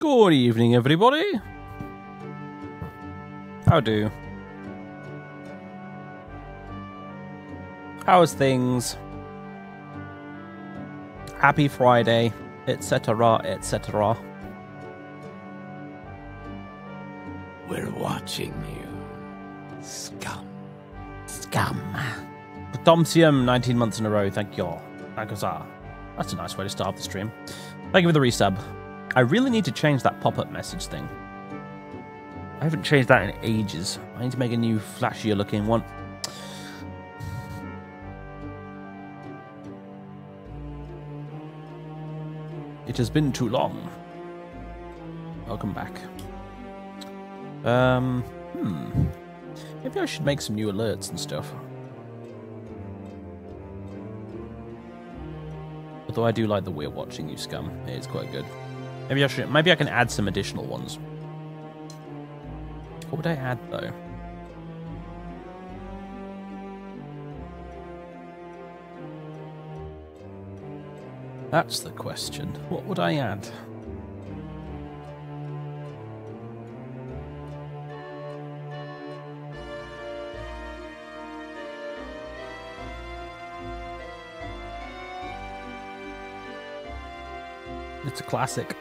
Good evening, everybody. How do? How's things? Happy Friday, etc., etc. We're watching you, scum. Scum. Potomsium, 19 months in a row. Thank you all. Thank you, sir. That's a nice way to start the stream. Thank you for the resub. I really need to change that pop-up message thing. I haven't changed that in ages. I need to make a new flashier looking one. It has been too long. Welcome back. Maybe I should make some new alerts and stuff. Although I do like the we're watching you scum. It is quite good. Maybe I can add some additional ones. What would I add though? That's the question. What would I add? It's a classic.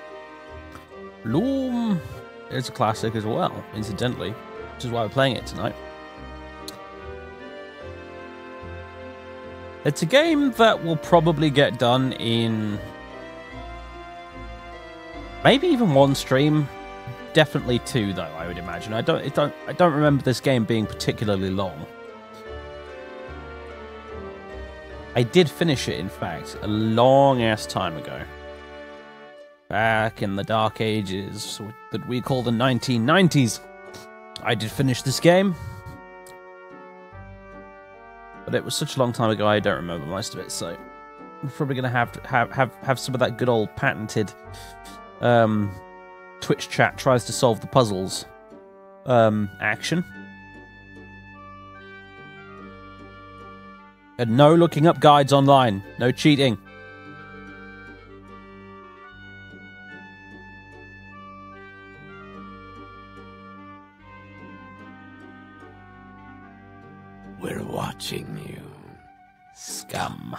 Loom is a classic as well, incidentally, which is why we're playing it tonight. It's a game that will probably get done in maybe even one stream, definitely two though. I would imagine. I don't remember this game being particularly long. I did finish it, in fact, a long ass time ago. Back in the dark ages that we call the 1990s, I did finish this game. But it was such a long time ago, I don't remember most of it, so I'm probably going to have some of that good old patented Twitch chat tries to solve the puzzles action. And no looking up guides online, no cheating. We're watching you, scum.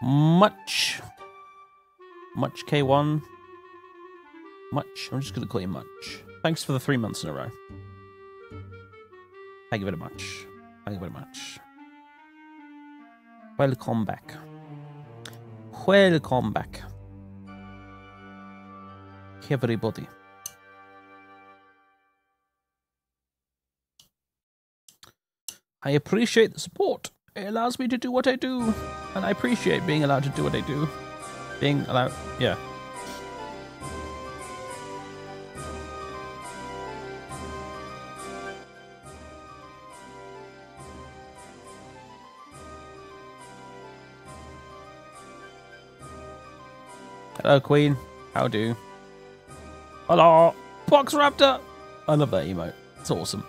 Much K1. Much. I'm just going to call you Much. Thanks for the 3 months in a row. Thank you very much. Thank you very much. Welcome back. Welcome back. Everybody. I appreciate the support. It allows me to do what I do. And I appreciate being allowed to do what I do. Being allowed... yeah. Hello, Queen. How do? Hello, Box Raptor. I love that emote. It's awesome.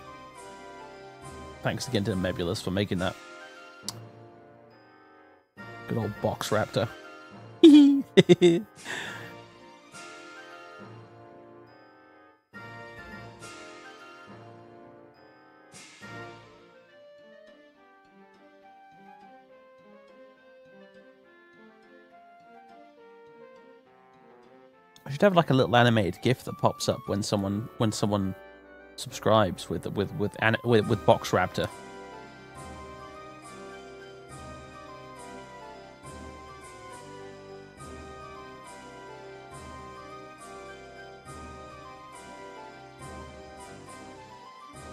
Thanks again to Mebulous for making that. Good old Box Raptor. I should have like a little animated GIF that pops up when someone subscribes with Box Raptor.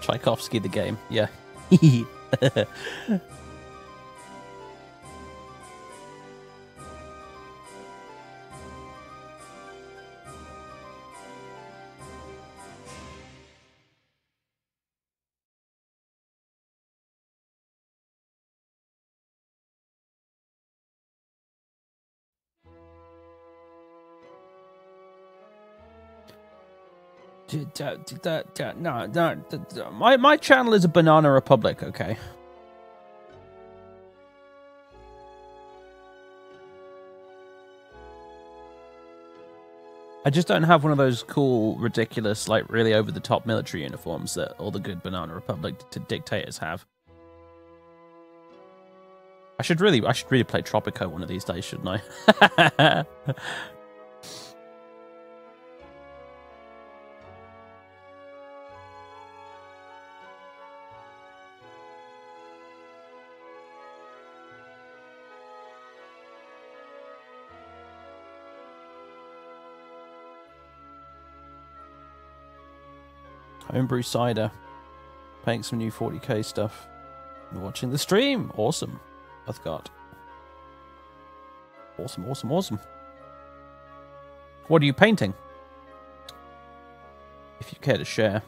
Tchaikovsky the game, yeah. No, my channel is a Banana Republic, okay? I just don't have one of those cool, ridiculous, like really over-the-top military uniforms that all the good Banana Republic dictators have. I should really play Tropico one of these days, shouldn't I? Homebrew cider. Paying some new 40k stuff. And watching the stream. Awesome. Uthgard. Awesome, awesome, awesome. What are you painting? If you care to share.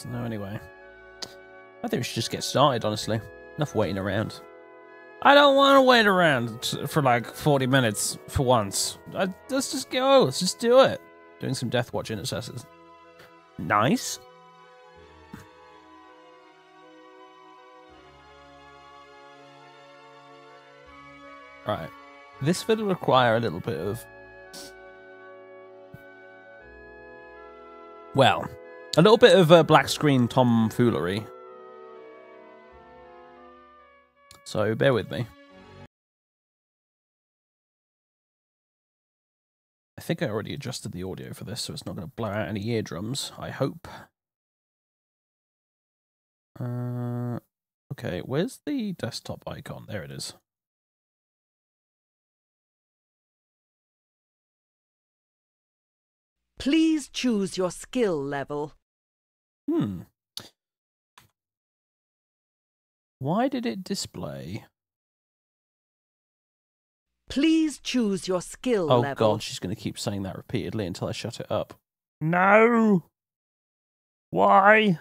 No, anyway. I think we should just get started, honestly. Enough waiting around. I don't want to wait around for like 40 minutes for once. Let's just go. Let's just do it. Doing some Death Watch Intercessors. Nice. Right. This will require a little bit of... Well... A little bit of black screen tomfoolery. So bear with me. I think I already adjusted the audio for this, so it's not going to blow out any eardrums, I hope. Okay, where's the desktop icon? There it is. Please choose your skill level. Why did it display? Please choose your skill level. Oh god, she's going to keep saying that repeatedly until I shut it up. No! Why?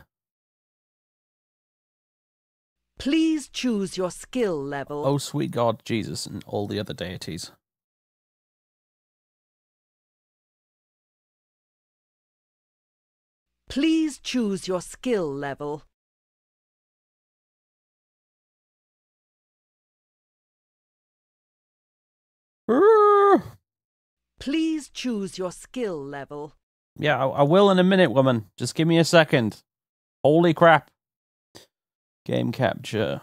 Please choose your skill level. Oh sweet god, Jesus, and all the other deities. Please choose your skill level. Please choose your skill level. Yeah, I will in a minute, woman. Just give me a second. Holy crap. Game capture.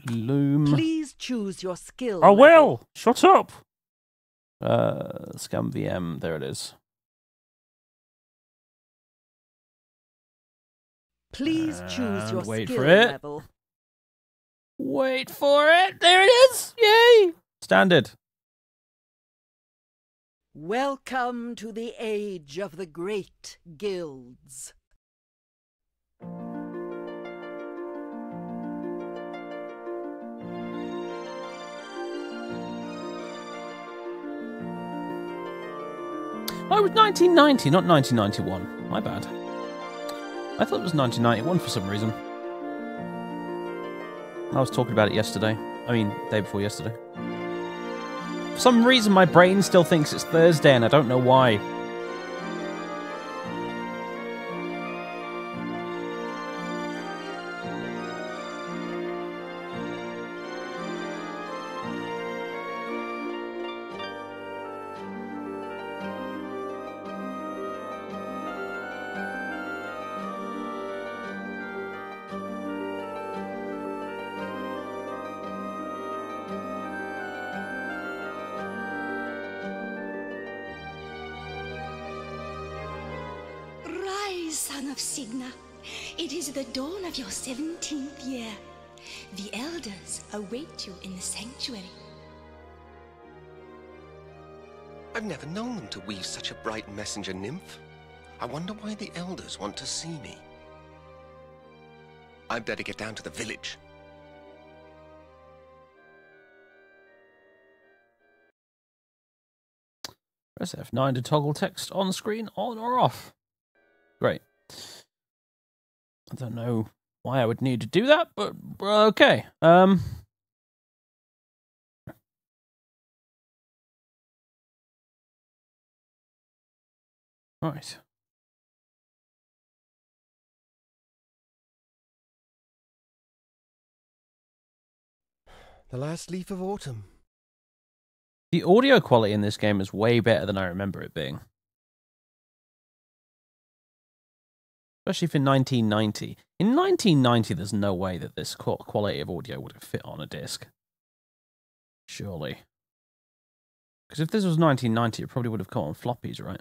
Loom. Please choose your skill I level. will! Shut up! Scam VM, there it is. Please choose your wait skill for it. level. Wait for it! There it is! Yay! Standard. Welcome to the age of the great guilds. Oh, it was 1990, not 1991. My bad. I thought it was 1991 for some reason. I was talking about it yesterday. I mean, day before yesterday. For some reason, my brain still thinks it's Thursday, and I don't know why. Son of Signa, it is the dawn of your 17th year. The elders await you in the sanctuary. I've never known them to weave such a bright messenger nymph. I wonder why the elders want to see me. I'd better get down to the village. Press F9 to toggle text on screen on or off. Great. I don't know why I would need to do that, but okay. Right. The last leaf of autumn. The audio quality in this game is way better than I remember it being. Especially for 1990. In 1990, there's no way that this quality of audio would have fit on a disc. Surely. Because if this was 1990, it probably would have come on floppies, right?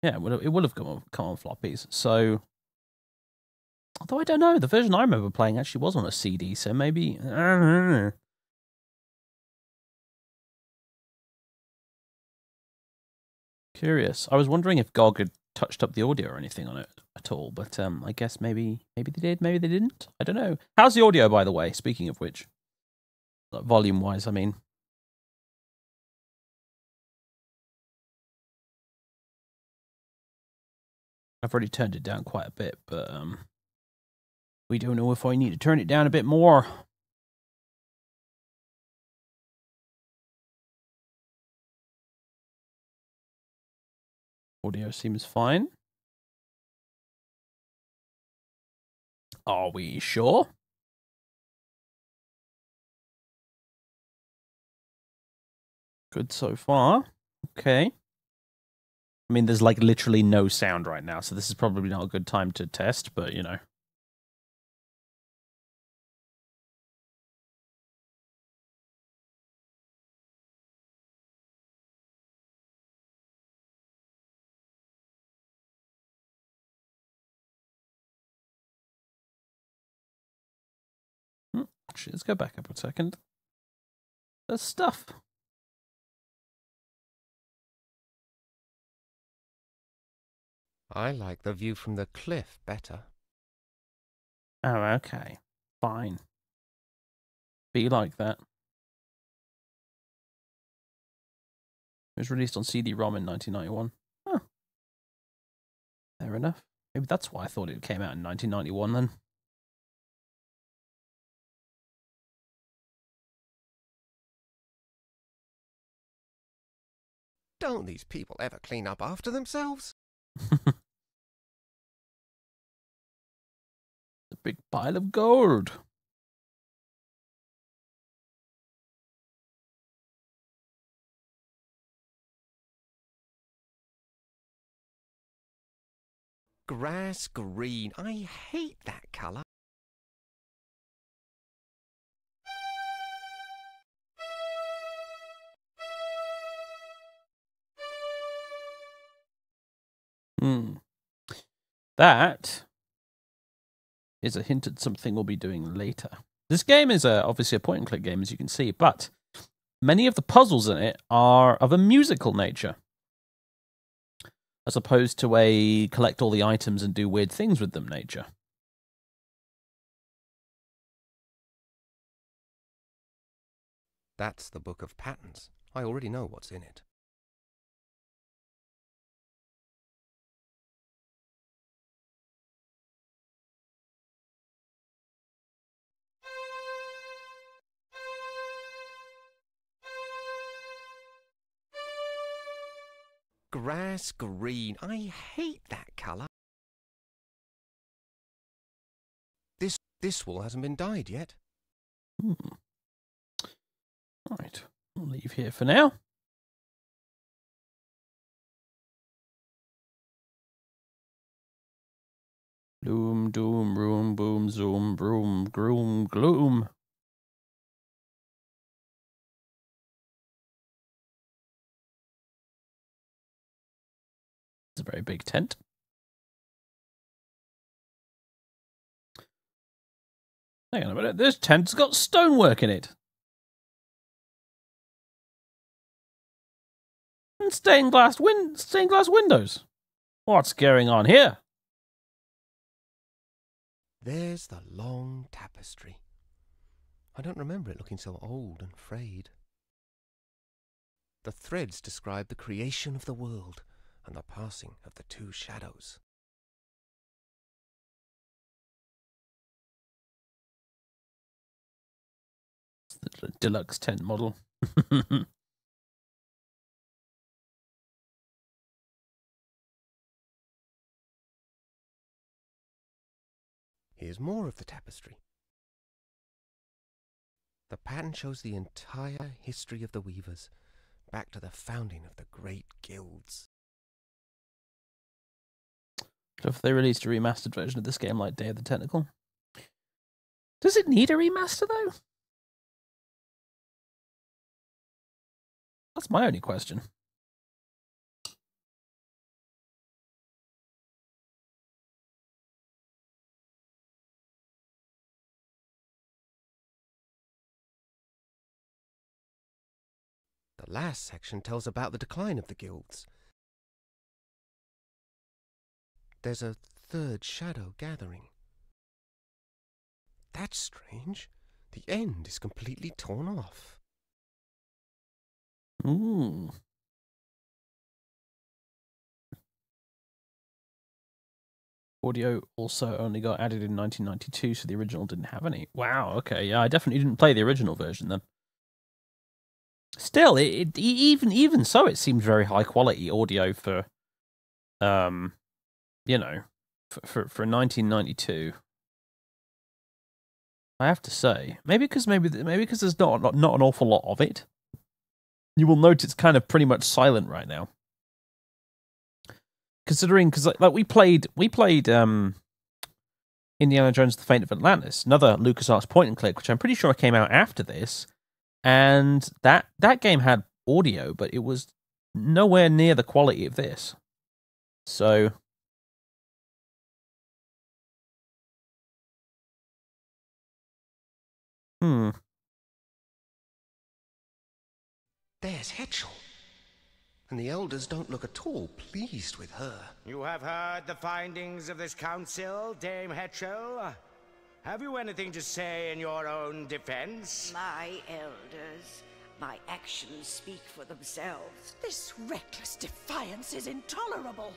Yeah, it would have come on floppies. So, although I don't know, the version I remember playing actually was on a CD, so maybe... I don't know. Curious. I was wondering if GOG had touched up the audio or anything on it at all, but I guess maybe they did, maybe they didn't. I don't know. How's the audio, by the way? Speaking of which, like, volume-wise, I mean. I've already turned it down quite a bit, but we don't know if I need to turn it down a bit more. Audio seems fine. Are we sure? Good so far. Okay. I mean, there's like literally no sound right now, so this is probably not a good time to test, but you know. Actually, let's go back up a second. There's stuff. I like the view from the cliff better. Oh, okay. Fine. Be like that. It was released on CD-ROM in 1991. Huh. Fair enough. Maybe that's why I thought it came out in 1991 then. Don't these people ever clean up after themselves? A big pile of gold. Grass green. I hate that colour. That is a hint at something we'll be doing later. This game is obviously a point-and-click game, as you can see, but many of the puzzles in it are of a musical nature, as opposed to a collect all the items and do weird things with them nature. That's the book of patterns. I already know what's in it. Grass green. I hate that colour. This wall hasn't been dyed yet. Right, I'll leave here for now. Loom, doom, room, boom, zoom, broom, groom, gloom. It's a very big tent. Hang on a minute, this tent's got stonework in it. And stained glass windows. What's going on here? There's the long tapestry. I don't remember it looking so old and frayed. The threads describe the creation of the world and the passing of the two shadows. It's the deluxe tent model. Here's more of the tapestry. The pattern shows the entire history of the weavers, back to the founding of the great guilds. So if they released a remastered version of this game like Day of the Tentacle, does it need a remaster though? That's my only question. The last section tells about the decline of the guilds. There's a third shadow gathering. That's strange. The end is completely torn off. Ooh. Audio also only got added in 1992, so the original didn't have any. Wow, okay, yeah, I definitely didn't play the original version then. Still, even so, it seems very high quality audio for, you know, for 1992. I have to say, maybe because there's not an awful lot of it. You will note it's kind of pretty much silent right now. Considering, because like we played Indiana Jones: The Fate of Atlantis, another LucasArts point and click, which I'm pretty sure came out after this, and that game had audio, but it was nowhere near the quality of this. So, There's Hetchel. And the elders don't look at all pleased with her. You have heard the findings of this council, Dame Hetchel. Have you anything to say in your own defense? My elders, my actions speak for themselves. This reckless defiance is intolerable.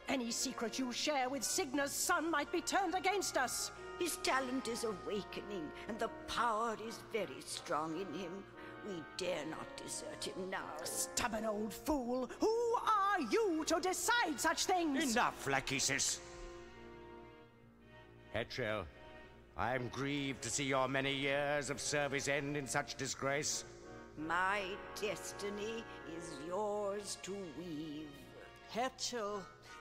Any secret you share with Signa's son might be turned against us. His talent is awakening, and the power is very strong in him. We dare not desert him now. Stubborn old fool! Who are you to decide such things? Enough, Lachesis. Hetchel, I am grieved to see your many years of service end in such disgrace. My destiny is yours to weave. Hetchel,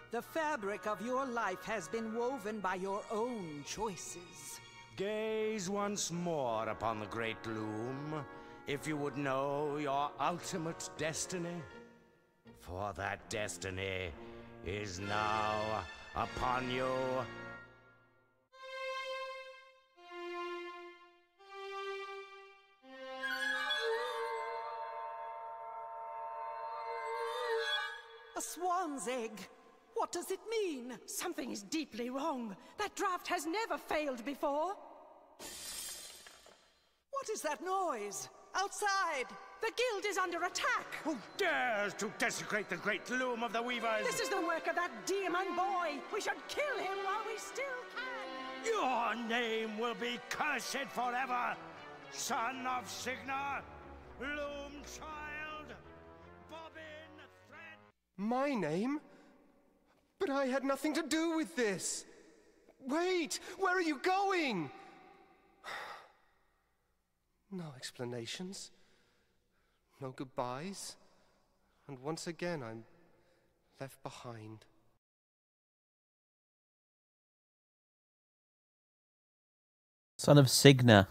the fabric of your life has been woven by your own choices. Gaze once more upon the great Loom, if you would know your ultimate destiny. For that destiny is now upon you. A swan's egg. What does it mean? Something is deeply wrong. That draft has never failed before. What is that noise? Outside! The guild is under attack! Who dares to desecrate the great Loom of the Weavers? This is the work of that demon boy! We should kill him while we still can! Your name will be cursed forever, son of Signa, Loom child, bobbin thread. My name? But I had nothing to do with this. Wait, where are you going? No explanations, no goodbyes, and once again I'm left behind. son of Signa.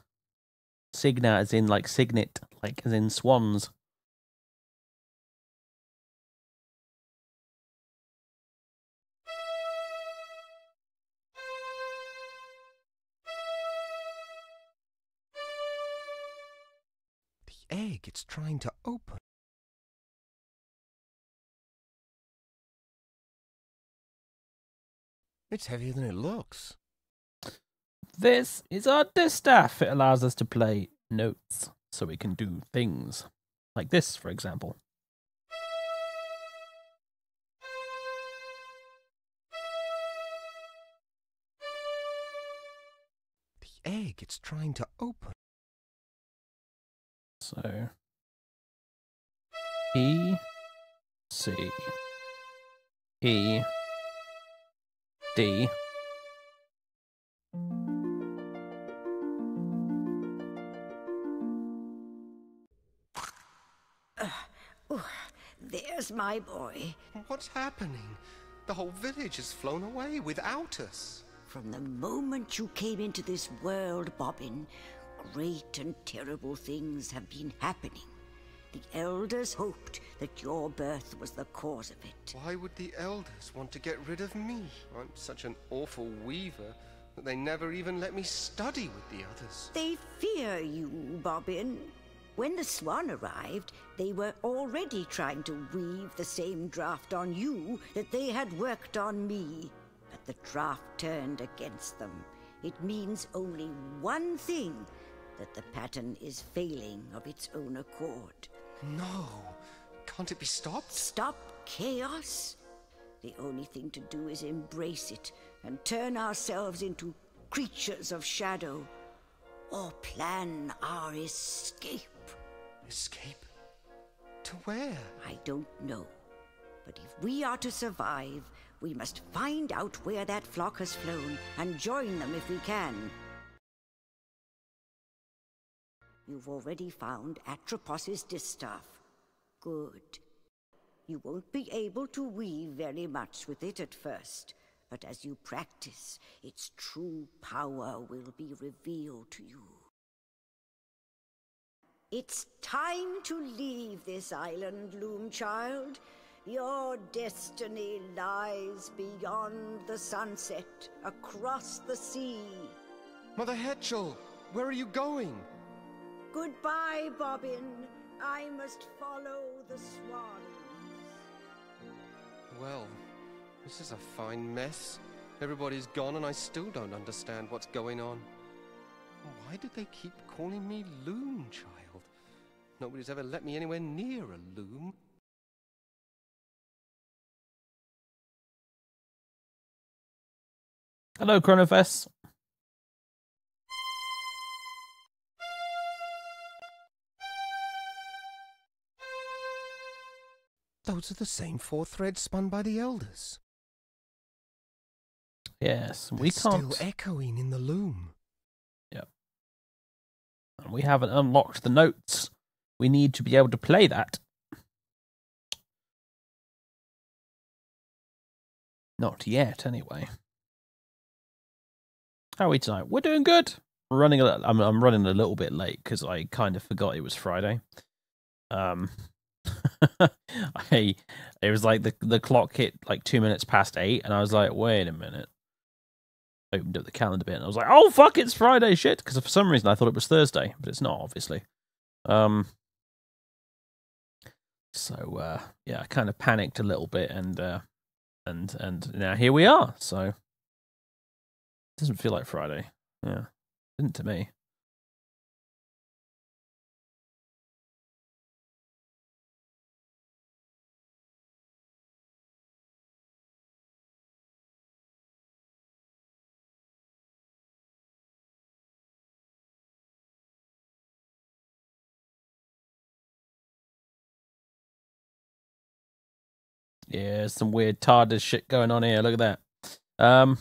Signa as in like signet, like as in swans. The egg it's trying to open. It's heavier than it looks. This is our distaff. It allows us to play notes so we can do things. Like this, for example. The egg it's trying to open. So, E, C, E, D. There's my boy. What's happening? The whole village has flown away without us. From the moment you came into this world, Bobbin, great and terrible things have been happening. The elders hoped that your birth was the cause of it. Why would the elders want to get rid of me? I'm such an awful weaver that they never even let me study with the others. They fear you, Bobbin. When the swan arrived, they were already trying to weave the same draft on you that they had worked on me. But the draft turned against them. It means only one thing, that the pattern is failing of its own accord. No. Can't it be stopped? Stop chaos? The only thing to do is embrace it and turn ourselves into creatures of shadow, or plan our escape. Escape? To where? I don't know. But if we are to survive, we must find out where that flock has flown and join them if we can. You've already found Atropos's distaff. Good. You won't be able to weave very much with it at first, but as you practice, its true power will be revealed to you. It's time to leave this island, Loom child. Your destiny lies beyond the sunset, across the sea. Mother Hetchel, where are you going? Goodbye, Bobbin. I must follow the swans. Well, this is a fine mess. Everybody's gone and I still don't understand what's going on. Why did they keep calling me Loom Child? Nobody's ever let me anywhere near a loom. Hello, Chronofest. Those are the same 4 threads spun by the elders. Yes, They're we can't. still echoing in the loom. Yep. And we haven't unlocked the notes. We need to be able to play that. Not yet, anyway. How are we tonight? We're doing good. I'm running a little bit late because I kind of forgot it was Friday. It was like the clock hit like 2 minutes past 8, and I was like, wait a minute. I opened up the calendar bit, and I was like, oh fuck, it's Friday, shit, because for some reason I thought it was Thursday, but it's not, obviously. So yeah, I kind of panicked a little bit, and now here we are. So it doesn't feel like Friday. Yeah, didn't to me. Yeah, there's some weird TARDIS shit going on here. Look at that.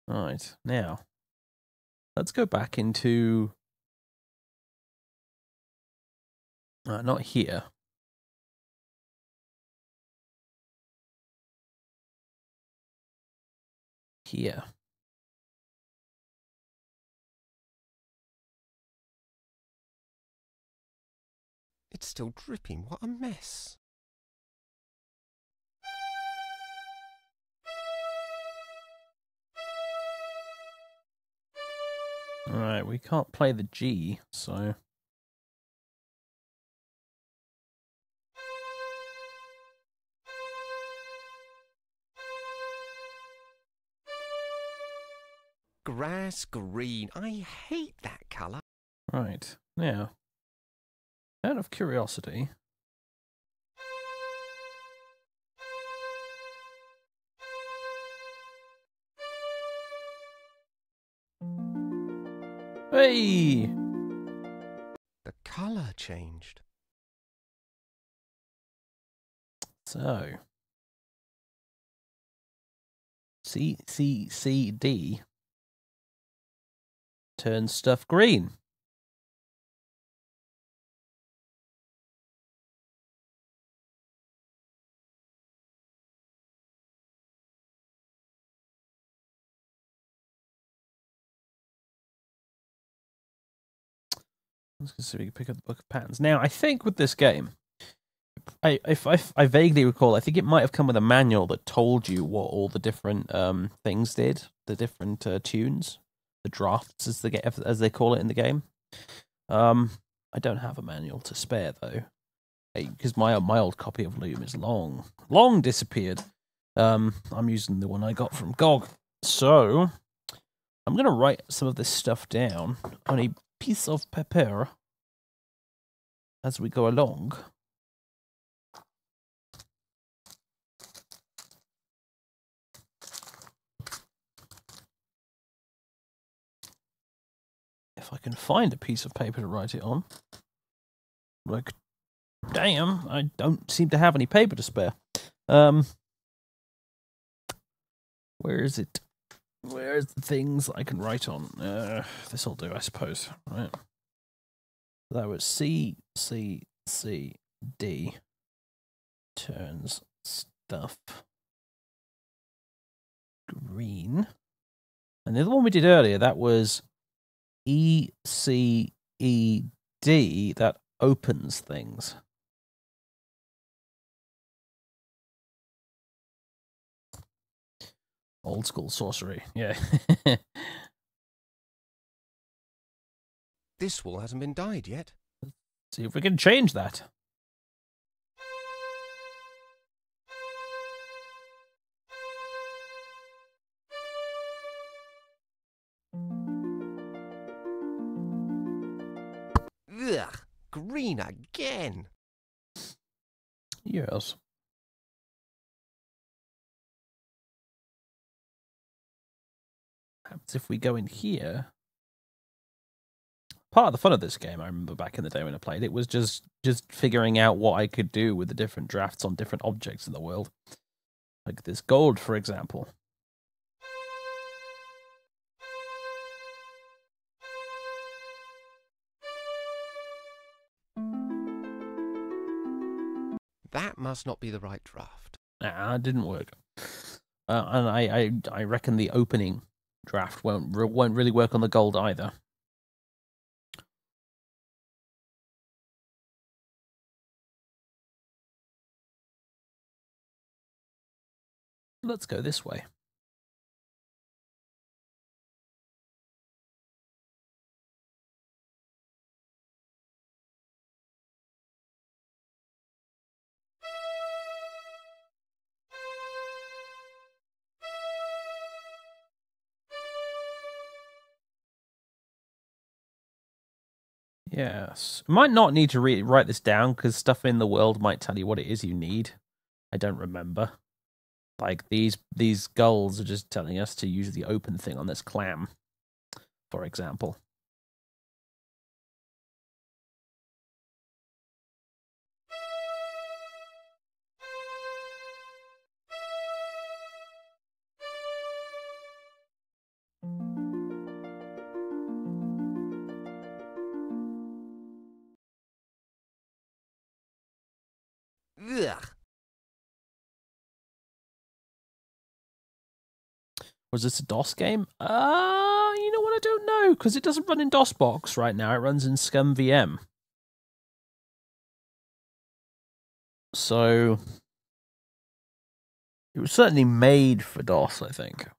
Right, now, let's go back into... not here. Here. It's still dripping. What a mess. Alright, we can't play the G, so... Grass green. I hate that colour. Right, now... out of curiosity... Hey! The colour changed. So... C turns stuff green. Let's see if we can pick up the book of patterns. Now, I think with this game, I vaguely recall, I think it might have come with a manual that told you what all the different things did, the different tunes, the drafts as they call it in the game. I don't have a manual to spare though, because my old copy of Loom is long disappeared. I'm using the one I got from GOG, so I'm gonna write some of this stuff down on a piece of paper as we go along. If I can find a piece of paper to write it on. Like, damn, I don't seem to have any paper to spare. Where is it? Where's the things I can write on? This'll do, I suppose. Right. That was C, C, C, D. Turns stuff green. And the other one we did earlier, that was E, C, E, D. That opens things. Old school sorcery, yeah. This wall hasn't been dyed yet. See if we can change that. Ugh, green again. Yes. Perhaps if we go in here. Part of the fun of this game, I remember back in the day when I played it, was just figuring out what I could do with the different drafts on different objects in the world. Like this gold, for example. That must not be the right draft. Nah, it didn't work. And I reckon the opening draft won't really work on the gold either. Let's go this way. Yes. Might not need to write this down because stuff in the world might tell you what it is you need. I don't remember. Like these gulls are just telling us to use the open thing on this clam, for example. Ugh. Was this a DOS game? You know what? I don't know, because it doesn't run in DOSBox right now. It runs in ScumVM. So it was certainly made for DOS, I think.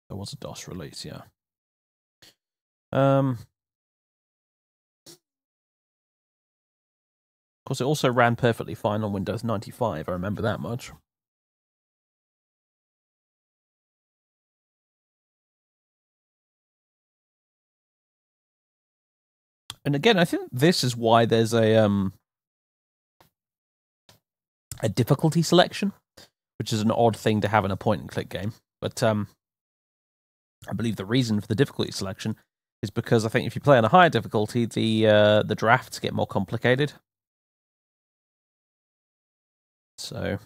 There was a DOS release, yeah. Of course, it also ran perfectly fine on Windows 95. I remember that much. And again, I think this is why there's a difficulty selection, which is an odd thing to have in a point-and-click game. But I believe the reason for the difficulty selection is because I think if you play on a higher difficulty, the drafts get more complicated. So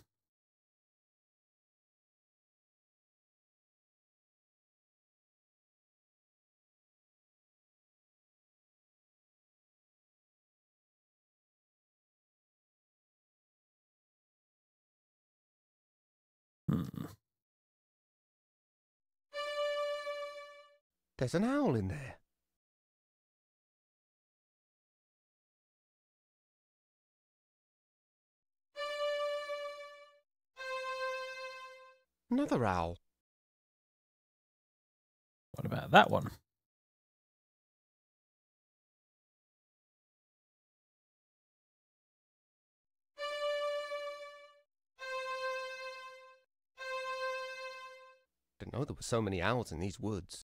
There's an owl in there. Another owl. What about that one? Didn't know there were so many owls in these woods.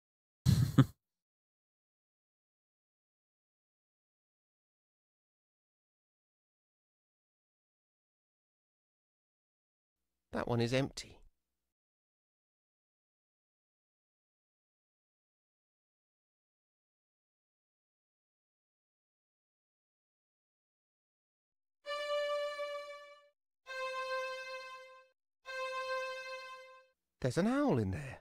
That one is empty. There's an owl in there.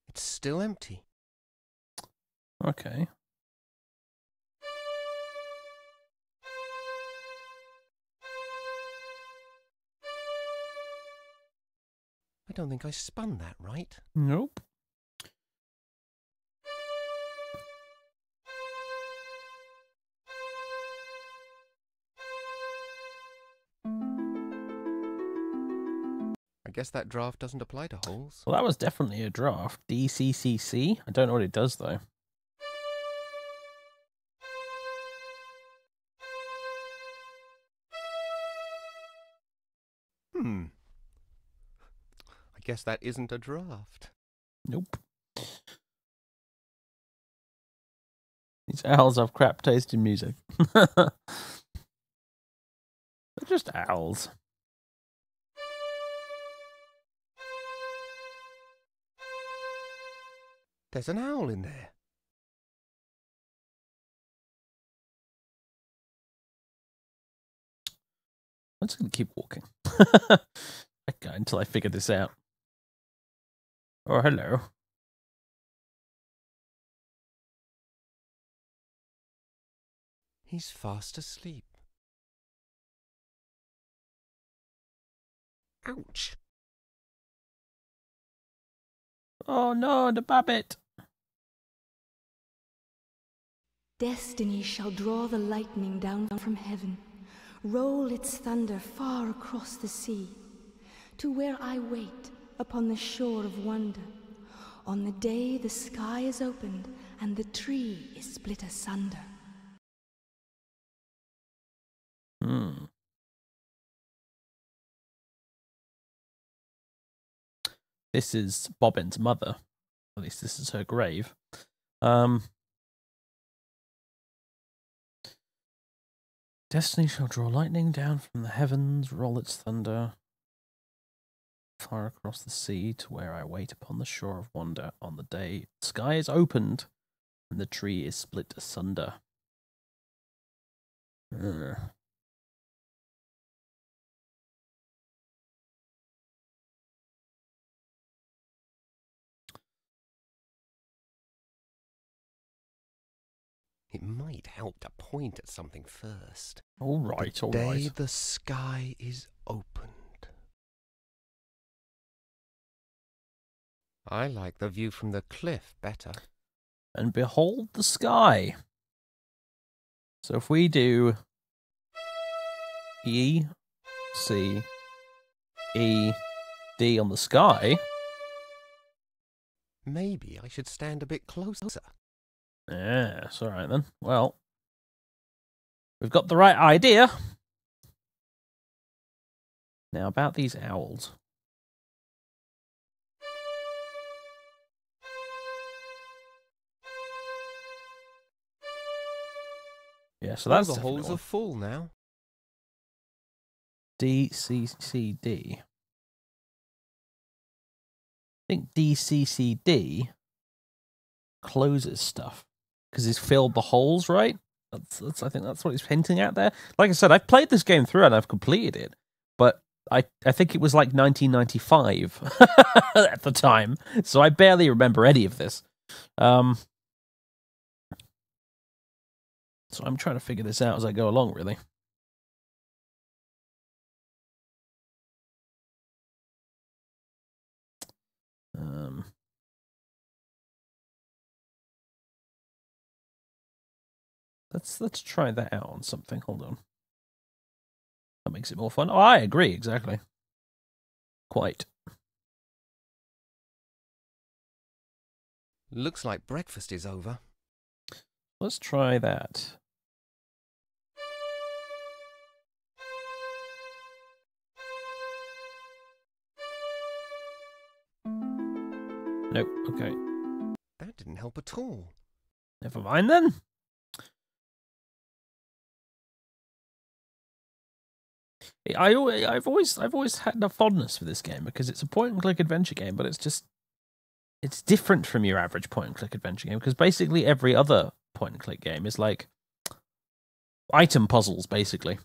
It's still empty. Okay. I don't think I spun that right. Nope. I guess that draft doesn't apply to holes. Well, that was definitely a draft. DCCC? I don't know what it does, though. I guess that isn't a draft. Nope. These owls have crap taste in music. They're just owls. There's an owl in there. I'm just going to keep walking. Okay, until I figure this out. Oh, hello. He's fast asleep. Ouch! Oh no, the Babbit! Destiny shall draw the lightning down from heaven, roll its thunder far across the sea, to where I wait upon the shore of wonder, on the day the sky is opened and the tree is split asunder. This is Bobbin's mother. At least this is her grave. Destiny shall draw lightning down from the heavens, roll its thunder far across the sea to where I wait upon the shore of wonder on the day the sky is opened and the tree is split asunder. It might help to point at something first. All right, the all day right. the sky is opened. I like the view from the cliff better. And behold the sky. So if we do E, C, E, D on the sky. Maybe I should stand a bit closer. Yeah, it's all right then. Well, we've got the right idea. Now about these owls. Yeah, so that's all the holes one. are full now. D, C, C, D. I think D, C, C, D closes stuff because he's filled the holes, right? I think that's what he's hinting at there. Like I said, I've played this game through and I've completed it, but I think it was like 1995 at the time, so I barely remember any of this. So I'm trying to figure this out as I go along, really. Let's try that out on something. Hold on. That makes it more fun. Oh, I agree, exactly. Quite. Looks like breakfast is over. Let's try that. Nope, okay. That didn't help at all. Never mind then. I've always had a fondness for this game because it's a point-and-click adventure game, but it's different from your average point-and-click adventure game because basically every other point-and-click game is like item puzzles, basically.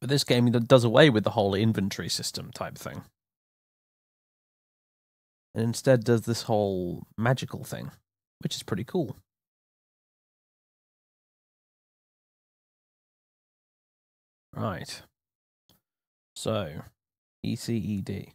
But this game does away with the whole inventory system type thing. And instead does this whole magical thing, which is pretty cool. Right. So, ECED.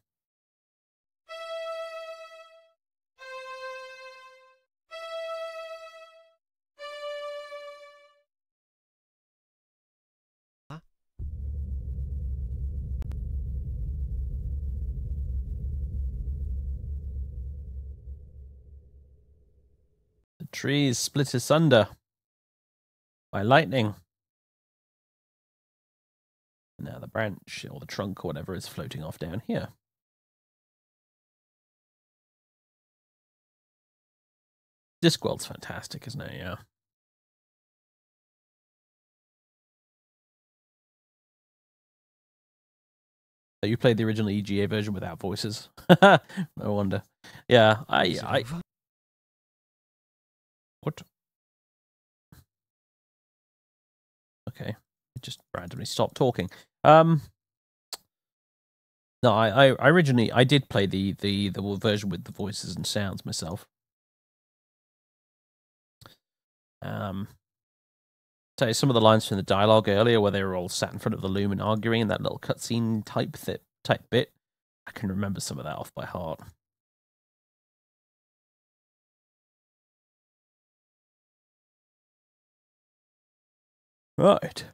The trees split asunder by lightning. Now the branch, or the trunk, or whatever, is floating off down here. Discworld's fantastic, isn't it? Yeah. So you played the original EGA version without voices. No wonder. Yeah, I What? Okay. It just randomly stopped talking. No, I originally I did play the version with the voices and sounds myself. So some of the lines from the dialogue earlier, where they were all sat in front of the loom and arguing, in that little cutscene type bit, I can remember some of that off by heart. Right.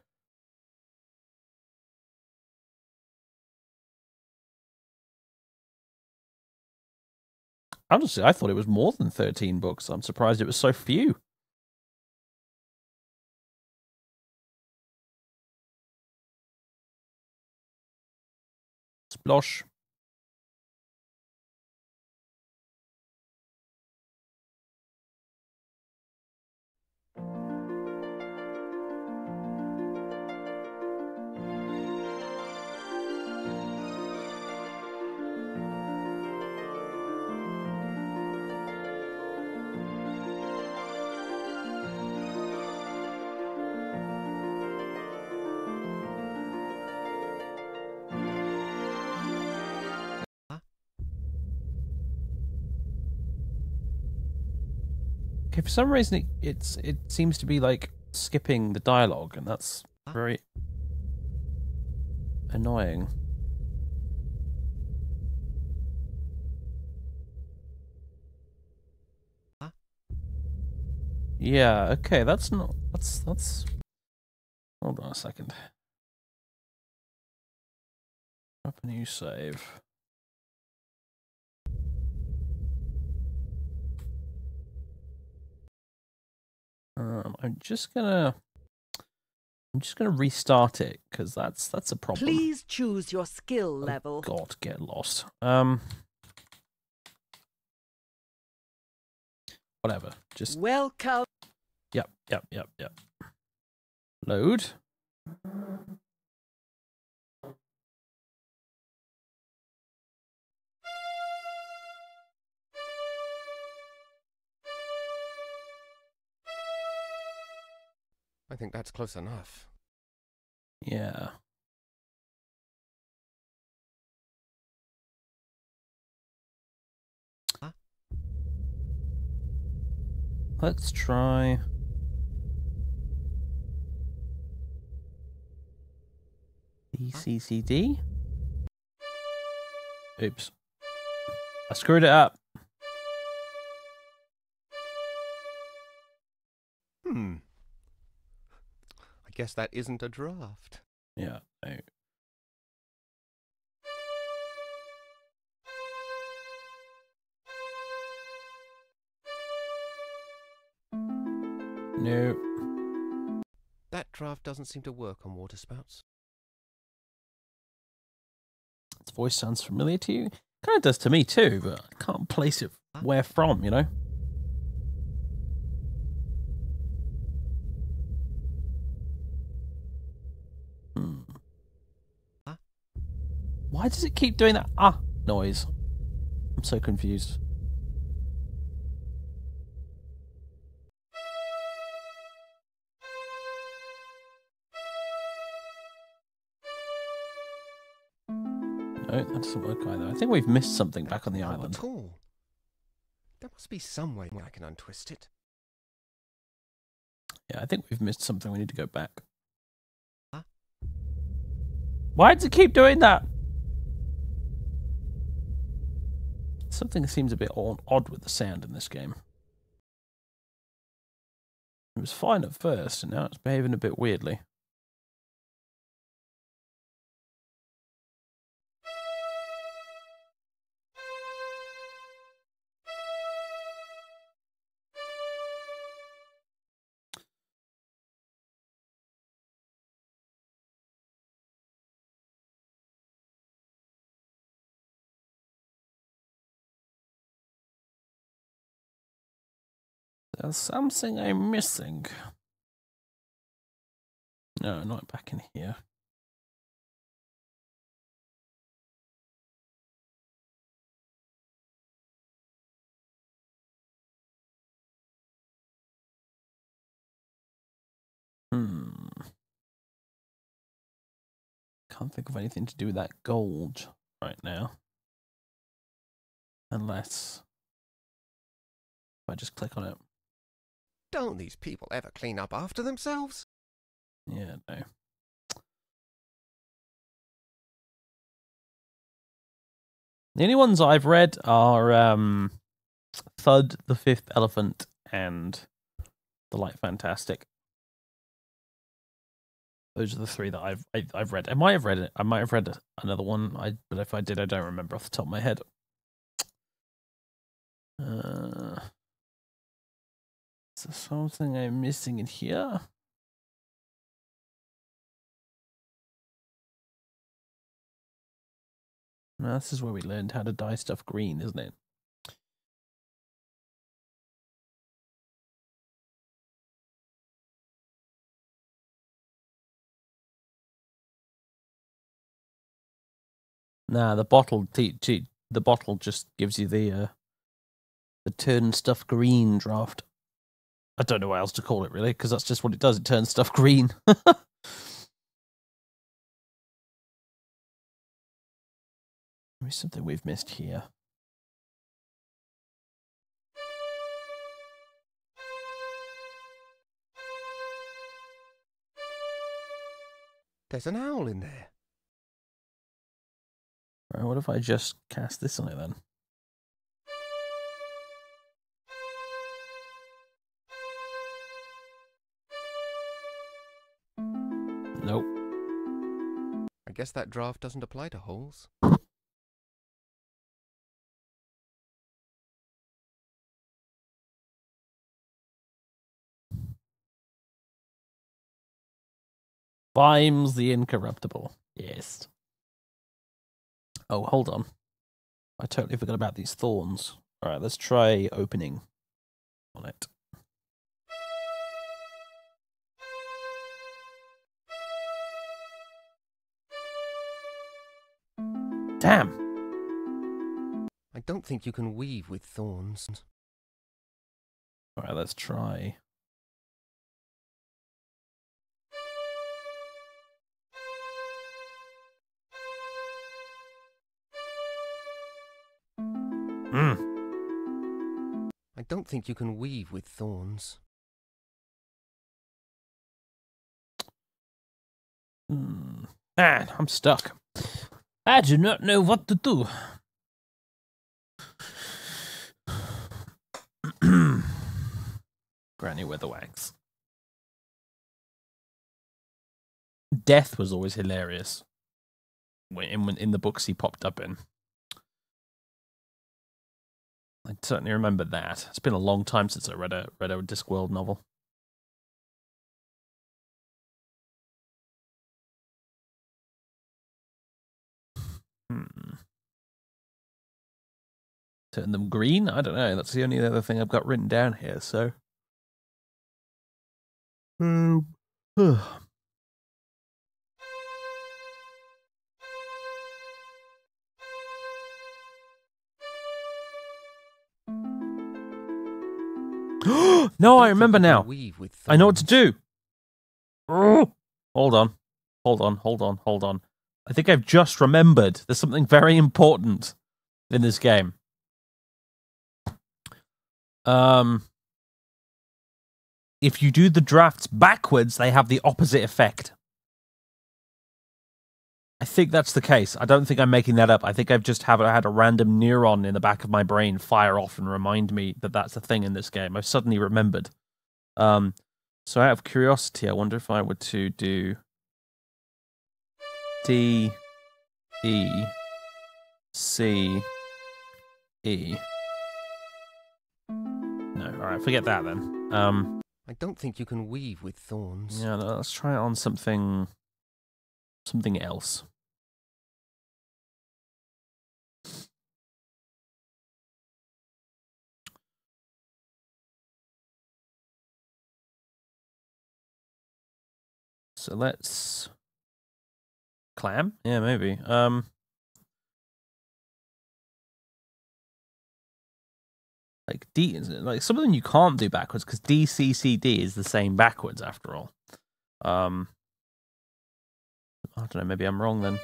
Honestly, I thought it was more than 13 books. I'm surprised it was so few. Splosh. Okay, for some reason it seems to be like skipping the dialogue, and that's very annoying. Yeah, okay, that's not that's hold on a second. Up a new save. I'm just gonna restart it because that's a problem. Please choose your skill level. Oh God, get lost. Whatever. Just welcome. Yep. Load. I think that's close enough. Yeah. Let's try. ECCD. Oops. I screwed it up. I guess that isn't a draft. Yeah. No. No. That draft doesn't seem to work on waterspouts. Its voice sounds familiar to you. Kind of does to me too, but I can't place it where from, you know? Why does it keep doing that noise? I'm so confused. No, that doesn't work either. I think we've missed something back on the island. At all. There must be some way I can untwist it. Yeah, I think we've missed something. We need to go back. Why does it keep doing that? Something seems a bit odd with the sound in this game. It was fine at first, and now it's behaving a bit weirdly. There's something I'm missing. No, not back in here. Can't think of anything to do with that gold right now. Unless if I just click on it. Don't these people ever clean up after themselves? Yeah, no. The only ones I've read are Thud, the Fifth Elephant, and The Light Fantastic. Those are the three that I've read. I might have read it. I might have read another one. But if I did, I don't remember off the top of my head. Is there something I'm missing in here? No, this is where we learned how to dye stuff green, isn't it? Nah, the bottle just gives you the turn stuff green draft. I don't know what else to call it really, because that's just what it does. It turns stuff green. Maybe something we've missed here. There's an owl in there. Right, what if I just cast this on it then? Nope. I guess that draft doesn't apply to holes. Vimes the Incorruptible. Yes. Oh, hold on. I totally forgot about these thorns. Alright, let's try opening on it. Damn! I don't think you can weave with thorns. Alright, let's try. I don't think you can weave with thorns. Man, I'm stuck. I do not know what to do. Granny Weatherwax. death was always hilarious in the books he popped up in. I certainly remember that. It's been a long time since I read a Discworld novel. Turn them green? I don't know. That's the only other thing I've got written down here, so. No, I remember now. I know what to do. Hold on. I think I've just remembered. There's something very important in this game. If you do the drafts backwards, they have the opposite effect. I think that's the case. I don't think I'm making that up. I think I've just had a random neuron in the back of my brain fire off and remind me that that's a thing in this game. I've suddenly remembered. So out of curiosity, I wonder if I were to do D, E, C, E. No, alright, forget that then. I don't think you can weave with thorns. Yeah, no, let's try it on something else. So let's clam? Yeah, maybe. Like D, like some of them you can't do backwards because D, C, C, D is the same backwards after all. I don't know. Maybe I'm wrong then.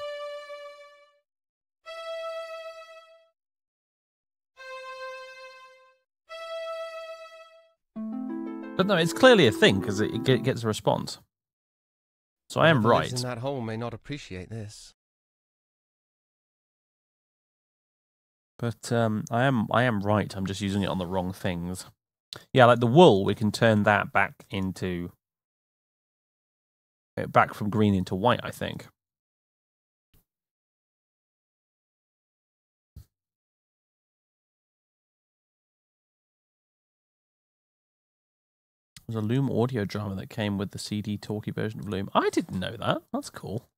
But no, it's clearly a thing because it gets a response. So I am right. In that hole may not appreciate this. But I am right. I'm just using it on the wrong things. Yeah, like the wool, we can turn that back from green into white, I think. There's a Loom audio drama that came with the CD talkie version of Loom. I didn't know that. That's cool.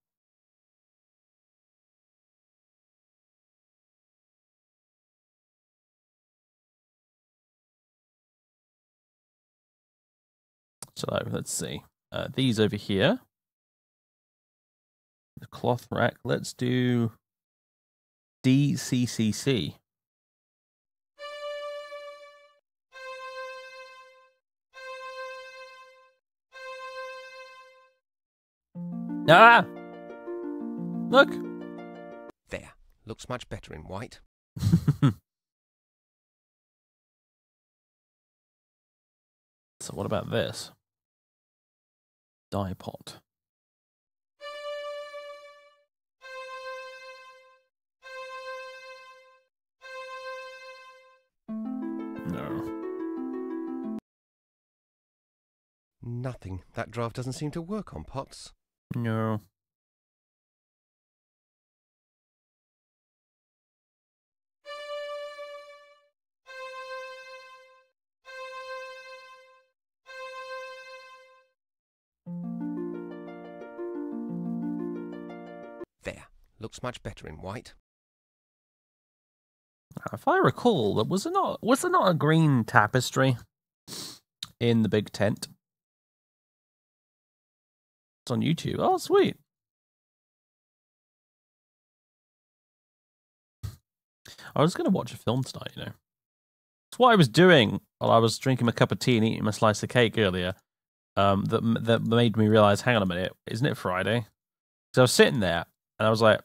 So let's see. These over here. The cloth rack. Let's do DCCC. Ah! Look! There. Looks much better in white. So what about this? Dye pot. No. Nothing. That draft doesn't seem to work on pots. No. There. Looks much better in white. If I recall, was there not a green tapestry in the big tent? It's on YouTube. Oh, sweet. I was going to watch a film tonight, you know. It's what I was doing while I was drinking my cup of tea and eating my slice of cake earlier. That made me realize, hang on a minute, isn't it Friday? So I was sitting there and I was like,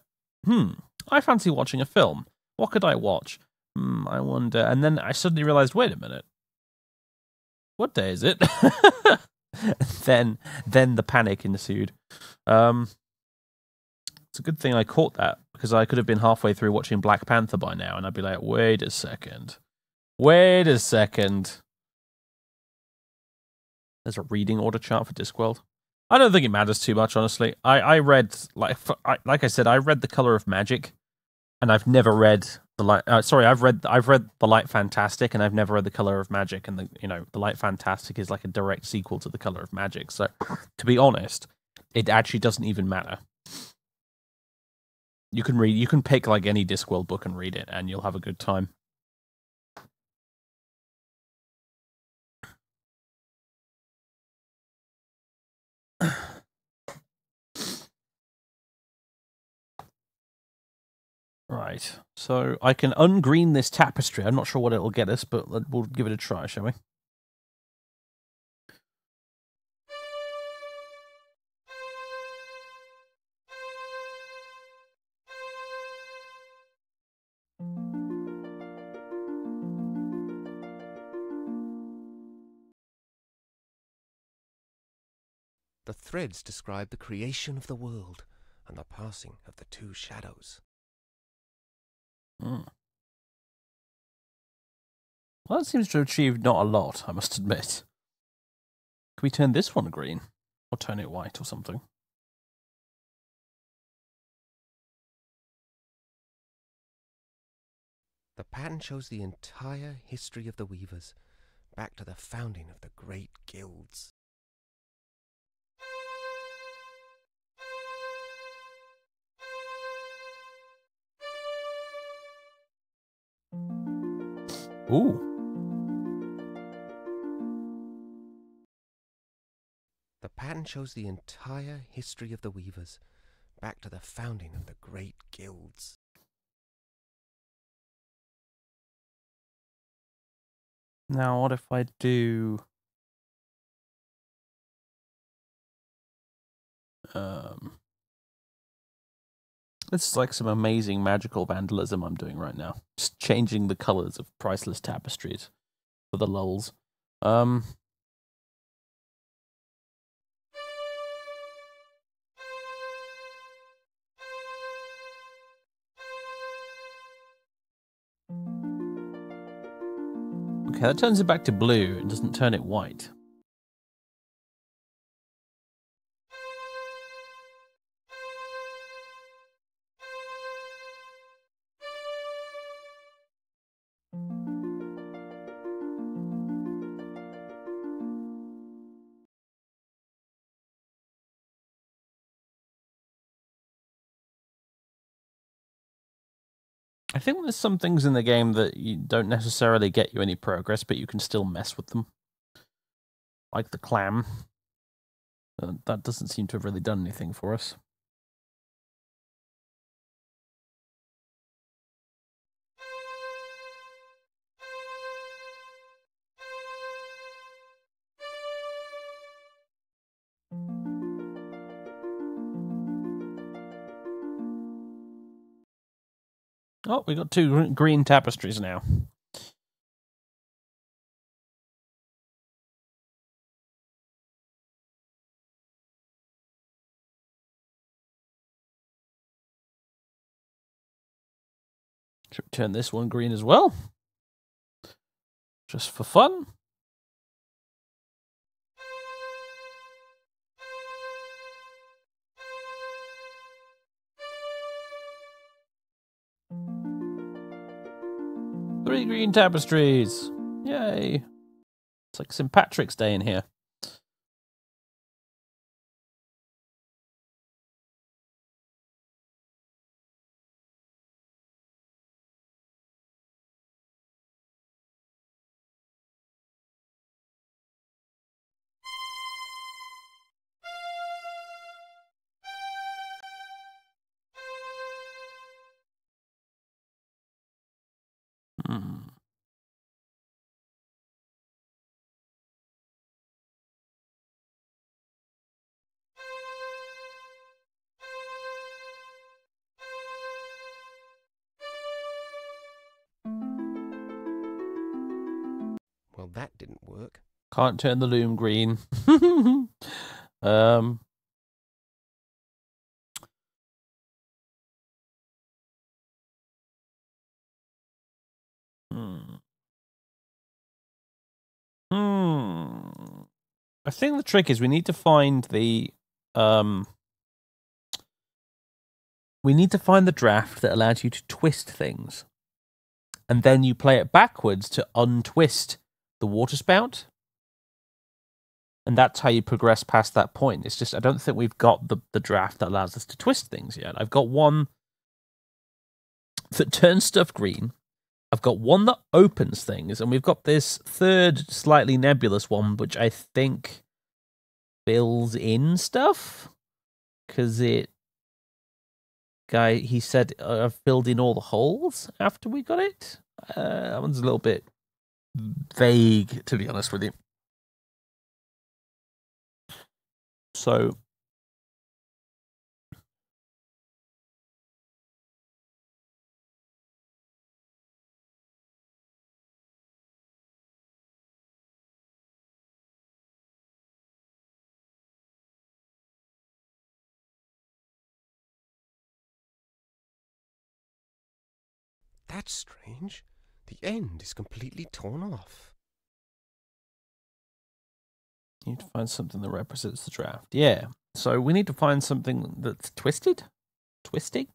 I fancy watching a film. What could I watch? I wonder. And then I suddenly realized, wait a minute. What day is it? then the panic ensued. It's a good thing I caught that, because I could have been halfway through watching Black Panther by now, and I'd be like, wait a second. There's a reading order chart for Discworld. I don't think it matters too much, honestly. I read, like I said, I read The Color of Magic, and I've never read the Light. Sorry, I've read The Light Fantastic, and I've never read The Color of Magic. And The Light Fantastic is like a direct sequel to The Color of Magic. So, to be honest, it actually doesn't even matter. You can pick like any Discworld book and read it, and you'll have a good time. Right, so I can ungreen this tapestry. I'm not sure what it'll get us, but we'll give it a try, shall we? The threads describe the creation of the world and the passing of the two shadows. Well, that seems to have achieved not a lot, I must admit. Can we turn this one green? Or turn it white or something? The pattern shows the entire history of the weavers, back to the founding of the great guilds. Ooh. The pattern shows the entire history of the weavers, back to the founding of the great guilds. Now, what if I do... This is like some amazing magical vandalism I'm doing right now. Just changing the colours of priceless tapestries for the lulz. Okay, that turns it back to blue. It doesn't turn it white. I think there's some things in the game that you don't necessarily get you any progress, but you can still mess with them. Like the clam. That doesn't seem to have really done anything for us. Oh, we got two green tapestries now. Should we turn this one green as well? Just for fun. Three green tapestries. Yay. It's like St. Patrick's Day in here. Well, that didn't work. Can't turn the loom green. I think the trick is we need to find the we need to find the draft that allows you to twist things. And then you play it backwards to untwist the water spout. And that's how you progress past that point. It's just, I don't think we've got the draft that allows us to twist things yet. I've got one that turns stuff green. I've got one that opens things. And we've got this third, slightly nebulous one, which I think fills in stuff. Because he said, I've filled in all the holes after we got it. That one's a little bit vague, to be honest with you. So, that's strange. The end is completely torn off. you need to find something that represents the draft. Yeah. So we need to find something that's twisted? Twisting?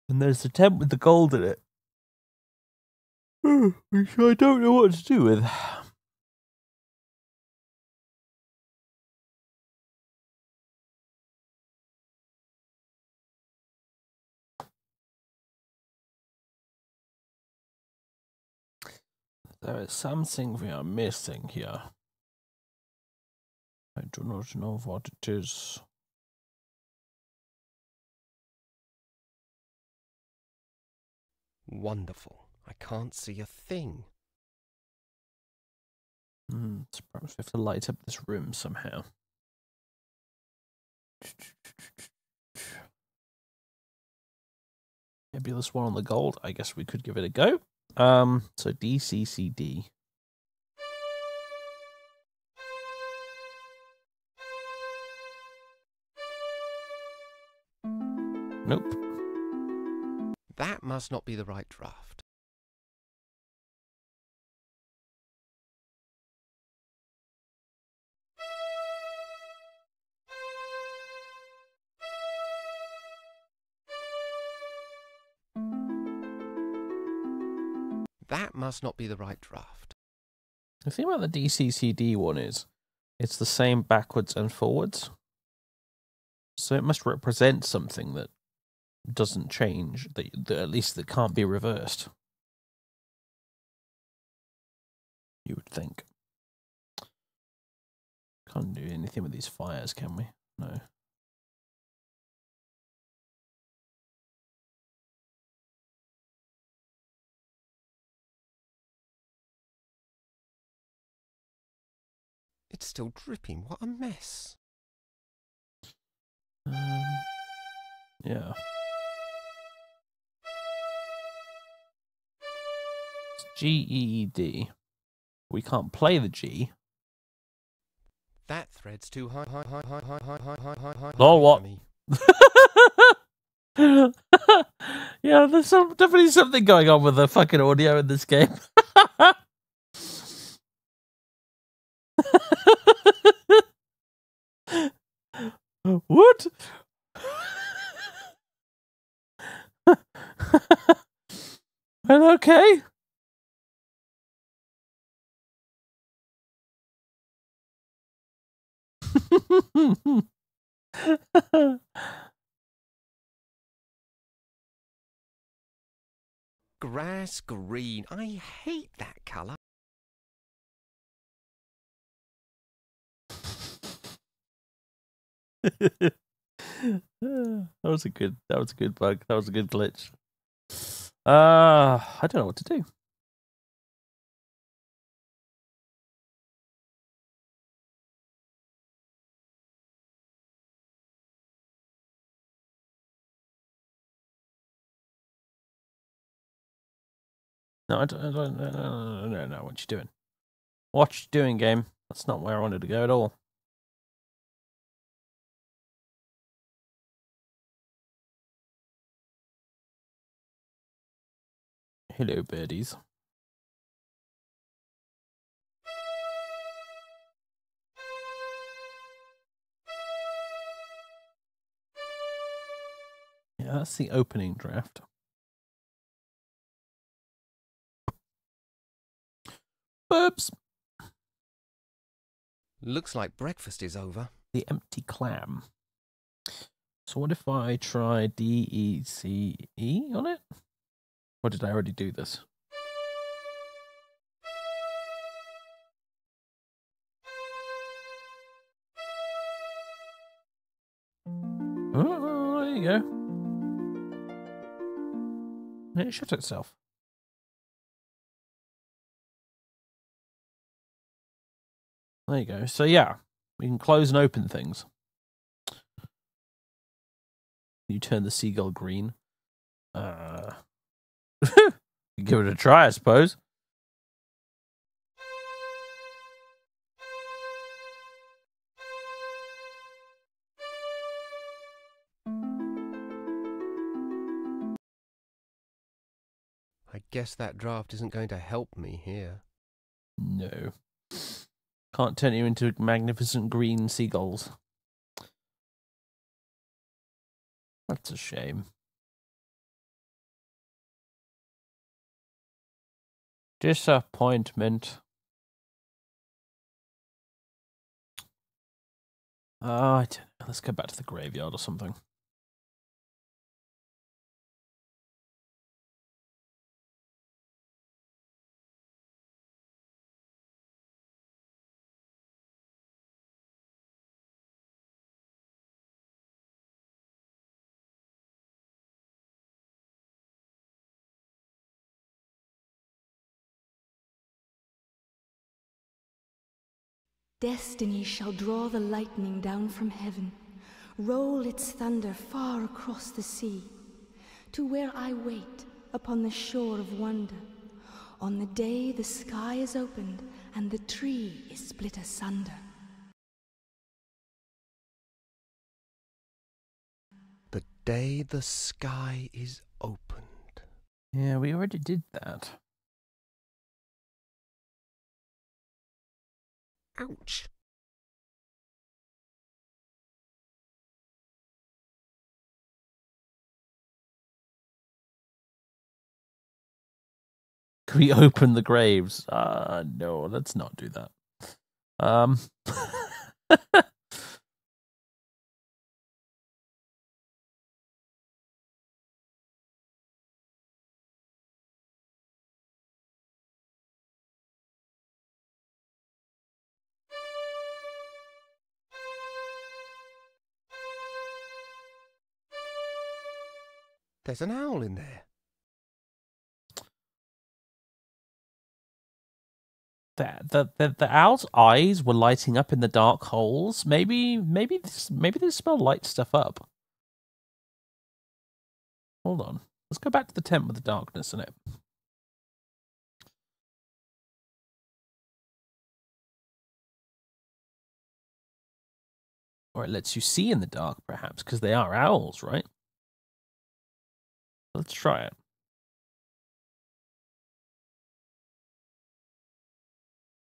And there's the tent with the gold in it. Which I don't know what to do with. There is something we are missing here. I do not know what it is. Wonderful. I can't see a thing. So perhaps we have to light up this room somehow. Nebulous one on the gold. I guess we could give it a go. So DCCD. Nope. That must not be the right draft. That must not be the right draft. The thing about the DCCD one is, it's the same backwards and forwards. So it must represent something that doesn't change, that at least that can't be reversed. You would think. Can't do anything with these fires, can we? No. It's still dripping. What a mess. Yeah. It's GEED. We can't play the G. That thread's too high. Oh, what? Yeah, there's definitely something going on with the fucking audio in this game. What? Well, okay. Grass green. I hate that colour. That was a good bug. That was a good glitch. I don't know what to do. No, I don't know what you're doing. What you doing, game? That's not where I wanted to go at all. Hello, birdies. Yeah, that's the opening draft. Oops. Looks like breakfast is over. The empty clam. So what if I try D-E-C-E on it? Or did I already do this? Oh, there you go. And it shut itself. There you go. So yeah, we can close and open things. You turn the seagull green. Give it a try, I suppose. I guess that draft isn't going to help me here. No. Can't turn you into magnificent green seagulls. That's a shame. Disappointment. I don't know. Let's go back to the graveyard or something. Destiny shall draw the lightning down from heaven, roll its thunder far across the sea, to where I wait upon the shore of wonder, on the day the sky is opened and the tree is split asunder. The day the sky is opened. Yeah, we already did that. Ouch. Can we open the graves? No, let's not do that. There's an owl in there. The owl's eyes were lighting up in the dark holes. Maybe they smell light stuff up. Hold on. Let's go back to the tent with the darkness in it. Or it lets you see in the dark, perhaps, because they are owls, right? Let's try it.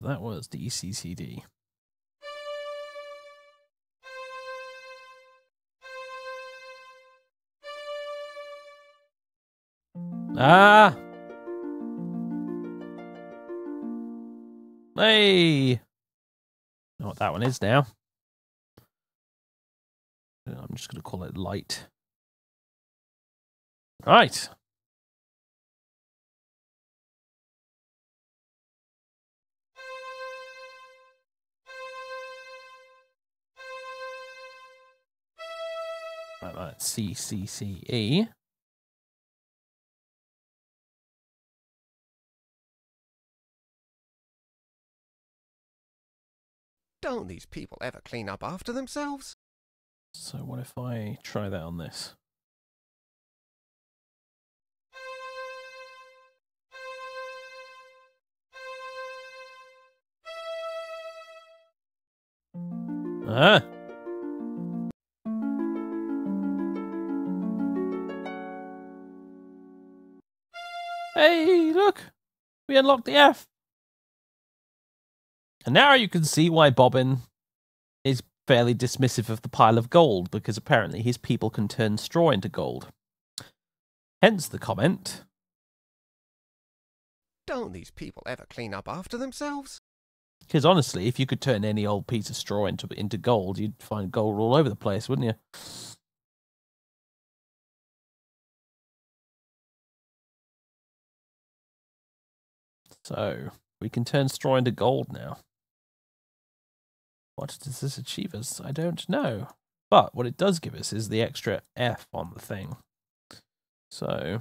That was the ECCD. Ah! Hey! Know what that one is now. I'm just going to call it light. Right. Right, that's CCCE. Don't these people ever clean up after themselves? So what if I try that on this? Ah! Hey! we unlocked the F. And now you can see why Bobbin is fairly dismissive of the pile of gold, because apparently his people can turn straw into gold. Hence the comment. Don't these people ever clean up after themselves? Because honestly, if you could turn any old piece of straw into gold, you'd find gold all over the place, wouldn't you? So, we can turn straw into gold now. What does this achieve us? I don't know. But what it does give us is the extra F on the thing. So,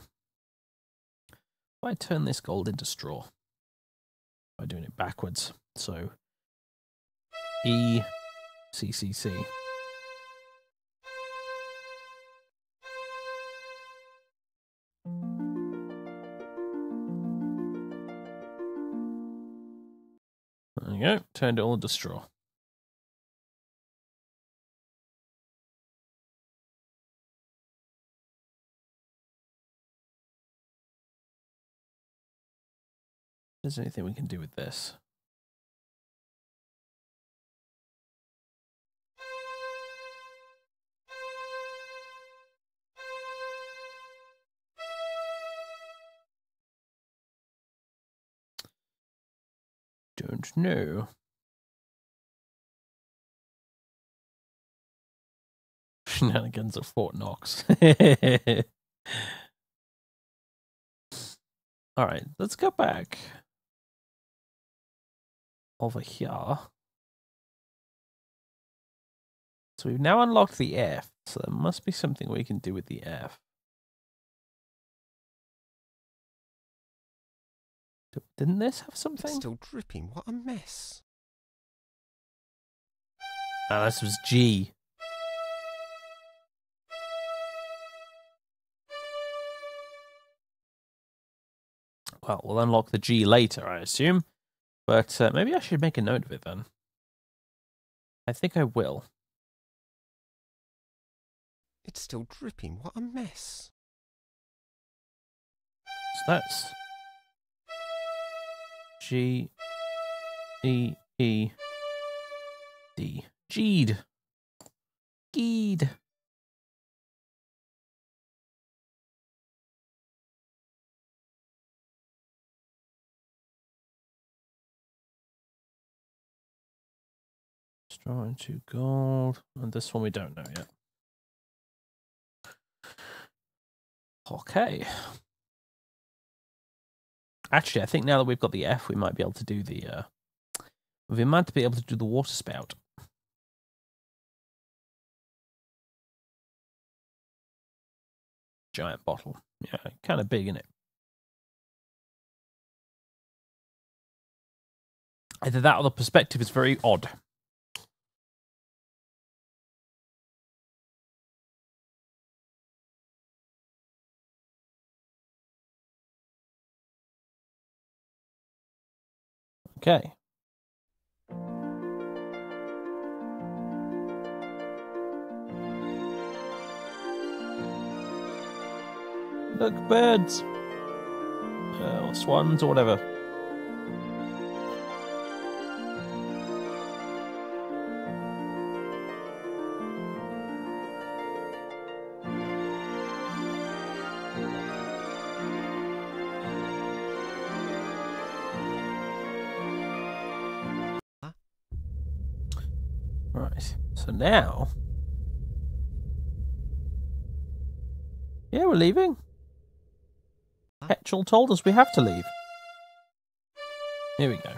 if I turn this gold into straw, by doing it backwards, so E, C, C, C. There you go, turned it all into straw. Is there anything we can do with this? Don't know. Shenanigans at Fort Knox. Alright, let's go back over here. So we've now unlocked the F, so there must be something we can do with the F. Didn't this have something? It's still dripping. What a mess. Ah, this was G. Well, we'll unlock the G later, I assume. But maybe I should make a note of it then. I think I will. It's still dripping. What a mess. So that's G, E, E, D. Geed. Geed. Straw into gold. And this one we don't know yet. Okay. Actually, I think now that we've got the F, we might be able to do the we might be able to do the water spout. Giant bottle. Yeah, kind of big, isn't it? Either that or the perspective is very odd. Okay. Look, birds. Or swans or whatever. Right, so now... Yeah, we're leaving. Petrol told us we have to leave. Here we go.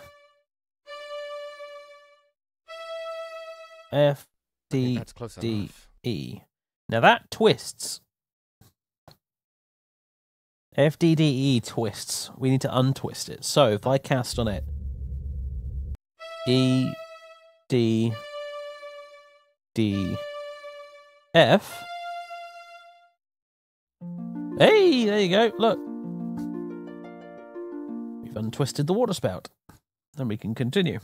F, D, D, E. Now that twists. F, D, D, E twists. We need to untwist it. So if I cast on it E, D, D, F. Hey, there you go. Look. We've untwisted the water spout. Then we can continue.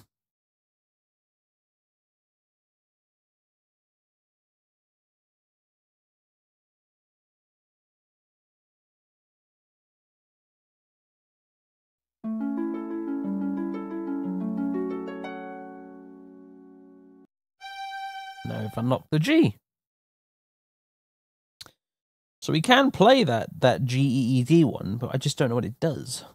Now we've unlocked the G. So we can play that GEED one, but I just don't know what it does.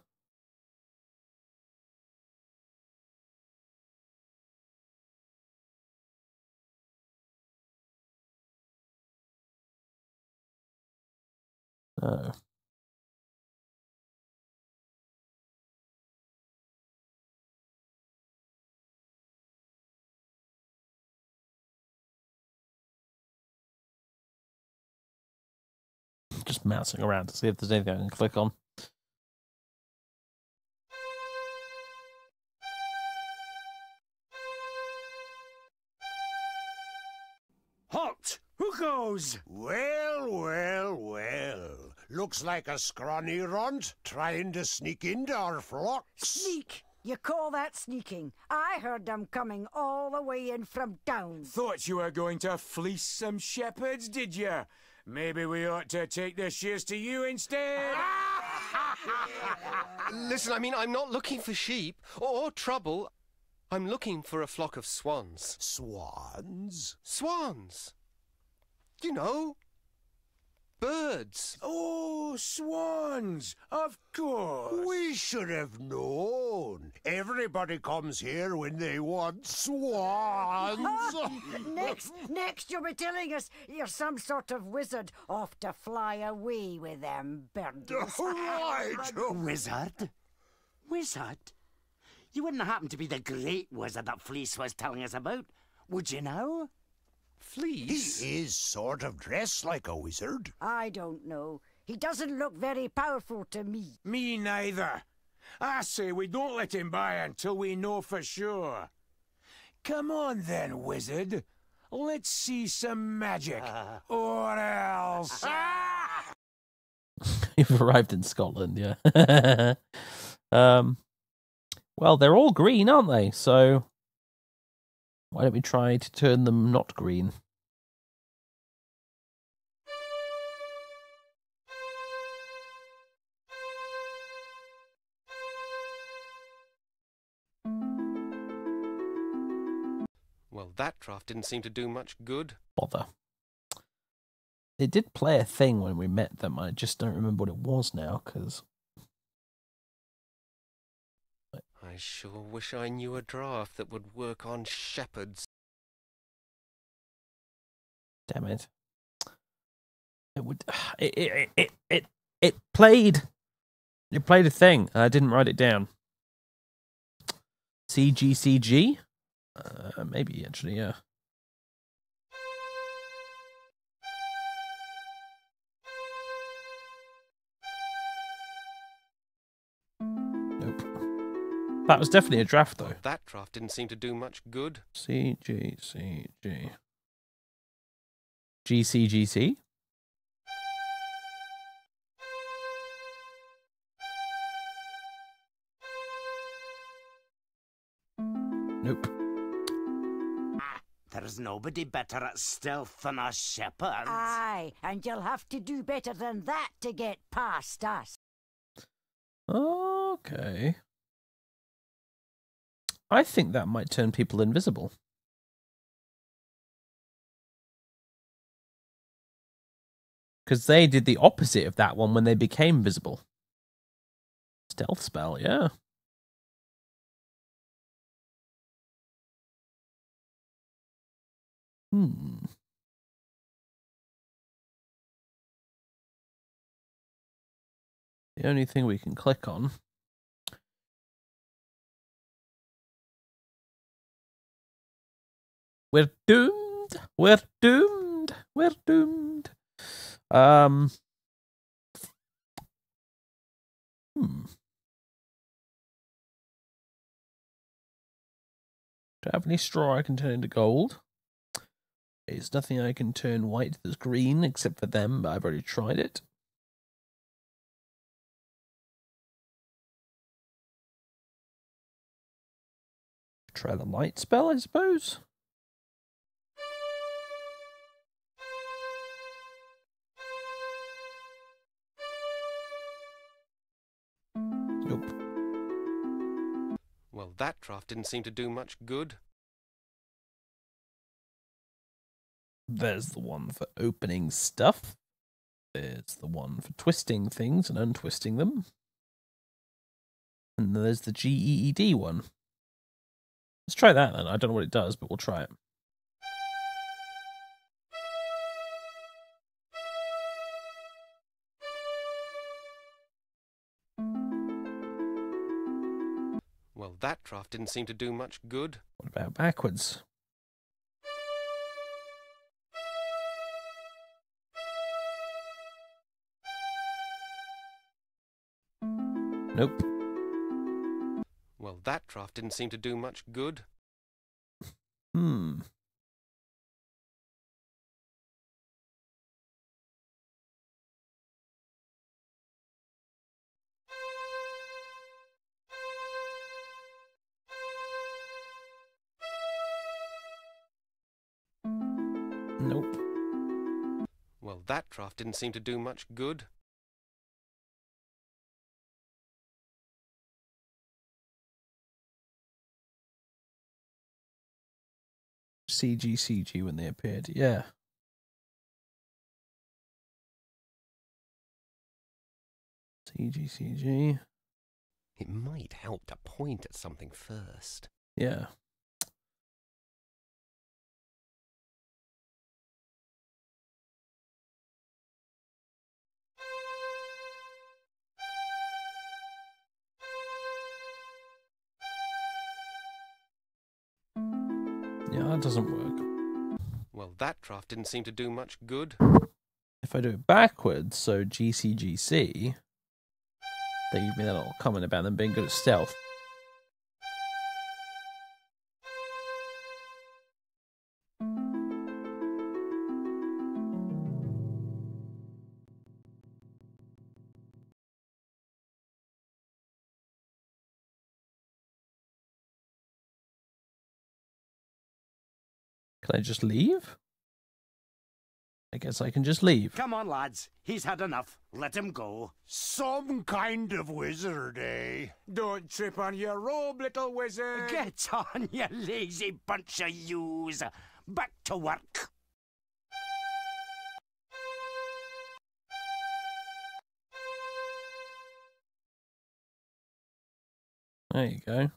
Oh. Just mousing around to see if there's anything I can click on. Halt! Who goes? Well, well, well. Looks like a scrawny runt trying to sneak into our flocks. Sneak! You call that sneaking? I heard them coming all the way in from down. Thought you were going to fleece some shepherds, did you? Maybe we ought to take the shears to you instead. Listen, I mean, I'm not looking for sheep or trouble. I'm looking for a flock of swans. Swans? Swans! You know, birds. Oh, swans! Of course. We should have known. Everybody comes here when they want swans. Next you'll be telling us you're some sort of wizard off to fly away with them birds. Right. Wizard? Wizard? You wouldn't happen to be the great wizard that Fleece was telling us about, would you now? Fleece? He is sort of dressed like a wizard. I don't know. He doesn't look very powerful to me. Me neither. I say we don't let him by until we know for sure. Come on then, wizard. Let's see some magic. Or else... You've arrived in Scotland, yeah. Well, they're all green, aren't they? So why don't we try to turn them not green? Well, that draft didn't seem to do much good. Bother. It did play a thing when we met them. I just don't remember what it was now, because... I sure wish I knew a draft that would work on shepherds. Damn it. It would... It played... It played a thing. I didn't write it down. CGCG? Maybe, actually, yeah. Nope. That was definitely a draft, though. That draft didn't seem to do much good. CGCG. GCGC? Nope. There's nobody better at stealth than us shepherds. Aye, and you'll have to do better than that to get past us. Okay. I think that might turn people invisible. Because they did the opposite of that one when they became visible. Stealth spell, yeah. The only thing we can click on. We're doomed. We're doomed. We're doomed. Do I have any straw I can turn into gold? There's nothing I can turn white that's green except for them, but I've already tried it. Try the light spell, I suppose. Nope. Well, that draft didn't seem to do much good. There's the one for opening stuff. There's the one for twisting things and untwisting them. And there's the GEED one. Let's try that then. I don't know what it does, but we'll try it. Well, that draft didn't seem to do much good. What about backwards? Nope. Well, that draft didn't seem to do much good. Hmm. Nope. Well, that draft didn't seem to do much good. CG when they appeared, yeah. CG. It might help to point at something first. Yeah. Yeah, that doesn't work. Well, that draft didn't seem to do much good. If I do it backwards, so GCGC, they give me that little comment about them being good at stealth. Can I just leave? I guess I can just leave. Come on, lads. He's had enough. Let him go. Some kind of wizard, eh? Don't trip on your robe, little wizard. Get on, you lazy bunch of yous. Back to work. There you go.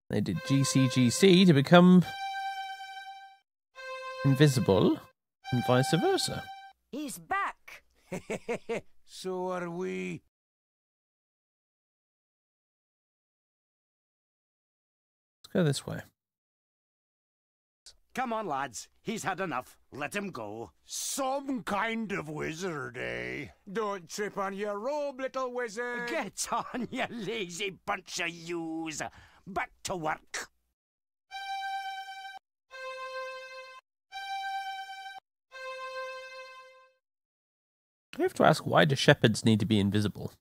They did GCGC to become invisible and vice versa. He's back. So are we. Let's go this way. Come on, lads. He's had enough. Let him go. Some kind of wizard, eh? Don't trip on your robe, little wizard. Get on, you lazy bunch of yous. Back to work. I have to ask, why do shepherds need to be invisible?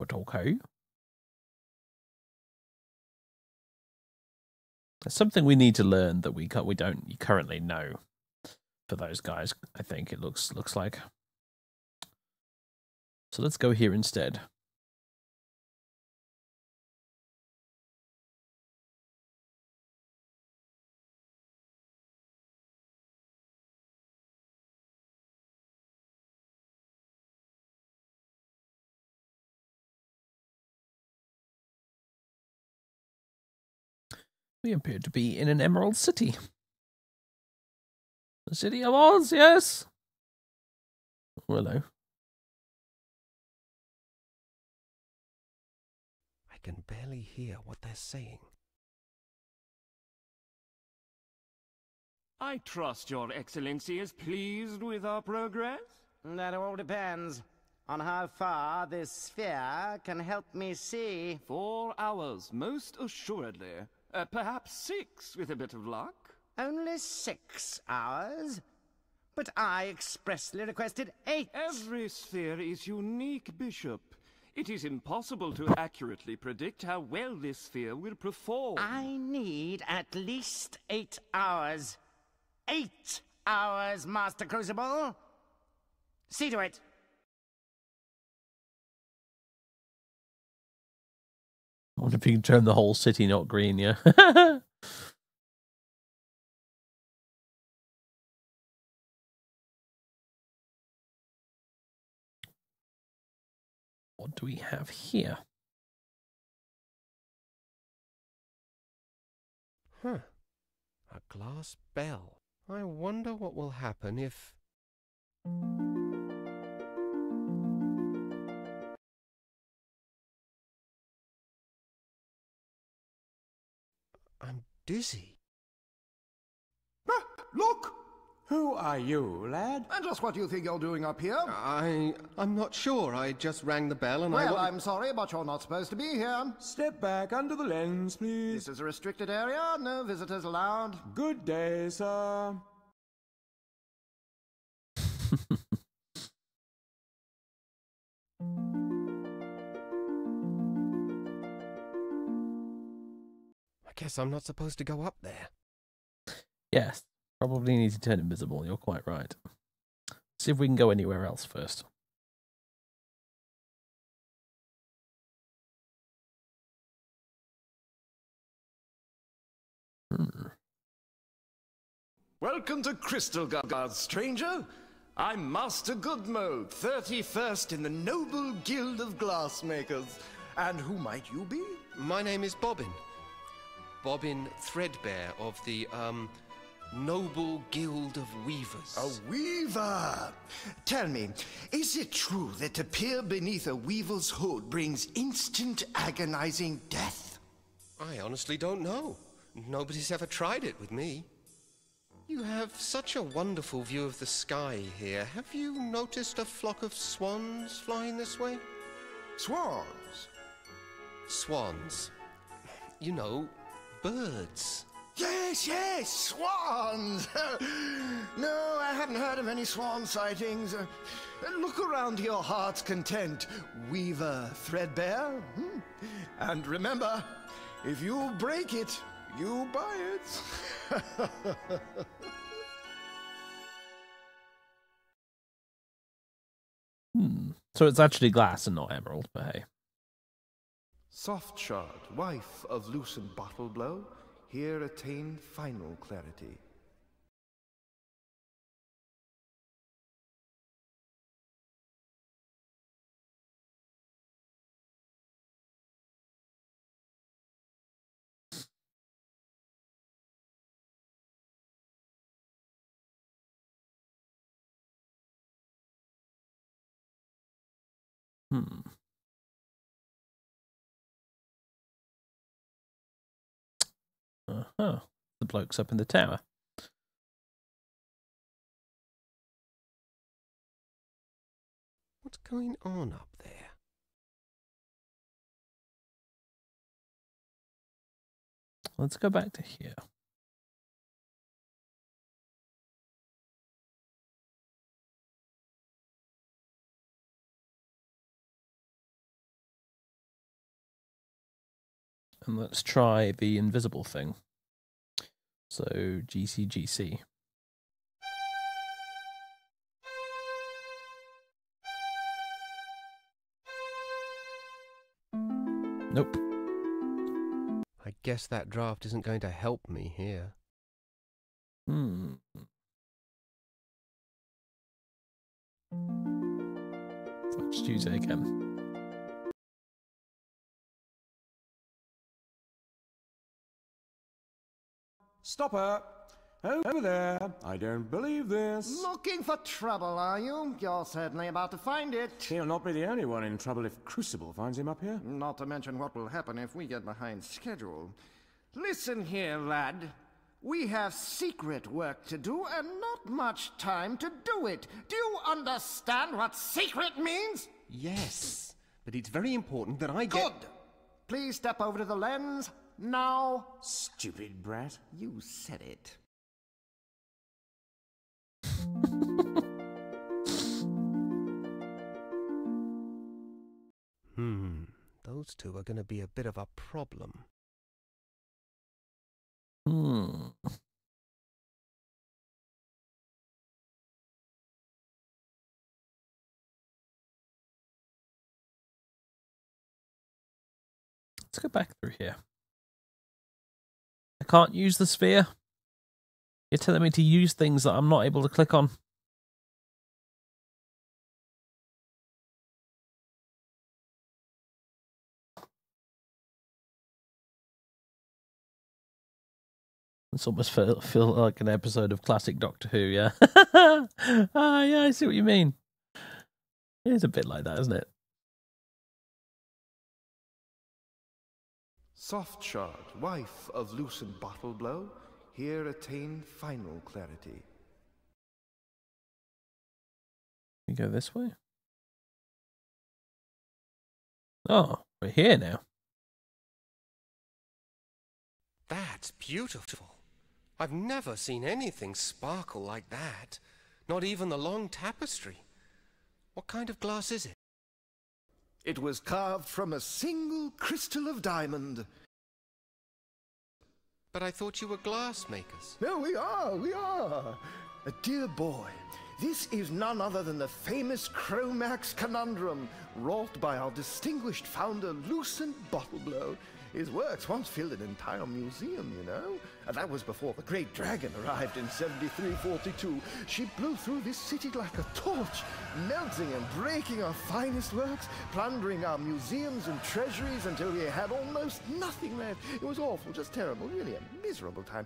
But okay. That's something we need to learn that we don't currently know for those guys. I think it looks like. So let's go here instead. We appear to be in an emerald city. The city of Oz, yes. Oh, hello. I can barely hear what they're saying. I trust Your Excellency is pleased with our progress? That all depends on how far this sphere can help me see. 4 hours, most assuredly. Perhaps 6, with a bit of luck. Only 6 hours? But I expressly requested 8. Every sphere is unique, Bishop. It is impossible to accurately predict how well this sphere will perform. I need at least 8 hours. 8 hours, Master Crucible. See to it. I wonder if you can turn the whole city not green, yeah. What do we have here? Huh. A glass bell. I wonder what will happen if... I'm dizzy. Ah, look! Who are you, lad? And just what do you think you're doing up here? I'm not sure. I just rang the bell and Well, I'm sorry, but you're not supposed to be here. Step back under the lens, please. This is a restricted area. No visitors allowed. Good day, sir. I guess I'm not supposed to go up there. Yes, probably need to turn invisible. You're quite right. See if we can go anywhere else first. Welcome to Crystal Guard, stranger. I'm Master Goodmo, 31st in the Noble Guild of Glassmakers. And who might you be? My name is Bobbin. Bobbin Threadbare of the, Noble Guild of Weavers. A weaver! Tell me, is it true that to peer beneath a weaver's hood brings instant agonizing death? I honestly don't know. Nobody's ever tried it with me. You have such a wonderful view of the sky here. Have you noticed a flock of swans flying this way? Swans? Swans. You know, birds. Yes, swans! No, I haven't heard of any swan sightings. Look around to your heart's content, Weaver Threadbare. And remember, if you break it, you buy it. So it's actually glass and not emerald, but hey. Softshard, wife of loosened bottle blow, here attained final clarity. Uh-huh. The bloke's up in the tower. What's going on up there? Let's go back to here. And let's try the invisible thing. So, GCGC. Nope. I guess that draft isn't going to help me here. Let's use it again. Stop her! Over there! I don't believe this! Looking for trouble, are you? You're certainly about to find it. He'll not be the only one in trouble if Crucible finds him up here. Not to mention what will happen if we get behind schedule. Listen here, lad. We have secret work to do and not much time to do it. Do you understand what secret means? Yes, but it's very important that I get... Good! Please step over to the lens, now. Stupid brat. You said it. Those two are going to be a bit of a problem. Let's Let's go back through here. I can't use the sphere. You're telling me to use things that I'm not able to click on. It's almost feel like an episode of classic Doctor Who, yeah? Ah, yeah, I see what you mean. It is a bit like that, isn't it? Soft shard, wife of loosened bottle blow, here attain final clarity. You go this way? Oh, we're here now. That's beautiful. I've never seen anything sparkle like that. Not even the long tapestry. What kind of glass is it? It was carved from a single crystal of diamond. But I thought you were glass makers. No, we are. Dear boy, this is none other than the famous Climax conundrum, wrought by our distinguished founder, Lucent Bottleblow. His works once filled an entire museum, you know. And that was before the Great Dragon arrived in 7342. She blew through this city like a torch, melting and breaking our finest works, plundering our museums and treasuries until we had almost nothing left. It was awful, just terrible, really a miserable time.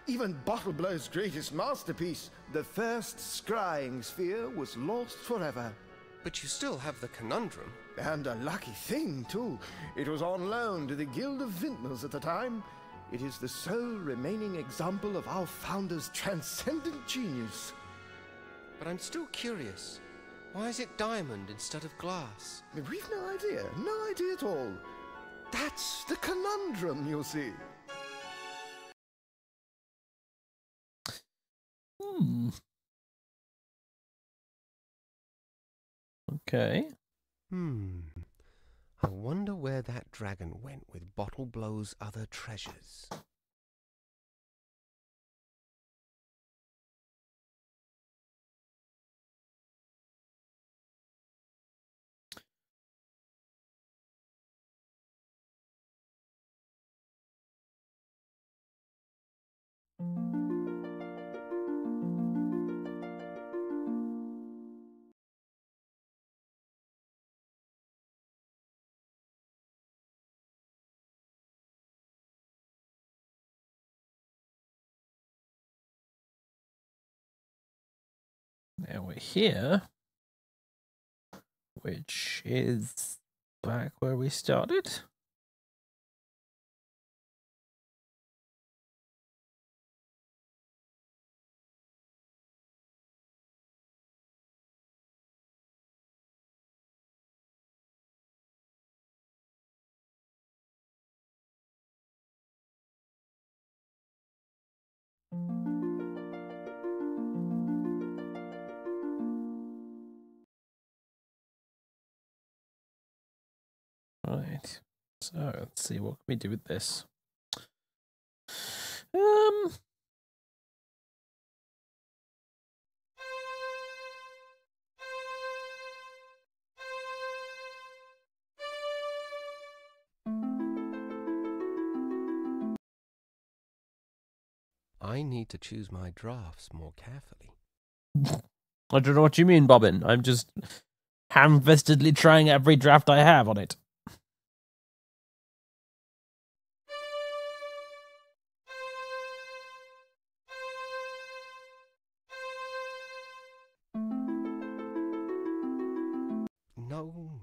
Even Bottleblow's greatest masterpiece, the first scrying sphere, was lost forever. But you still have the conundrum. And a lucky thing, too. It was on loan to the Guild of Vintners at the time. It is the sole remaining example of our founder's transcendent genius. But I'm still curious. Why is it diamond instead of glass? We've no idea at all. That's the conundrum, you see. Okay. I wonder where that dragon went with Bottleblow's other treasures. Now we're here, which is back where we started. Right, so let's see, what can we do with this? I need to choose my drafts more carefully. I don't know what you mean, Bobbin. I'm just ham-fistedly trying every draft I have on it.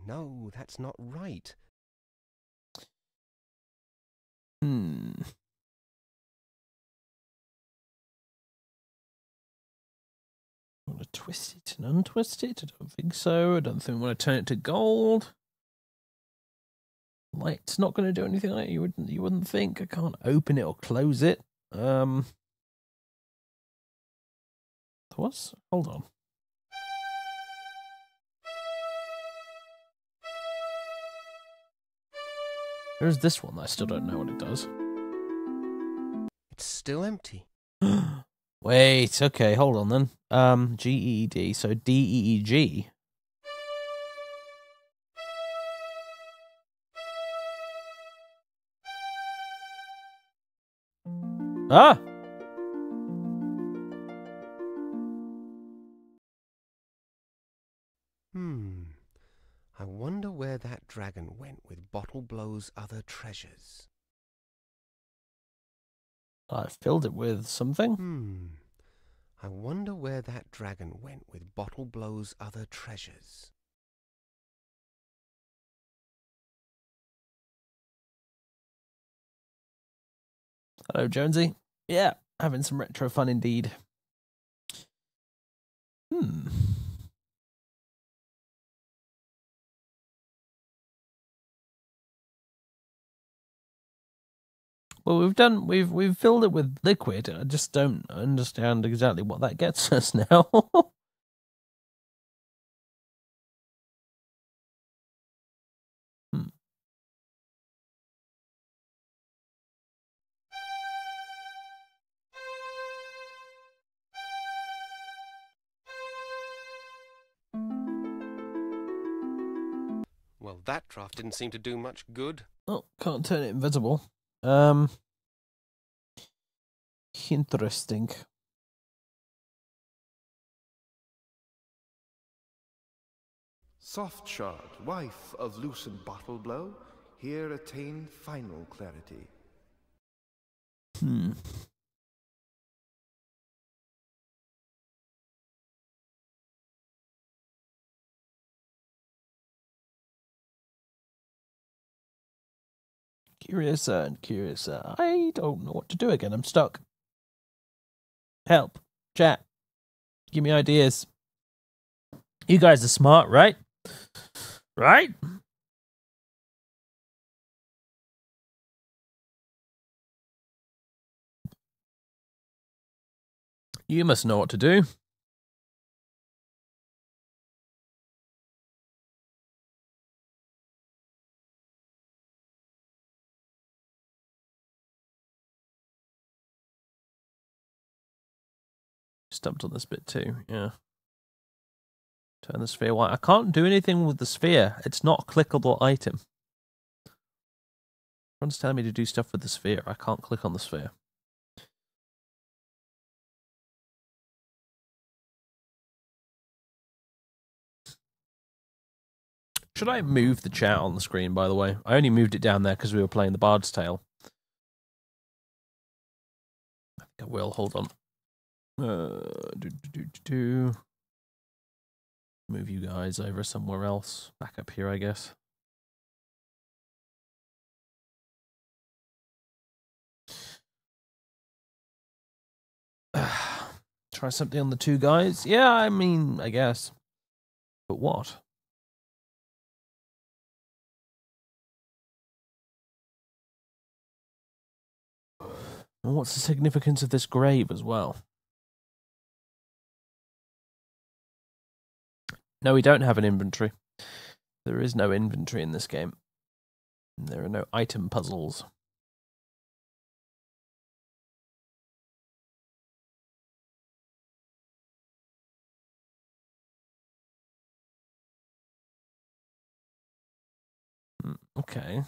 No, that's not right. I want to twist it and untwist it? I don't think so. I don't think we want to turn it to gold. Light's not going to do anything like you wouldn't think. I can't open it or close it. What's? Hold on. There's this one that I still don't know what it does. It's still empty. Wait, okay, hold on then. GEED, so DEEG. Ah! I wonder where that dragon went with Bottle Blow's other treasures. I filled it with something. I wonder where that dragon went with Bottle Blow's other treasures. Hello, Jonesy. Yeah, having some retro fun indeed. Well, we've filled it with liquid. I just don't understand exactly what that gets us now. Well, that draft didn't seem to do much good. Oh, can't turn it invisible. Interesting. Soft Shard, wife of loosened Bottle Blow, here attain final clarity. Curiouser and curiouser. I don't know what to do again. I'm stuck. Help. Chat. Give me ideas. You guys are smart, right? Right? You must know what to do. Stumped on this bit too, yeah. Turn the sphere white. I can't do anything with the sphere. It's not a clickable item. Everyone's telling me to do stuff with the sphere. I can't click on the sphere. Should I move the chat on the screen, by the way? I only moved it down there because we were playing the Bard's Tale. I think I will. Hold on. Move you guys over somewhere else. Back up here, I guess. Try something on the two guys. Yeah, I mean, I guess. But what? And what's the significance of this grave as well? No, we don't have an inventory. There is no inventory in this game. There are no item puzzles. Okay.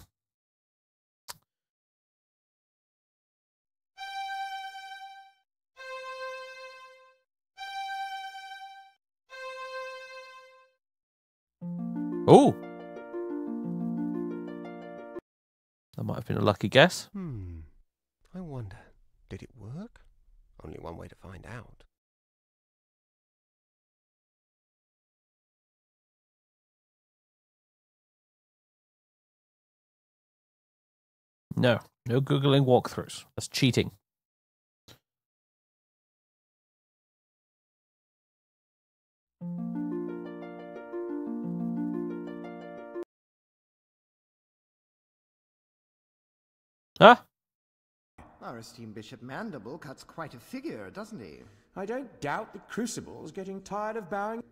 Oh! That might have been a lucky guess. I wonder, did it work? Only one way to find out. No. No Googling walkthroughs. That's cheating. Huh? Our esteemed Bishop Mandible cuts quite a figure, doesn't he? I don't doubt the Crucible's getting tired of bowing.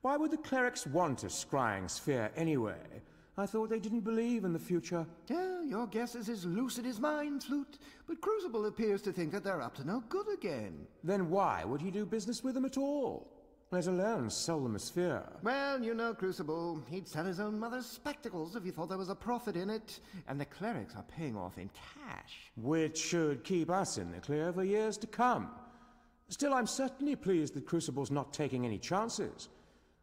Why would the clerics want a scrying sphere anyway? I thought they didn't believe in the future. Yeah, your guess is as lucid as mine, Flute. But Crucible appears to think that they're up to no good again. Then why would he do business with them at all? let alone sell them a sphere. Well, you know, Crucible, he'd sell his own mother's spectacles if he thought there was a profit in it. And the clerics are paying off in cash. Which should keep us in the clear for years to come. Still, I'm certainly pleased that Crucible's not taking any chances.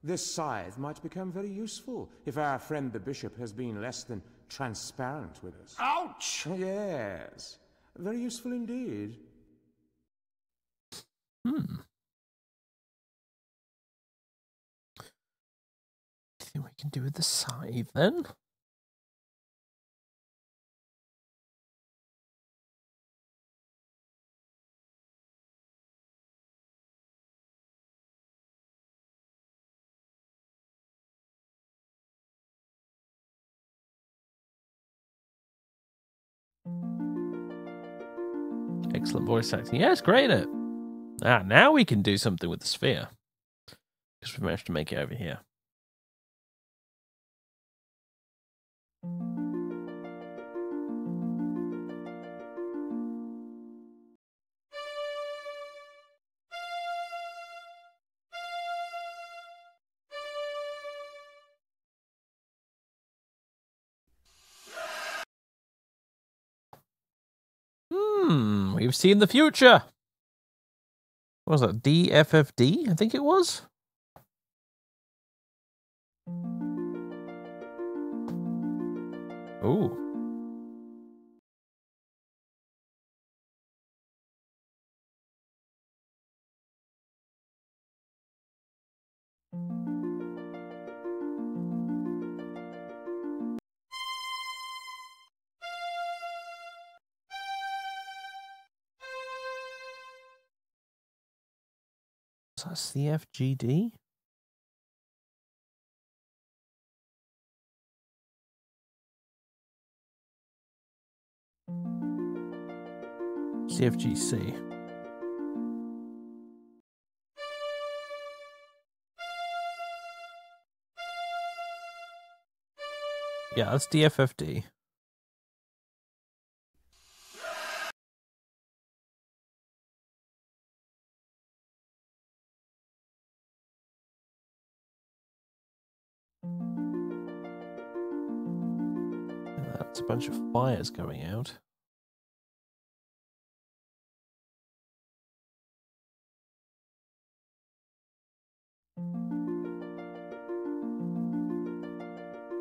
This scythe might become very useful if our friend the Bishop has been less than transparent with us. Ouch! Yes, very useful indeed. Anything we can do with the scythe then? Excellent voice acting. Yeah, it's great at it. Now we can do something with the sphere. Because we managed to make it over here. We've seen the future. What was that? DFFD? I think it was. Ooh. Is that CFGD? CFGC. Yeah, that's DFFD. That's a bunch of fires going out.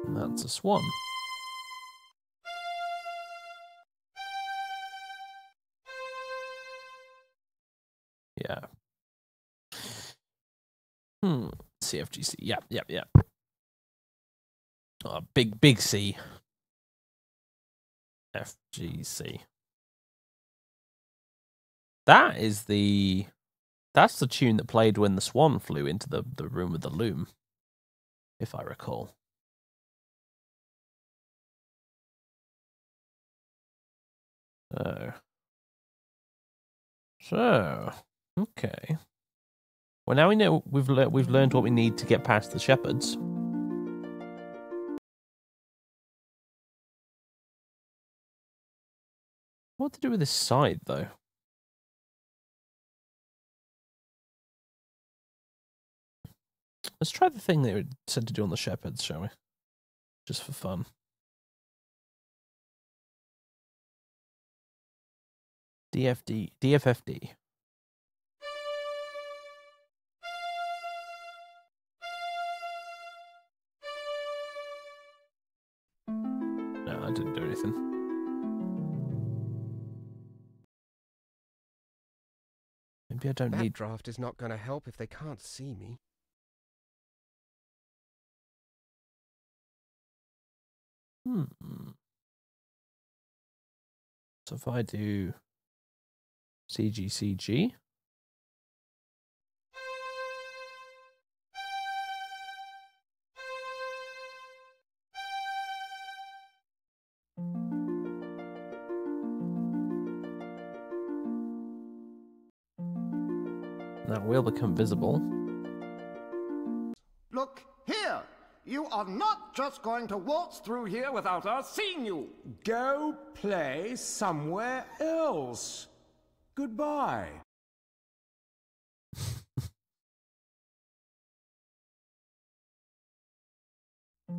And that's a swan. Yeah. CFGC. Yeah. Oh, big C. FGC. That's the tune that played when the swan flew into the room with the loom, if I recall. So, okay. Well, now we know we've learned what we need to get past the shepherds. What to do with this side, though? Let's try the thing they were said to do on the shepherds, shall we? Just for fun. DFFD. No, I didn't do anything. Maybe I don't need... That draft is not going to help if they can't see me. So if I do CGCG... That will become visible. Look here! You are not just going to waltz through here without us seeing you! Go play somewhere else. Goodbye. So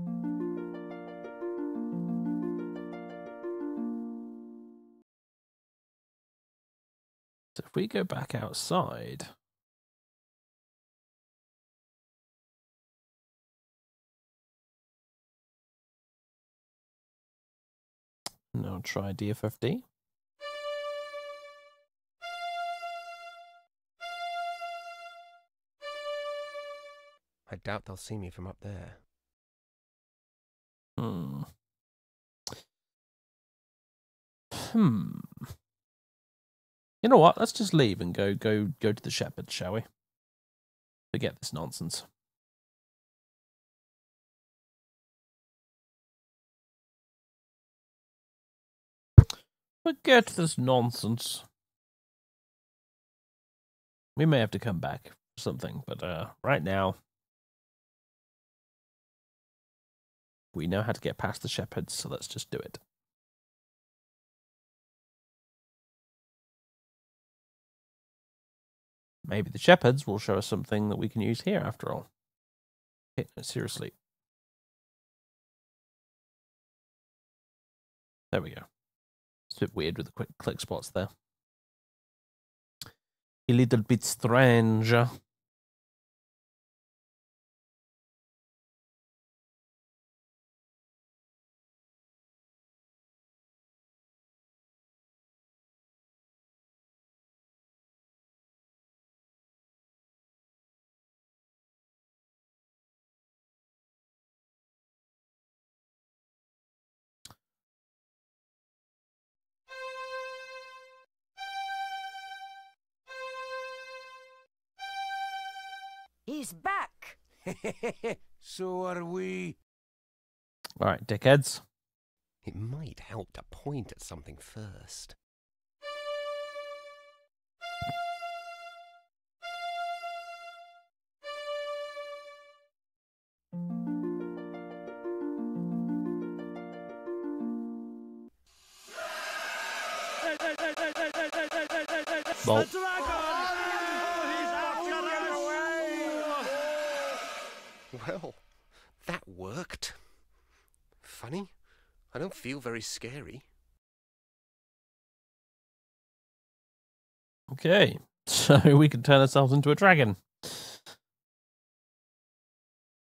if we go back outside... Now try DFFD. I doubt they'll see me from up there. You know what? Let's just leave and go to the shepherd, shall we? Forget this nonsense. Forget this nonsense. We may have to come back for something, but right now we know how to get past the shepherds, so let's just do it. Maybe the shepherds will show us something that we can use here after all. Okay, no, seriously. There we go. It's a bit weird with the quick click spots there. A little bit strange. He's back. So are we. All right, dickheads. It might help to point at something first. Well. Well, that worked. Funny, I don't feel very scary. Okay, so we can turn ourselves into a dragon.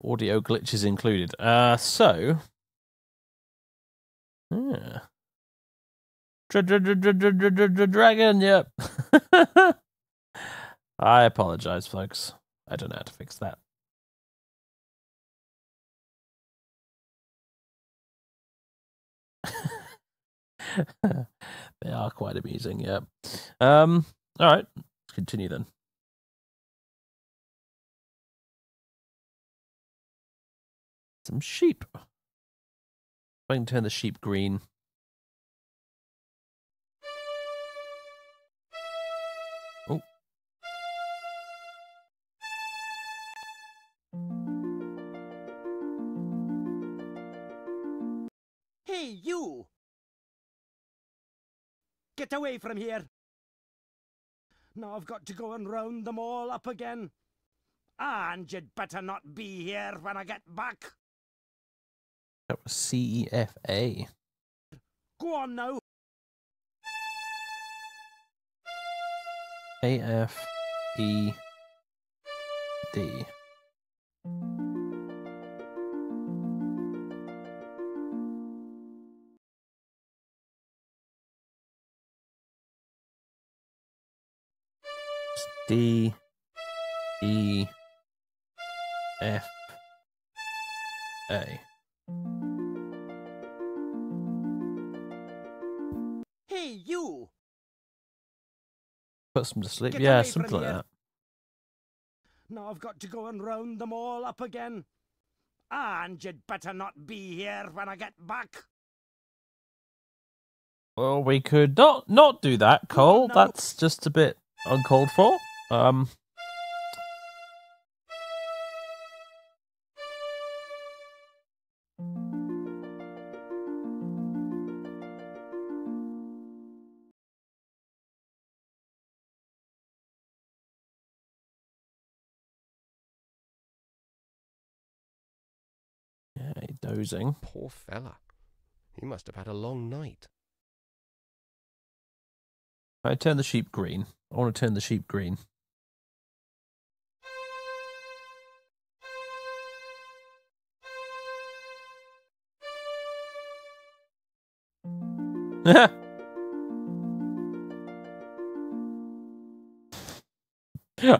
Audio glitches included. So... Yeah. Dragon, yep. I apologize, folks. I don't know how to fix that. They are quite amusing, yeah. All right, let's continue then. Some sheep. If I can turn the sheep green. Oh. Hey, you! Get away from here! Now I've got to go and round them all up again. And you'd better not be here when I get back. That was CEFA. Go on now. AFED. D E F A. Hey, you! Put them to sleep. Get Yeah, away something from like here. that. Now I've got to go and round them all up again. And you'd better not be here when I get back. Well, we could not do that, Cole. no. That's just a bit uncalled for. Yeah, Dozing. Poor fella. He must have had a long night. I turn the sheep green. I want to turn the sheep green.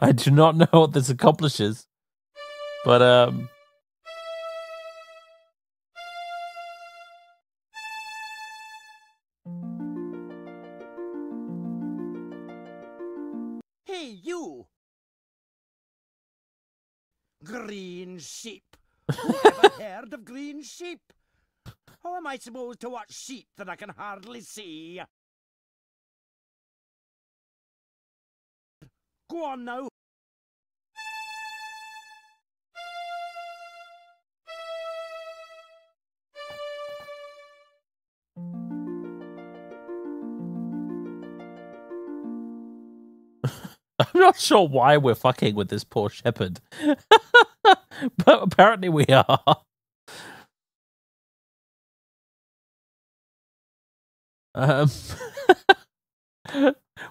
I do not know what this accomplishes, but Hey, you! Green sheep. Who ever heard of green sheep? How am I supposed to watch sheep that I can hardly see? Go on now. I'm not sure why we're fucking with this poor shepherd, but apparently we are.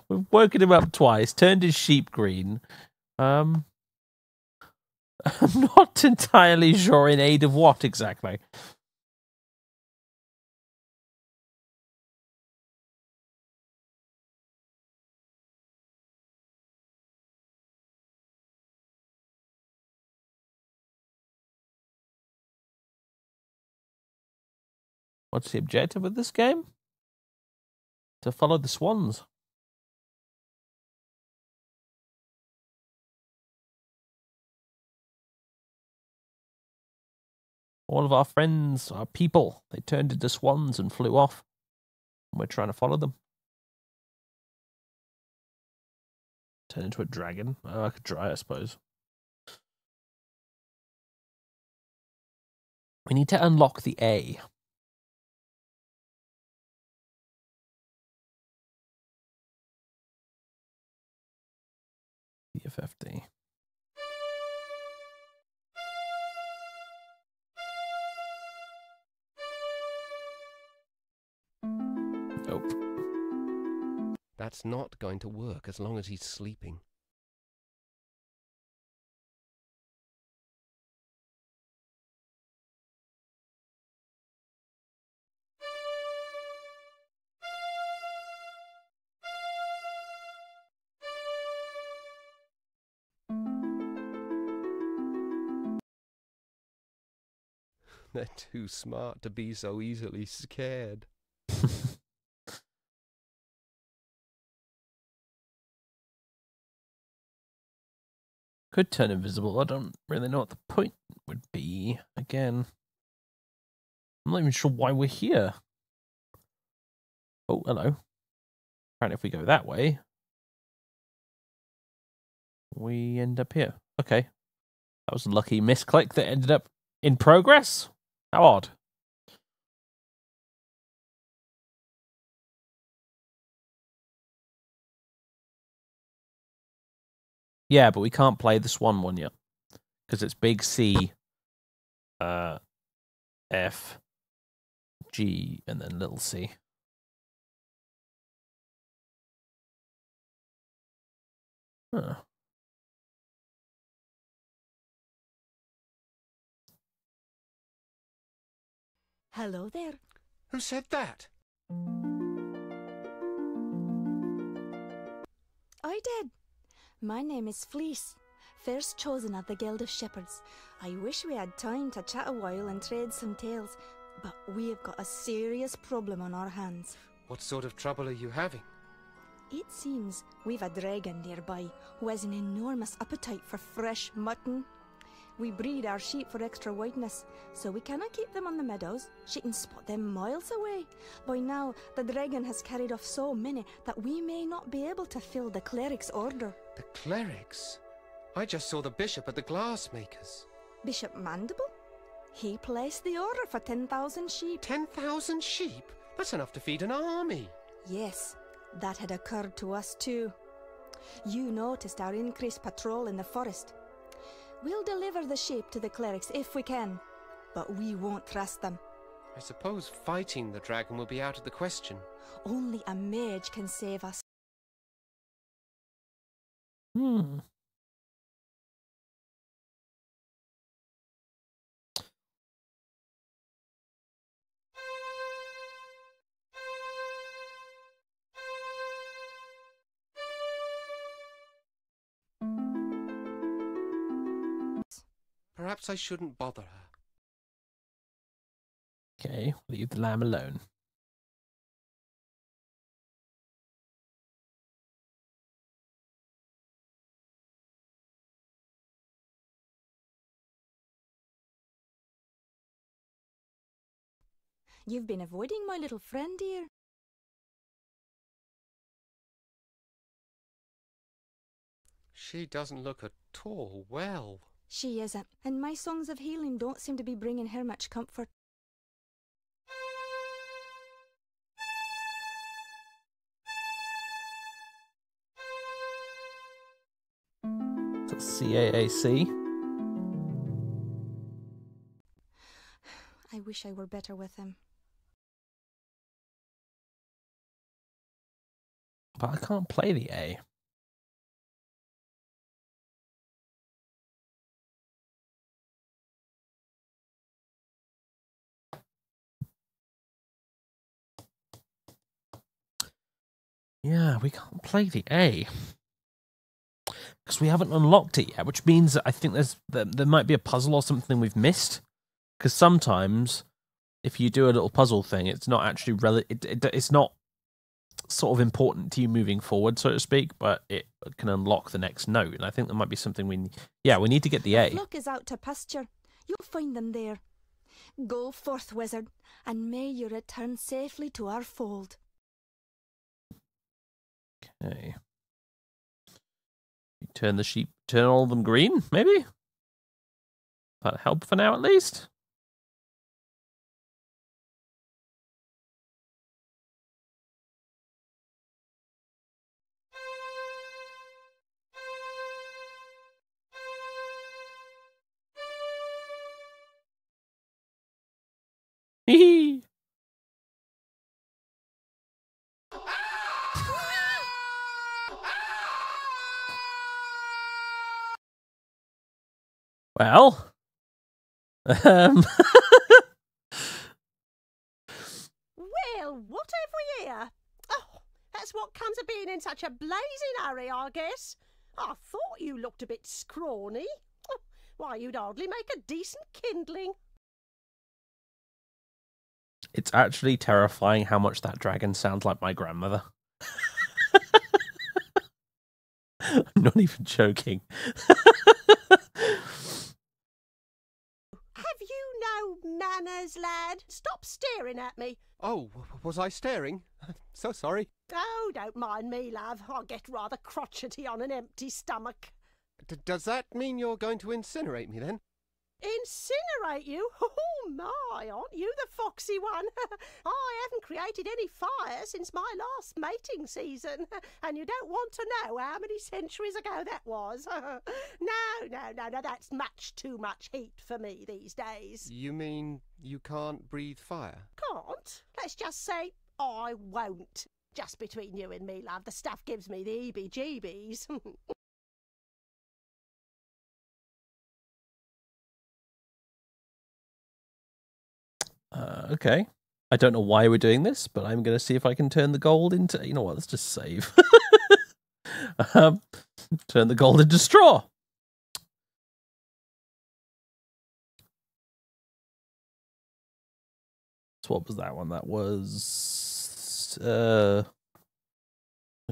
We've woken him up twice, turned his sheep green. I'm not entirely sure in aid of what exactly. What's the objective of this game? To follow the swans. All of our friends, our people, they turned into swans and flew off. And we're trying to follow them. Turn into a dragon? Oh, I could try, I suppose. We need to unlock the A. The FFD. Nope. That's not going to work as long as he's sleeping. They're too smart to be so easily scared. Could turn invisible. I don't really know what the point would be. Again, I'm not even sure why we're here. Oh, hello. Apparently if we go that way, we end up here. Okay. That was a lucky misclick that ended up in progress? How odd. Yeah, but we can't play the Swan one yet. Because it's big C, F, G, and then little c. Huh. Hello there. Who said that? I did. My name is Fleece, first chosen of the Guild of Shepherds. I wish we had time to chat a while and trade some tales, but we have got a serious problem on our hands. What sort of trouble are you having? It seems we've a dragon nearby who has an enormous appetite for fresh mutton. We breed our sheep for extra whiteness, so we cannot keep them on the meadows. She can spot them miles away. By now, the dragon has carried off so many that we may not be able to fill the cleric's order. The clerics? I just saw the bishop at the glassmakers. Bishop Mandible? He placed the order for 10,000 sheep. 10,000 sheep? That's enough to feed an army. Yes, that had occurred to us too. You noticed our increased patrol in the forest. We'll deliver the sheep to the clerics if we can, but we won't trust them. I suppose fighting the dragon will be out of the question. Only a mage can save us. Hmm. Perhaps I shouldn't bother her. Okay, leave the lamb alone. You've been avoiding my little friend, dear. She doesn't look at all well. She isn't, and my songs of healing don't seem to be bringing her much comfort. That's CAAC. I wish I were better with him. But I can't play the A. Yeah, we can't play the A. Because we haven't unlocked it yet, which means that I think there might be a puzzle or something we've missed. Because sometimes, if you do a little puzzle thing, it's not actually it's not sort of important to you moving forward, so to speak, but it can unlock the next note. And I think there might be something we need to get the A. The flock is out to pasture. You'll find them there. Go forth, wizard, and may you return safely to our fold. Okay. Turn all of them green, maybe? That'll help for now, at least. Hee. Well, Well, what have we here? Oh, that's what comes of being in such a blazing hurry, I guess. I thought you looked a bit scrawny. Oh, why, you'd hardly make a decent kindling. It's actually terrifying how much that dragon sounds like my grandmother. I'm not even joking. Have you no manners, lad? Stop staring at me. Oh, was I staring? So sorry. Oh, don't mind me, love. I get rather crotchety on an empty stomach. Does that mean you're going to incinerate me then? Incinerate you? Oh my, aren't you the foxy one? I haven't created any fire since my last mating season, and you don't want to know how many centuries ago that was. No, that's much too much heat for me these days. You mean you can't breathe fire? Can't? Let's just say I won't. Just between you and me, love, the stuff gives me the heebie-jeebies. Okay. I don't know why we're doing this, but I'm going to see if I can turn the gold into... You know what, let's just save. Turn the gold into straw. So what was that one? That was... look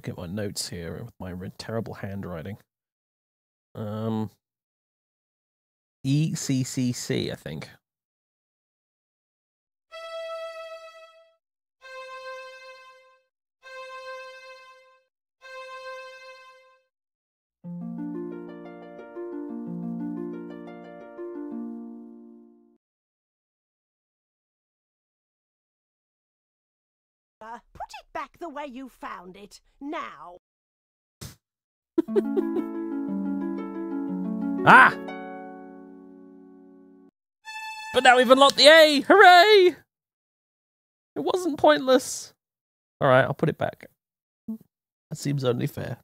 at my notes here with my terrible handwriting. ECCC, I think. Put it back the way you found it, now. Ah! But now we've unlocked the A! Hooray! It wasn't pointless. Alright, I'll put it back. That seems only fair.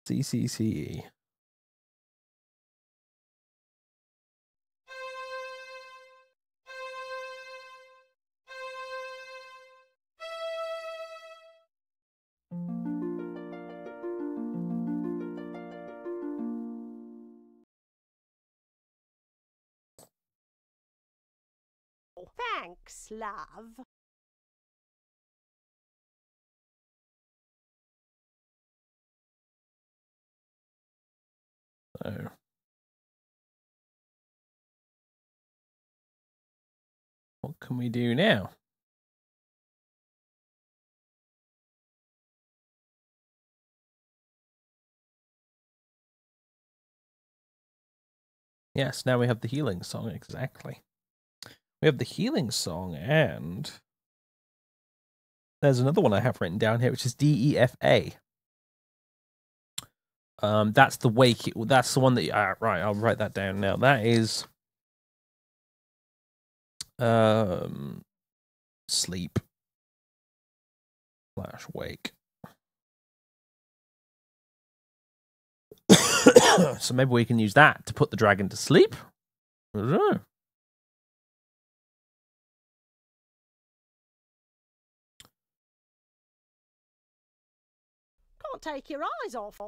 CCCE. Thanks, love. So. What can we do now? Yes, now we have the healing song, exactly. We have the healing song, and there's another one I have written down here, which is DEFA. That's the wake. That's the one that right. I'll write that down now. That is sleep / wake. So maybe we can use that to put the dragon to sleep. I don't know. Can't take your eyes off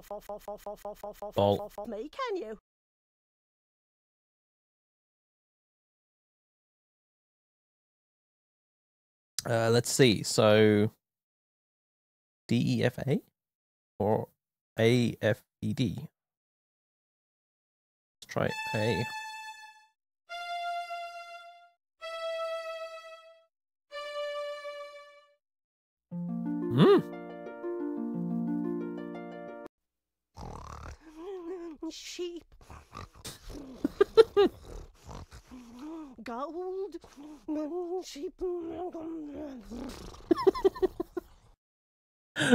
me, can you? Let's see. So DEFA or AFED. Let's try A. Sheep. Gold. Sheep.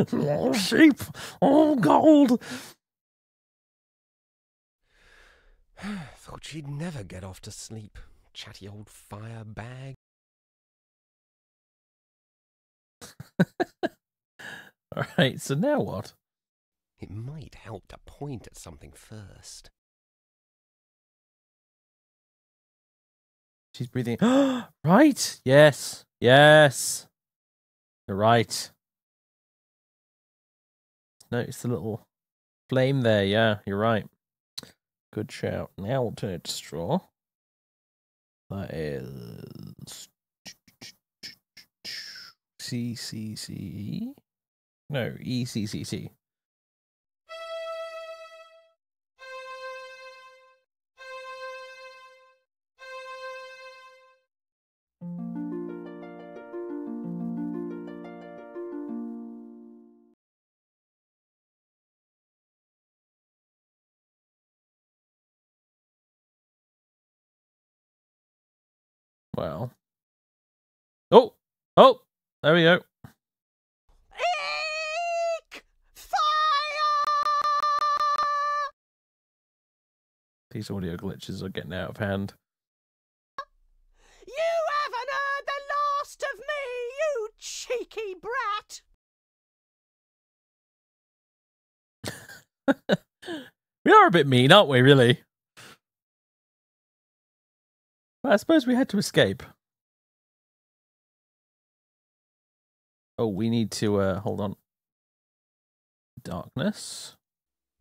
Oh, sheep. Oh, gold. Thought she'd never get off to sleep. Chatty old fire bag. All right, so now what? It might help to point at something first. She's breathing. Right. Yes. Yes. You're right. Notice the little flame there. Yeah, you're right. Good shout. Now we'll turn it to straw. That is CCC. No, ECCC. Well. Oh! Oh! There we go. Eek! Fire! These audio glitches are getting out of hand. You haven't heard the last of me, you cheeky brat! We are a bit mean, aren't we, really? But I suppose we had to escape. Oh, we need to, hold on. Darkness.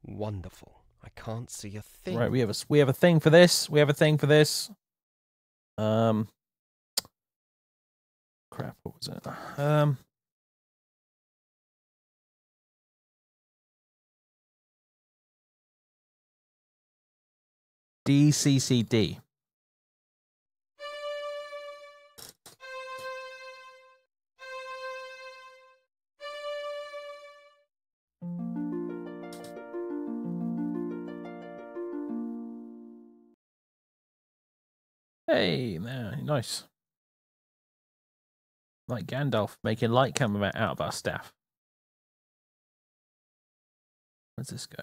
Wonderful. I can't see a thing. Right, we have a thing for this. We have a thing for this. Crap, what was it? DCCD. Hey, man, nice. Like Gandalf making light come out of our staff. Where's this go?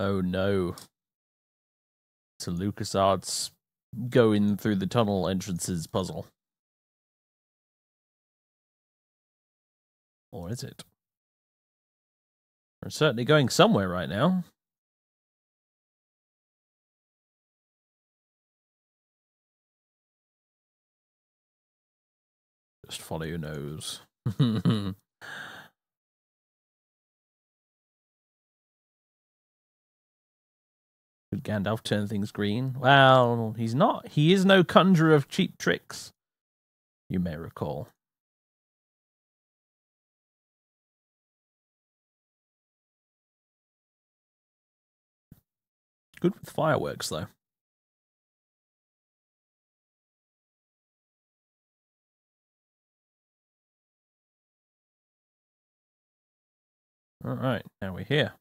Oh no. It's a LucasArts going through the tunnel entrances puzzle. Or is it? We're certainly going somewhere right now. Just follow your nose. Could Gandalf turn things green? Well, he's not. He is no conjurer of cheap tricks, you may recall. Good with fireworks, though. All right, now we're here.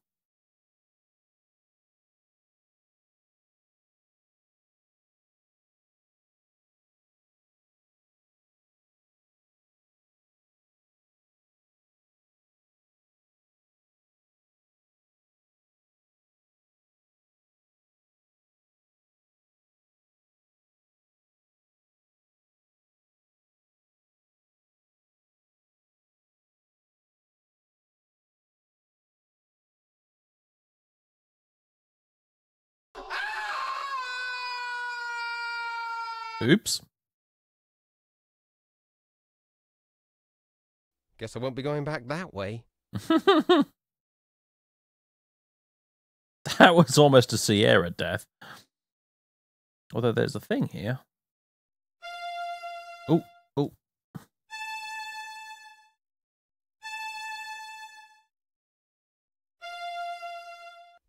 Oops. Guess I won't be going back that way. That was almost a Sierra death. Although there's a thing here. Oh, oh.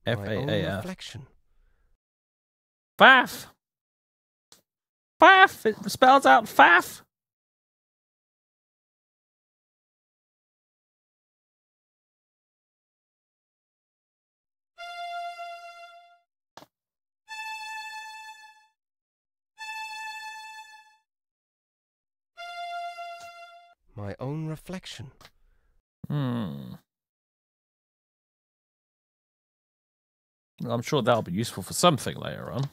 F-A-A-F. Reflection. Faff! Faff! It spells out faff! My own reflection. Hmm. Well, I'm sure that'll be useful for something later on.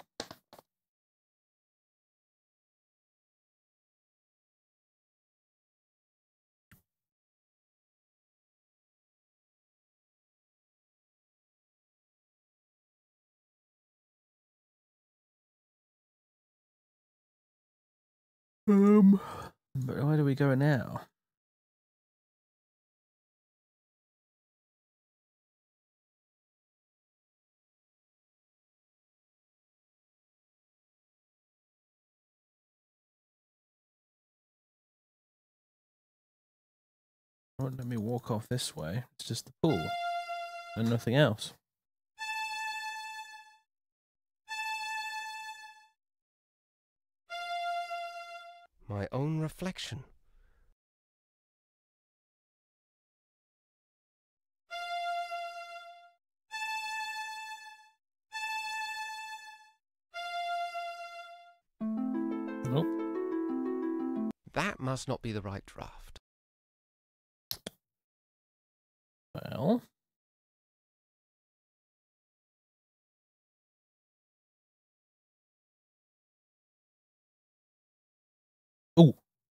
But where do we go now? Won't let me walk off this way. It's just the pool and nothing else. My own reflection. Nope. That must not be the right draft. Well.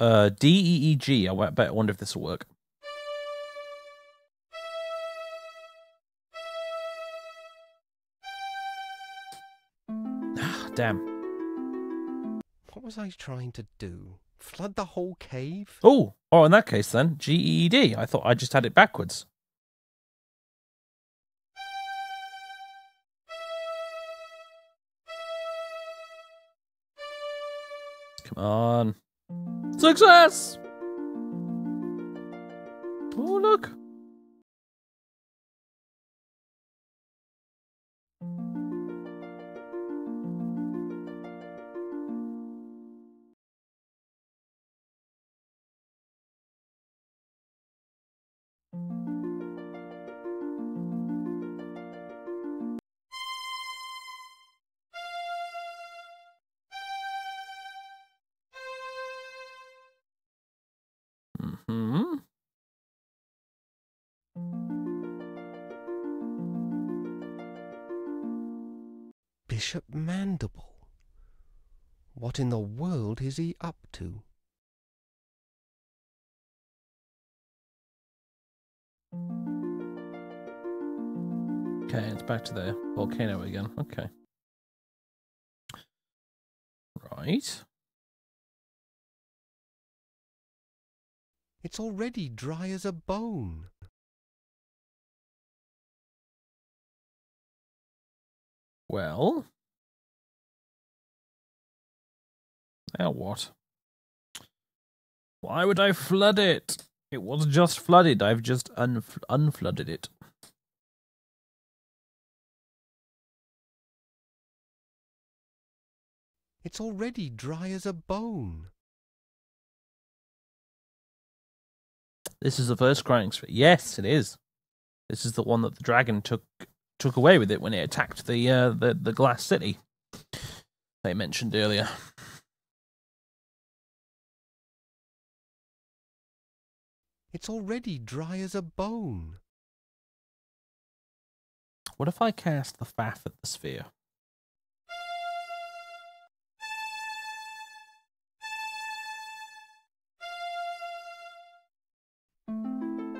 Oh, D-E-E-G. I wonder if this will work. Ah, damn. What was I trying to do? Flood the whole cave? Oh, in that case then, G-E-E-D. I thought I just had it backwards. Come on. Success! Oh, look. Bishop Mandible. What in the world is he up to? Okay, it's back to the volcano again. Okay. Right. It's already dry as a bone. Well. Now what? Why would I flood it? It was just flooded. I've just unflooded it. It's already dry as a bone. This is the first crying sphere. Yes, it is. This is the one that the dragon took away with it when it attacked the glass city they mentioned earlier. It's already dry as a bone. What if I cast the faff at the sphere?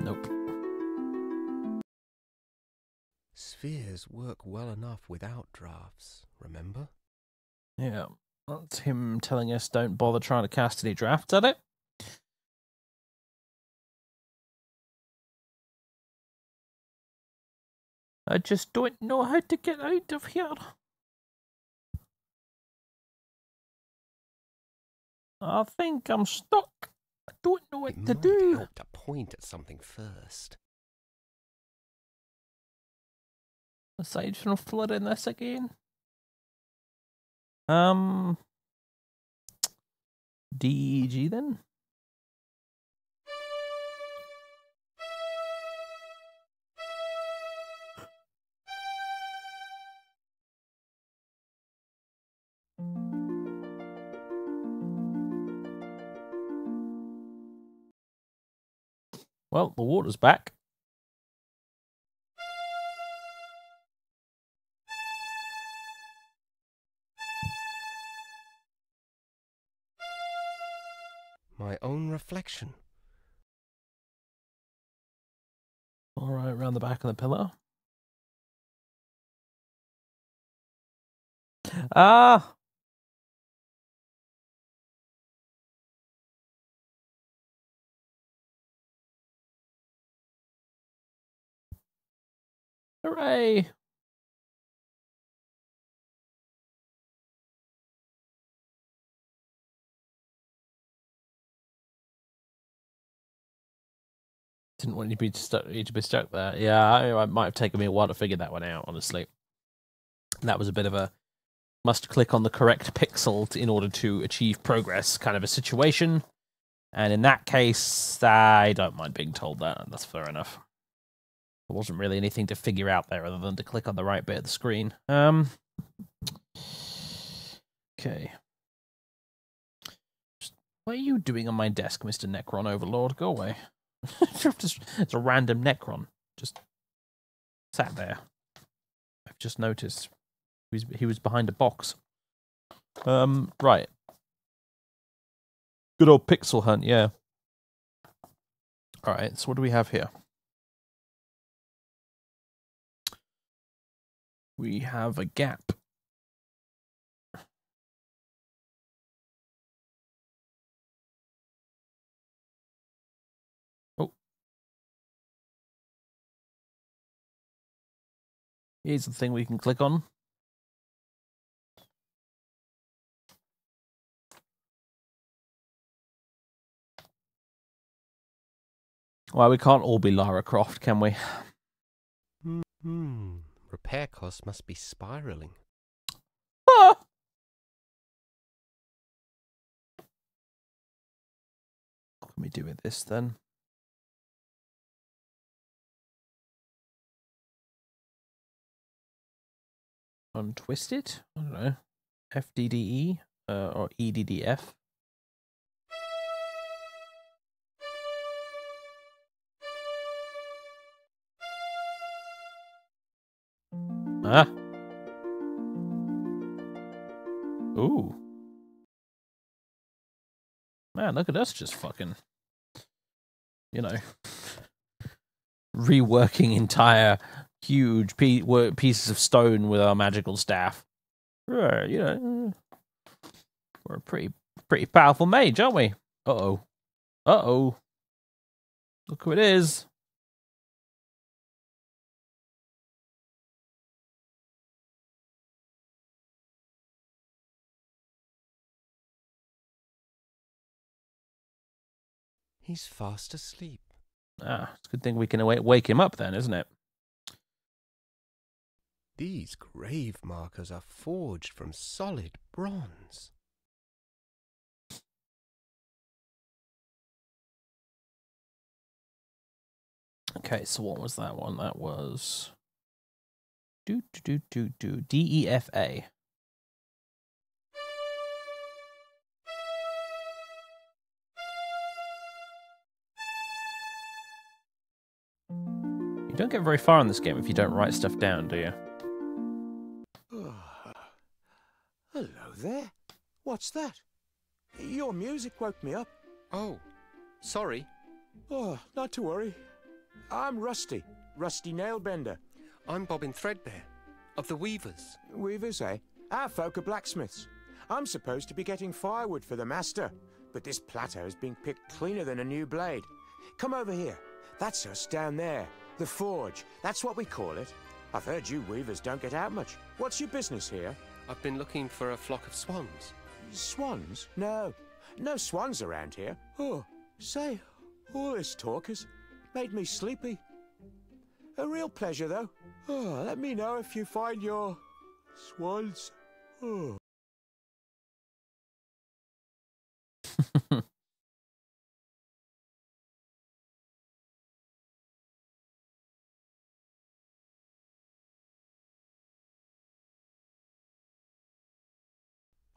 Nope. Spheres work well enough without drafts, remember? Yeah, that's him telling us don't bother trying to cast any drafts at it. I just don't know how to get out of here. I think I'm stuck. I don't know what to do. It might help to point at something first. Aside from flooding this again. DEG then? Well, the water's back. My own reflection. All right, around the back of the pillar. Ah! Hooray! Didn't want you to be stuck there. Yeah, it might have taken me a while to figure that one out, honestly. That was a bit of a must click on the correct pixel in order to achieve progress kind of a situation. And in that case, I don't mind being told that. That's fair enough. There wasn't really anything to figure out there other than to click on the right bit of the screen. Okay. What are you doing on my desk, Mr. Necron Overlord? Go away. It's a random Necron. Just sat there. I've just noticed. He was behind a box. Right. Good old pixel hunt, yeah. Alright, so what do we have here? We have a gap. Oh. Here's the thing we can click on. Well, we can't all be Lara Croft, can we? Repair costs must be spiraling. Ah! What can we do with this then? Untwist it? I don't know. FDDE or EDDF. Ah. Ooh. Man, look at us just fucking, you know, reworking entire huge pieces of stone with our magical staff. Right, you know, we're a pretty powerful mage, aren't we? Uh-oh. Uh-oh. Look who it is. He's fast asleep. Ah, it's a good thing we can wake him up then, isn't it? These grave markers are forged from solid bronze. Okay, so what was that one? That was DEFA. You don't get very far in this game if you don't write stuff down, do you? Hello there. What's that? Your music woke me up. Oh, sorry. Oh, not to worry. I'm Rusty Nailbender. I'm Bobbin Threadbare, of the Weavers. Weavers, eh? Our folk are blacksmiths. I'm supposed to be getting firewood for the master, but this plateau is being picked cleaner than a new blade. Come over here. That's us down there. The forge. That's what we call it. I've heard you weavers don't get out much. What's your business here? I've been looking for a flock of swans. Swans? No. No swans around here. Oh, say, all this talk has made me sleepy. A real pleasure, though. Oh, let me know if you find your swans. Oh.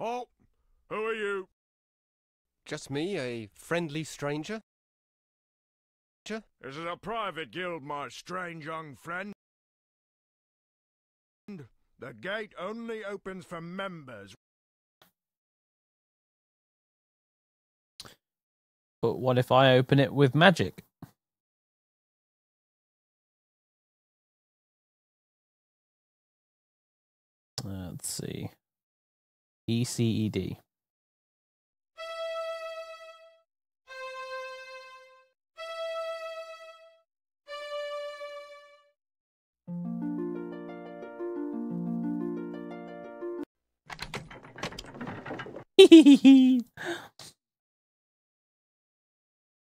Oh, who are you? Just me, a friendly stranger? This is a private guild, my strange young friend. The gate only opens for members. But what if I open it with magic? Let's see. ECED.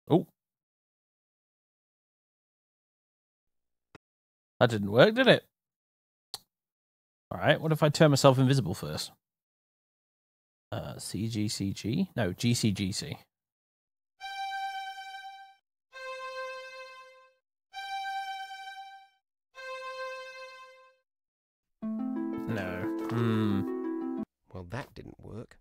Oh. That didn't work, did it? Alright, what if I turn myself invisible first? CGCG? No, GCGC. No. Well, that didn't work.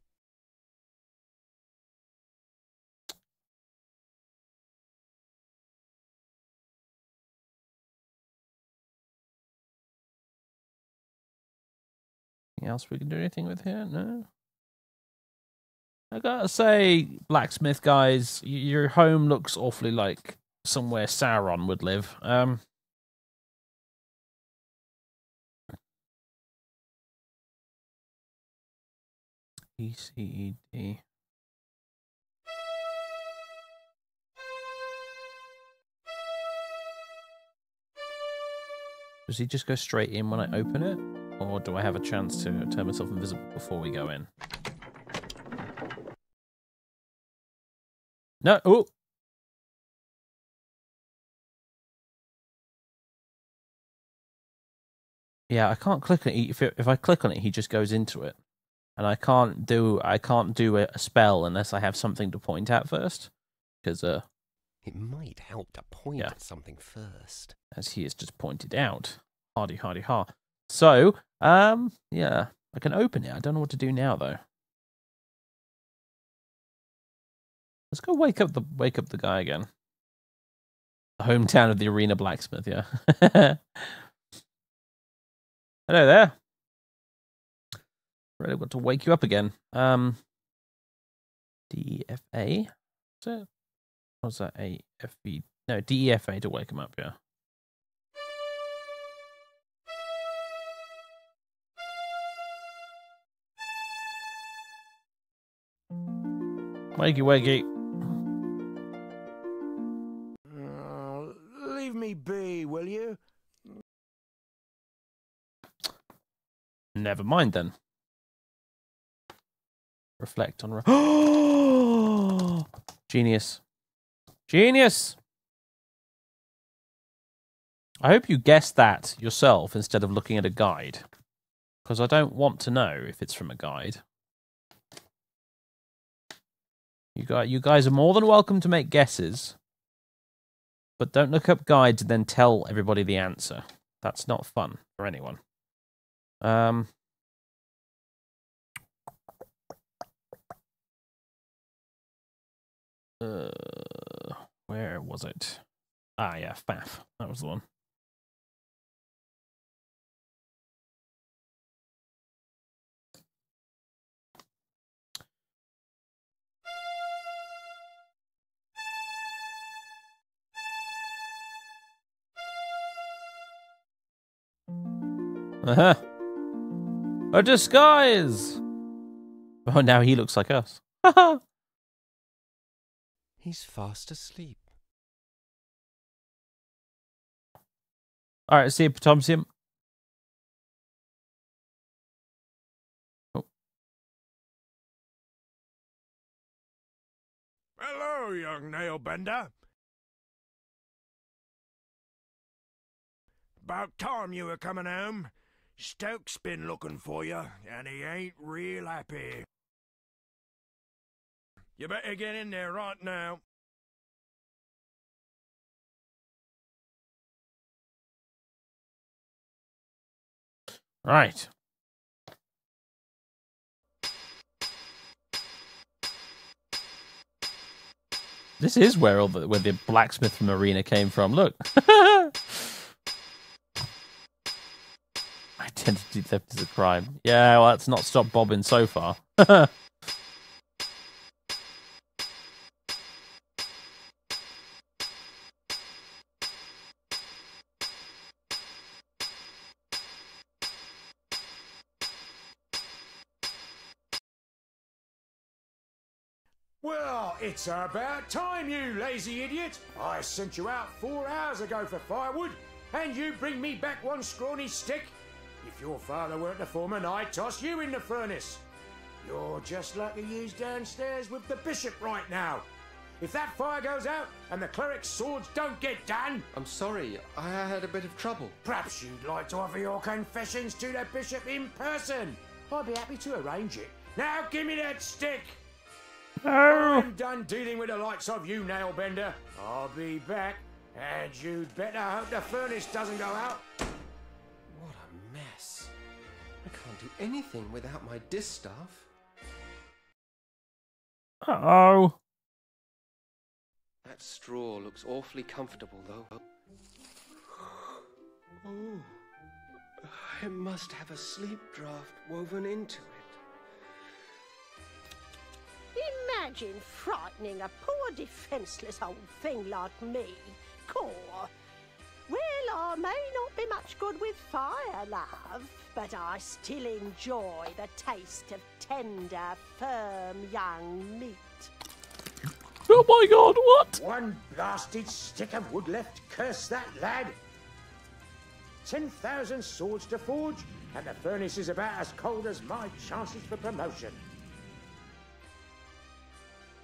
Anything else we can do anything with here? No. I gotta say, blacksmith guys, your home looks awfully like somewhere Sauron would live. ECED. Does he just go straight in when I open it? Or do I have a chance to turn myself invisible before we go in? No. Oh. Yeah, I can't click on it. If I click on it, he just goes into it, and I can't do a spell unless I have something to point at first, because it might help to point at something first, as he has just pointed out. Hardy, hardy, ha. So, yeah, I can open it. I don't know what to do now though. Let's go wake up the guy again. The hometown of the arena blacksmith, yeah. Hello there. Really got to wake you up again. DEFA? Is it? Or was that AFE? No, DEFA to wake him up, yeah. Wakey, wakey. Leave me be, will you? Never mind then. Reflect on... Genius. Genius! I hope you guessed that yourself instead of looking at a guide. Because I don't want to know if it's from a guide. You guys are more than welcome to make guesses. But don't look up guides and then tell everybody the answer. That's not fun for anyone. Where was it? Ah, yeah, Faff. That was the one. Uh-huh. A disguise! Oh, now he looks like us. He's fast asleep. Alright, see you, Potomsium. Oh. Hello, young nailbender. About time you were coming home. Stoke's been looking for you, and he ain't real happy. You better get in there right now. Right. This is where where the blacksmith from Arena came from. Look. Identity theft is a crime. Yeah, well, that's not stopped Bobbin so far. Well, it's about time, you lazy idiot. I sent you out 4 hours ago for firewood, and you bring me back one scrawny stick. If your father weren't the foreman, I'd toss you in the furnace. You're just like the you's downstairs with the bishop right now. If that fire goes out and the cleric's swords don't get done... I'm sorry, I had a bit of trouble. Perhaps you'd like to offer your confessions to the bishop in person. I'd be happy to arrange it. Now give me that stick. I'm done dealing with the likes of you, Nailbender. I'll be back, and you'd better hope the furnace doesn't go out. What a mess. I can't do anything without my distaff. Uh-oh. That straw looks awfully comfortable, though. Oh, it must have a sleep draft woven into it. Imagine frightening a poor defenceless old thing like me, Core. Well, I may not be much good with fire, love, but I still enjoy the taste of tender, firm young meat. Oh my god, what? One blasted stick of wood left, curse that lad. 10,000 swords to forge, and the furnace is about as cold as my chances for promotion.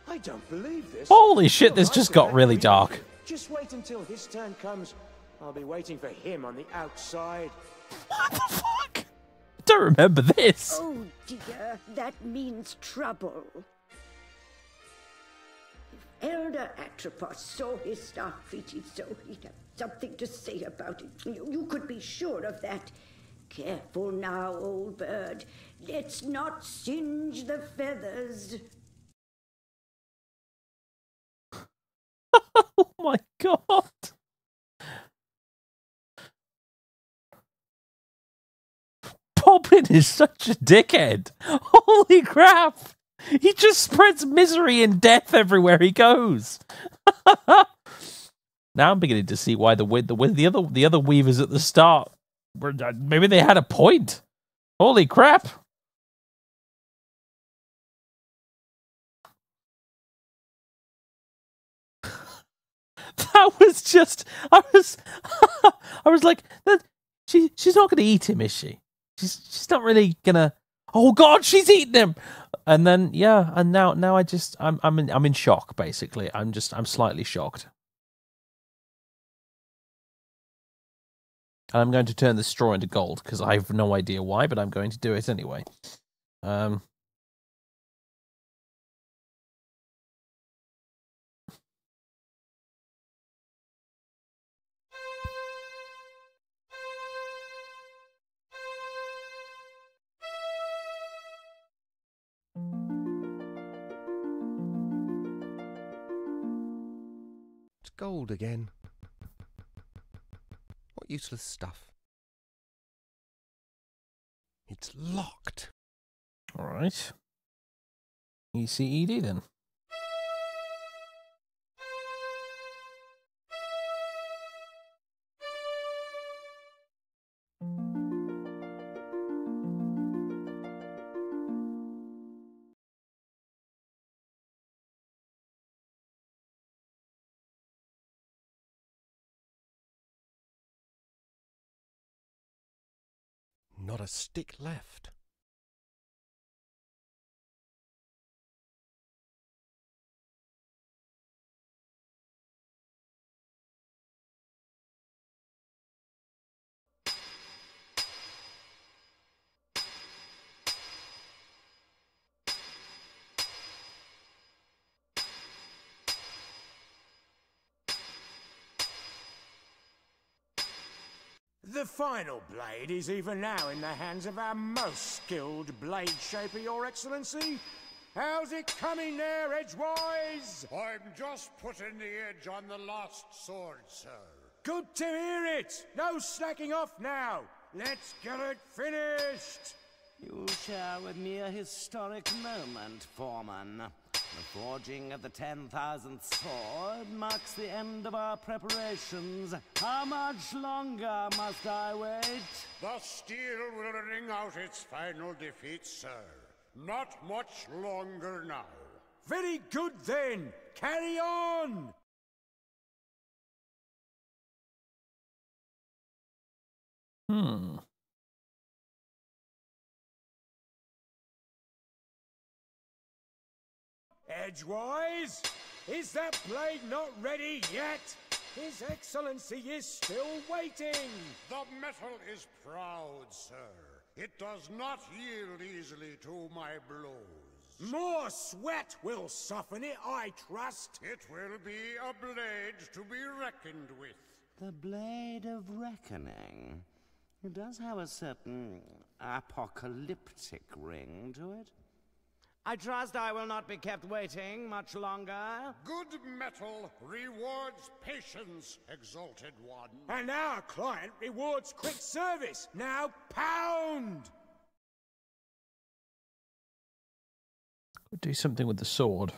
I don't believe this. Holy shit, this just got really dark. Just wait until his turn comes. I'll be waiting for him on the outside. What the fuck? I don't remember this. Oh dear, that means trouble. If Elder Atropos saw his staff treated so, he'd have something to say about it. You could be sure of that. Careful now, old bird. Let's not singe the feathers. Oh my god. Bobbin Robin is such a dickhead. Holy crap! He just spreads misery and death everywhere he goes. Now I'm beginning to see why the other weavers at the start maybe they had a point. Holy crap! That was just I was like, she's not going to eat him, is she? She's not really gonna. Oh God, she's eating him! And then yeah, and now I'm in shock. Basically, I'm slightly shocked. And I'm going to turn the straw into gold because I have no idea why, but I'm going to do it anyway. It's gold again. What useless stuff. It's locked. All right. ECED then. Not a stick left. The final blade is even now in the hands of our most skilled blade shaper, Your Excellency. How's it coming there, Edgewise? I'm just putting the edge on the last sword, sir. Good to hear it. No slacking off now. Let's get it finished. You share with me a historic moment, Foreman. The forging of the 10,000th sword marks the end of our preparations. How much longer must I wait? The steel will ring out its final defeat, sir. Not much longer now. Very good then. Carry on. Edgewise, is that blade not ready yet? His Excellency is still waiting. The metal is proud, sir. It does not yield easily to my blows. More sweat will soften it, I trust. It will be a blade to be reckoned with. The Blade of Reckoning. It does have a certain apocalyptic ring to it. I trust I will not be kept waiting much longer. Good metal rewards patience, exalted one. And our client rewards quick service. Now pound! Could do something with the sword.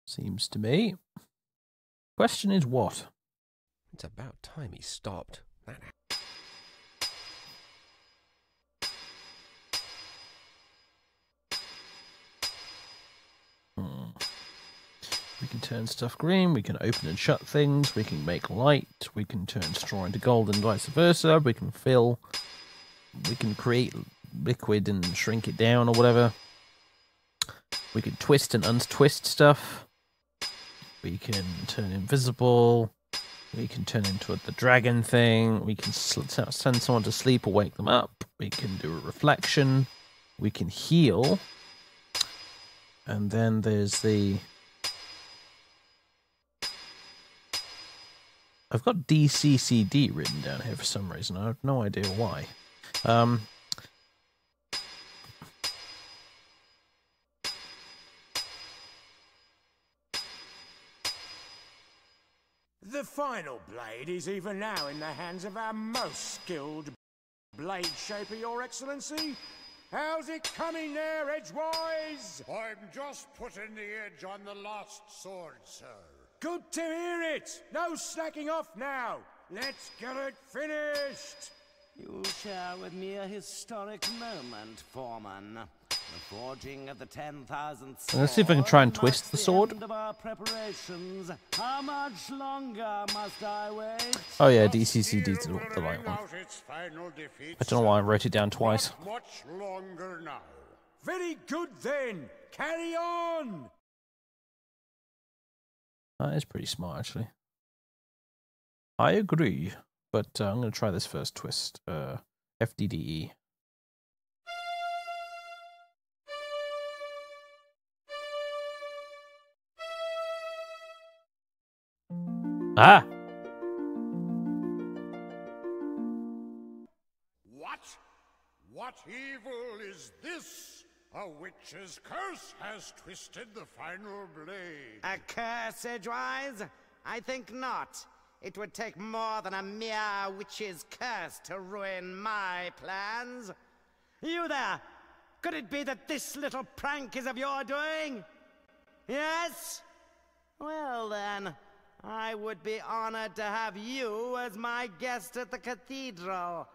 Seems to me. Question is what? It's about time he stopped. That We can turn stuff green, we can open and shut things, we can make light, we can turn straw into gold and vice versa, we can fill, we can create liquid and shrink it down or whatever. We can twist and untwist stuff. We can turn invisible. We can turn into the dragon thing. We can send someone to sleep or wake them up. We can do a reflection. We can heal. And then there's the... I've got DCCD written down here for some reason. I have no idea why. The final blade is even now in the hands of our most skilled blade shaper, Your Excellency. How's it coming there, edgewise? I'm just putting the edge on the last sword, sir. Good to hear it. No slacking off now. Let's get it finished. You share with me a historic moment, Foreman. The forging of the 10,000th sword. Let's see if I can try and twist the sword. End of our preparations. How much longer must I wait? Oh yeah, DCCD's the right one. I don't know why I wrote it down twice. Not much longer now. Very good then. Carry on. That is pretty smart, actually. I agree, but I'm going to try this first twist. FDDE. Ah! What evil is this? A witch's curse has twisted the final blade. A curse, Edgewise? I think not. It would take more than a mere witch's curse to ruin my plans. You there! Could it be that this little prank is of your doing? Yes? Well then, I would be honored to have you as my guest at the cathedral.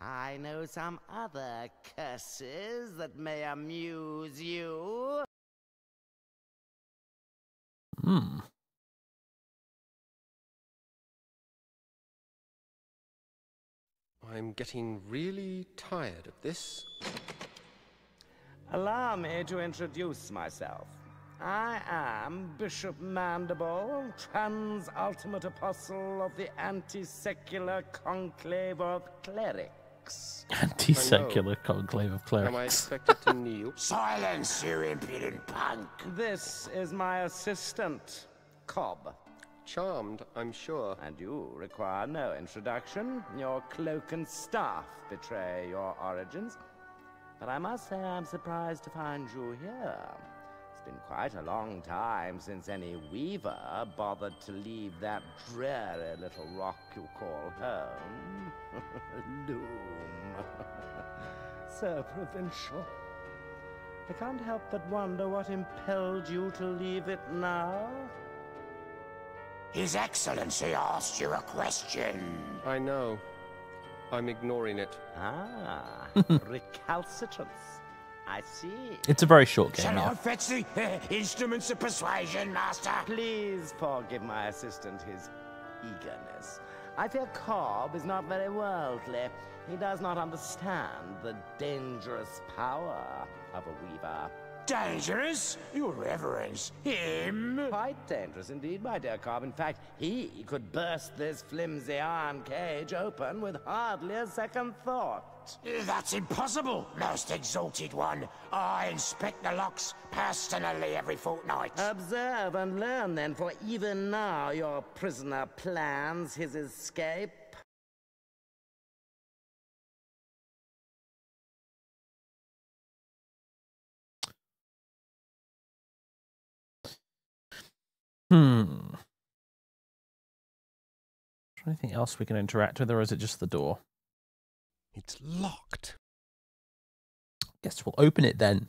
I know some other curses that may amuse you. Hmm. I'm getting really tired of this. Allow me to introduce myself. I am Bishop Mandible, trans-ultimate apostle of the anti-secular conclave of clerics. Anti-secular conclave of clerics. Am I expected to kneel? Silence, you impudent punk! This is my assistant, Cobb. Charmed, I'm sure. And you require no introduction. Your cloak and staff betray your origins. But I must say I'm surprised to find you here. It's been quite a long time since any weaver bothered to leave that dreary little rock you call home. Loom. So provincial. I can't help but wonder what impelled you to leave it now. His Excellency asked you a question. I know. I'm ignoring it. Ah, recalcitrance. I see. It's a very short game. Shall I fetch the instruments of persuasion, Master? Please forgive my assistant his eagerness. I fear Cobb is not very worldly. He does not understand the dangerous power of a weaver. Dangerous? Your Reverence, him? Quite dangerous indeed, my dear Cobb. In fact, he could burst this flimsy iron cage open with hardly a second thought. That's impossible, most exalted one. I inspect the locks personally every fortnight. Observe and learn then, for even now your prisoner plans his escape. Hmm. Is there anything else we can interact with, or is it just the door? It's locked. Guess we'll open it then.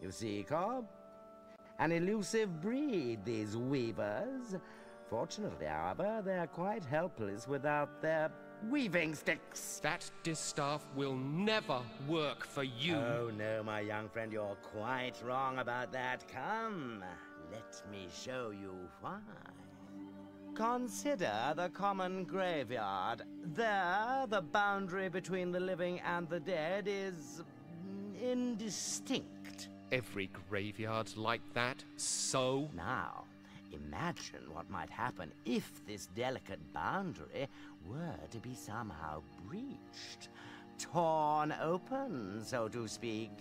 You see, Cobb? An elusive breed, these weavers. Fortunately, however, they're quite helpless without their weaving sticks. That distaff will never work for you. Oh, no, my young friend, you're quite wrong about that. Come, let me show you why. Consider the common graveyard. There, the boundary between the living and the dead is indistinct. Every graveyard's like that, so? Now, imagine what might happen if this delicate boundary were to be somehow breached. Torn open, so to speak.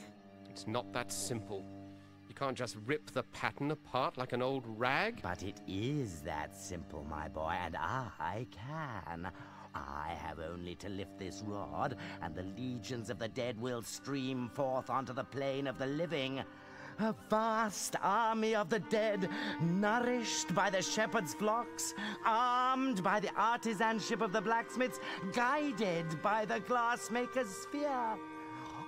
It's not that simple. You can't just rip the pattern apart like an old rag. But it is that simple, my boy, and I can. I have only to lift this rod, and the legions of the dead will stream forth onto the plane of the living. A vast army of the dead, nourished by the shepherd's flocks, armed by the artisanship of the blacksmiths, guided by the glassmaker's sphere.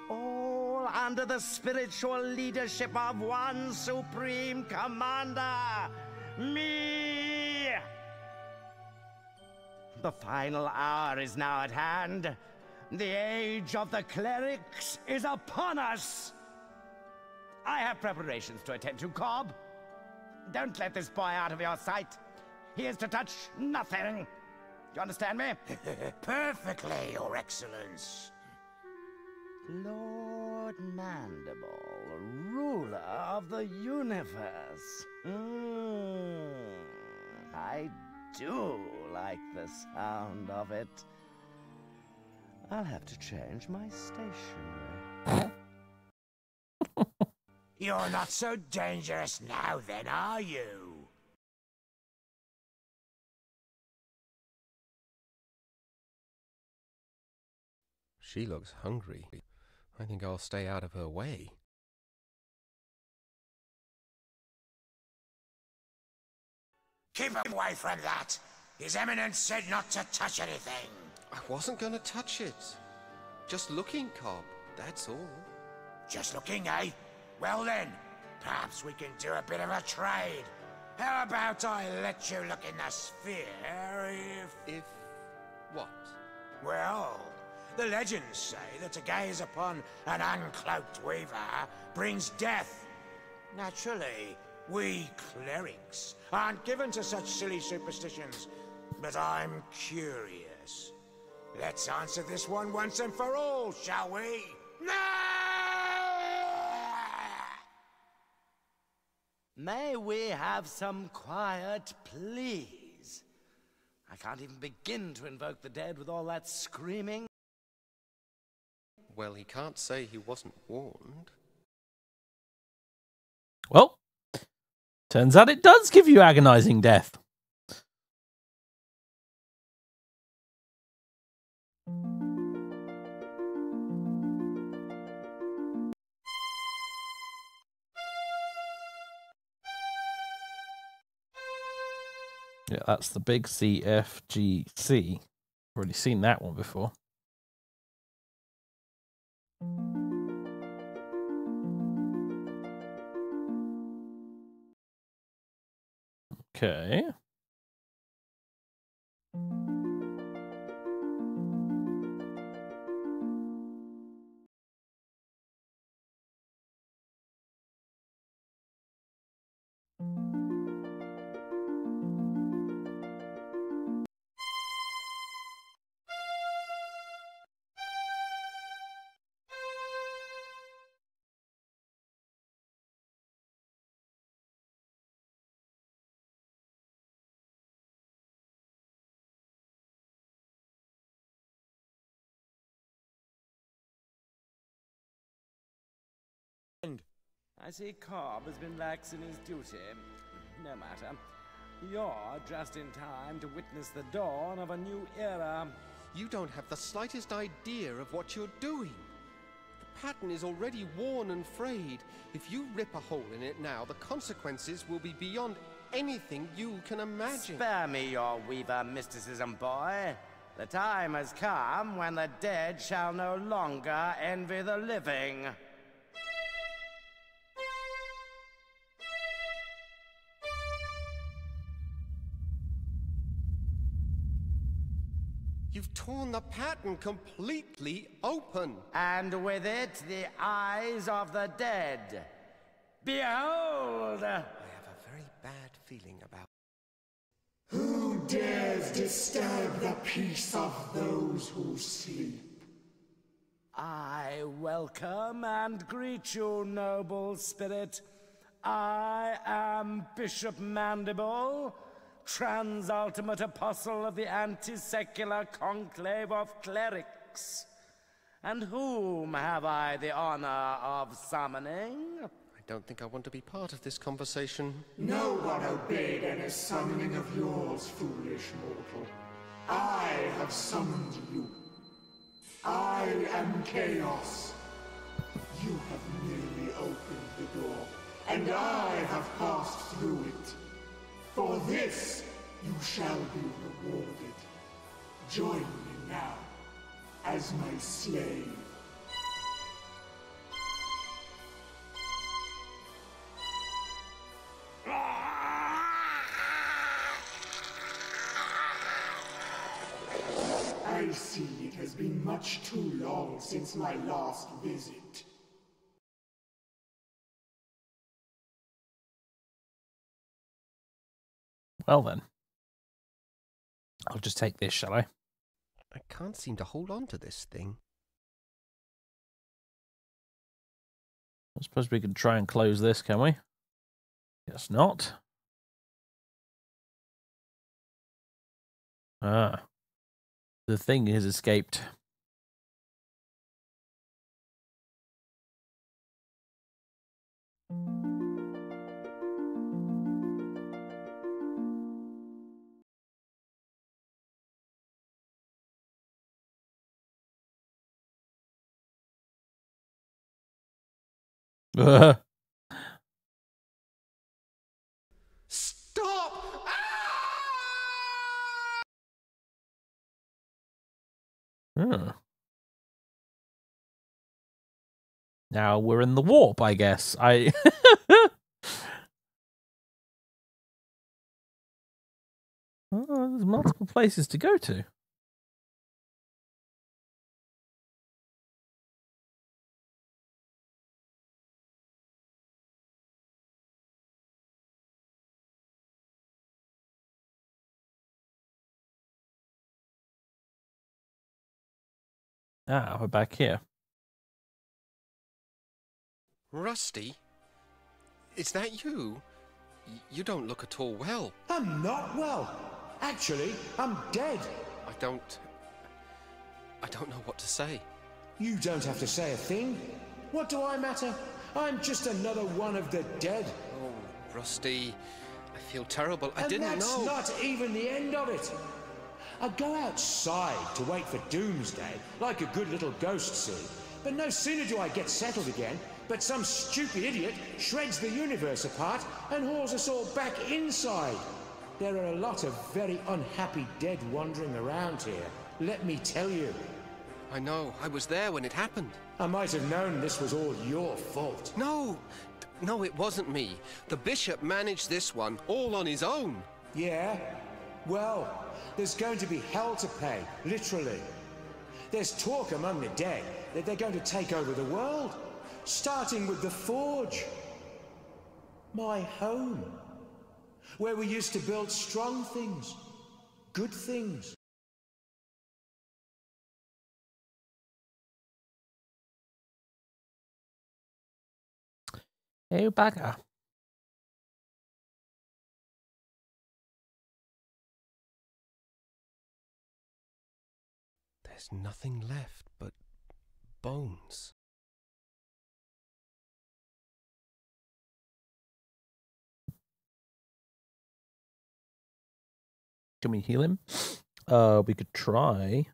All under the spiritual leadership of one supreme commander, me! The final hour is now at hand. The age of the clerics is upon us. I have preparations to attend to, Cobb. Don't let this boy out of your sight. He is to touch nothing. You understand me? Perfectly, Your Excellence. Lord Mandible, ruler of the universe. I do like the sound of it. I'll have to change my stationery. You're not so dangerous now, then, are you? She looks hungry. I think I'll stay out of her way. Keep away from that! His Eminence said not to touch anything. I wasn't going to touch it. Just looking, Cobb, that's all. Just looking, eh? Well then, perhaps we can do a bit of a trade. How about I let you look in the sphere If what? Well, the legends say that to gaze upon an uncloaked weaver brings death. Naturally, we clerics aren't given to such silly superstitions, but I'm curious. Let's answer this one once and for all, shall we? No! May we have some quiet, please? I can't even begin to invoke the dead with all that screaming. Well, he can't say he wasn't warned. Well, turns out it does give you agonizing death. Yeah, that's the big CFGC. Already seen that one before. Okay. I see Cobb has been lax in his duty. No matter. You're just in time to witness the dawn of a new era. You don't have the slightest idea of what you're doing. The pattern is already worn and frayed. If you rip a hole in it now, the consequences will be beyond anything you can imagine. Spare me your weaver mysticism, boy. The time has come when the dead shall no longer envy the living. You've torn the pattern completely open. And with it, the eyes of the dead. Behold! I have a very bad feeling about... Who dares disturb the peace of those who sleep? I welcome and greet you, noble spirit. I am Bishop Mandible, Transultimate Apostle of the Anti-Secular Conclave of Clerics. And whom have I the honor of summoning? I don't think I want to be part of this conversation. No one obeyed any summoning of yours, foolish mortal. I have summoned you. I am Chaos. You have merely opened the door, and I have passed through it. For this, you shall be rewarded. Join me now, as my slave. I see it has been much too long since my last visit. Well then. I'll just take this, shall I? I can't seem to hold on to this thing. I suppose we can try and close this, can we? Guess not. Ah. The thing has escaped. Stop! Now we're in the warp, I guess. Oh, there's multiple places to go to. Ah, we're back here. Rusty? Is that you? You don't look at all well. I'm not well. Actually, I'm dead. I don't know what to say. You don't have to say a thing. What do I matter? I'm just another one of the dead. Oh, Rusty, I feel terrible. I didn't know. And that's not even the end of it. I go outside to wait for doomsday, like a good little ghost scene. But no sooner do I get settled again, but some stupid idiot shreds the universe apart and hauls us all back inside. There are a lot of very unhappy dead wandering around here, let me tell you. I know. I was there when it happened. I might have known this was all your fault. No, it wasn't me. The bishop managed this one all on his own. Yeah? Well, there's going to be hell to pay, literally. There's talk among the dead that they're going to take over the world, starting with the Forge. My home. Where we used to build strong things, good things. Hey, bugger. There's nothing left but bones. Can we heal him? We could try.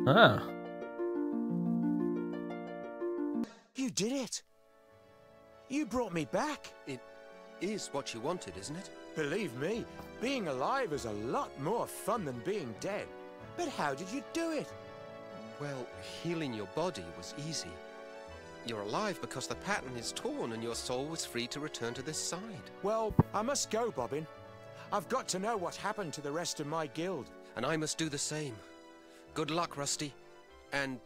Ah. You did it. You brought me back. It is what you wanted, isn't it? Believe me, being alive is a lot more fun than being dead. But how did you do it? Well, healing your body was easy. You're alive because the pattern is torn and your soul was free to return to this side. Well, I must go, Bobbin. I've got to know what happened to the rest of my guild. And I must do the same. Good luck, Rusty. And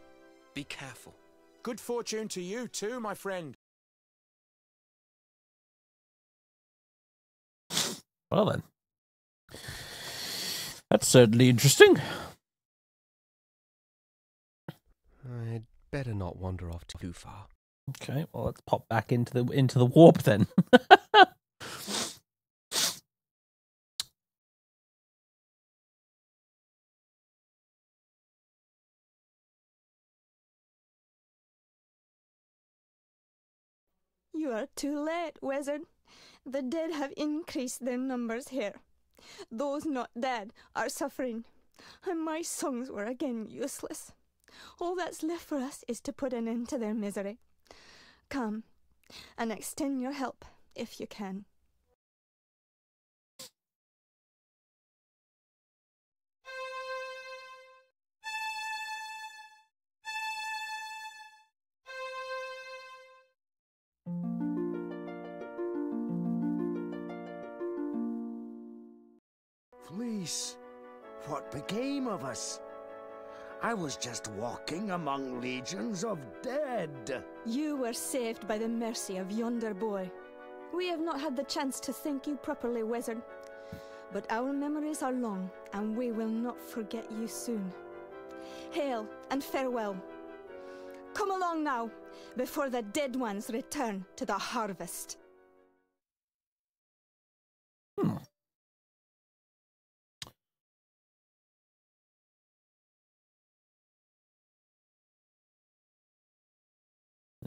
be careful. Good fortune to you too, my friend. Well then. That's certainly interesting. I'd better not wander off too far. Okay, well let's pop back into the warp then. You are too late, wizard. The dead have increased their numbers here. Those not dead are suffering, and my songs were again useless. All that's left for us is to put an end to their misery. Come, and extend your help, if you can. Fleece, what became of us? I was just walking among legions of dead. You were saved by the mercy of yonder boy. We have not had the chance to thank you properly, wizard. But our memories are long, and we will not forget you soon. Hail and farewell. Come along now, before the dead ones return to the harvest.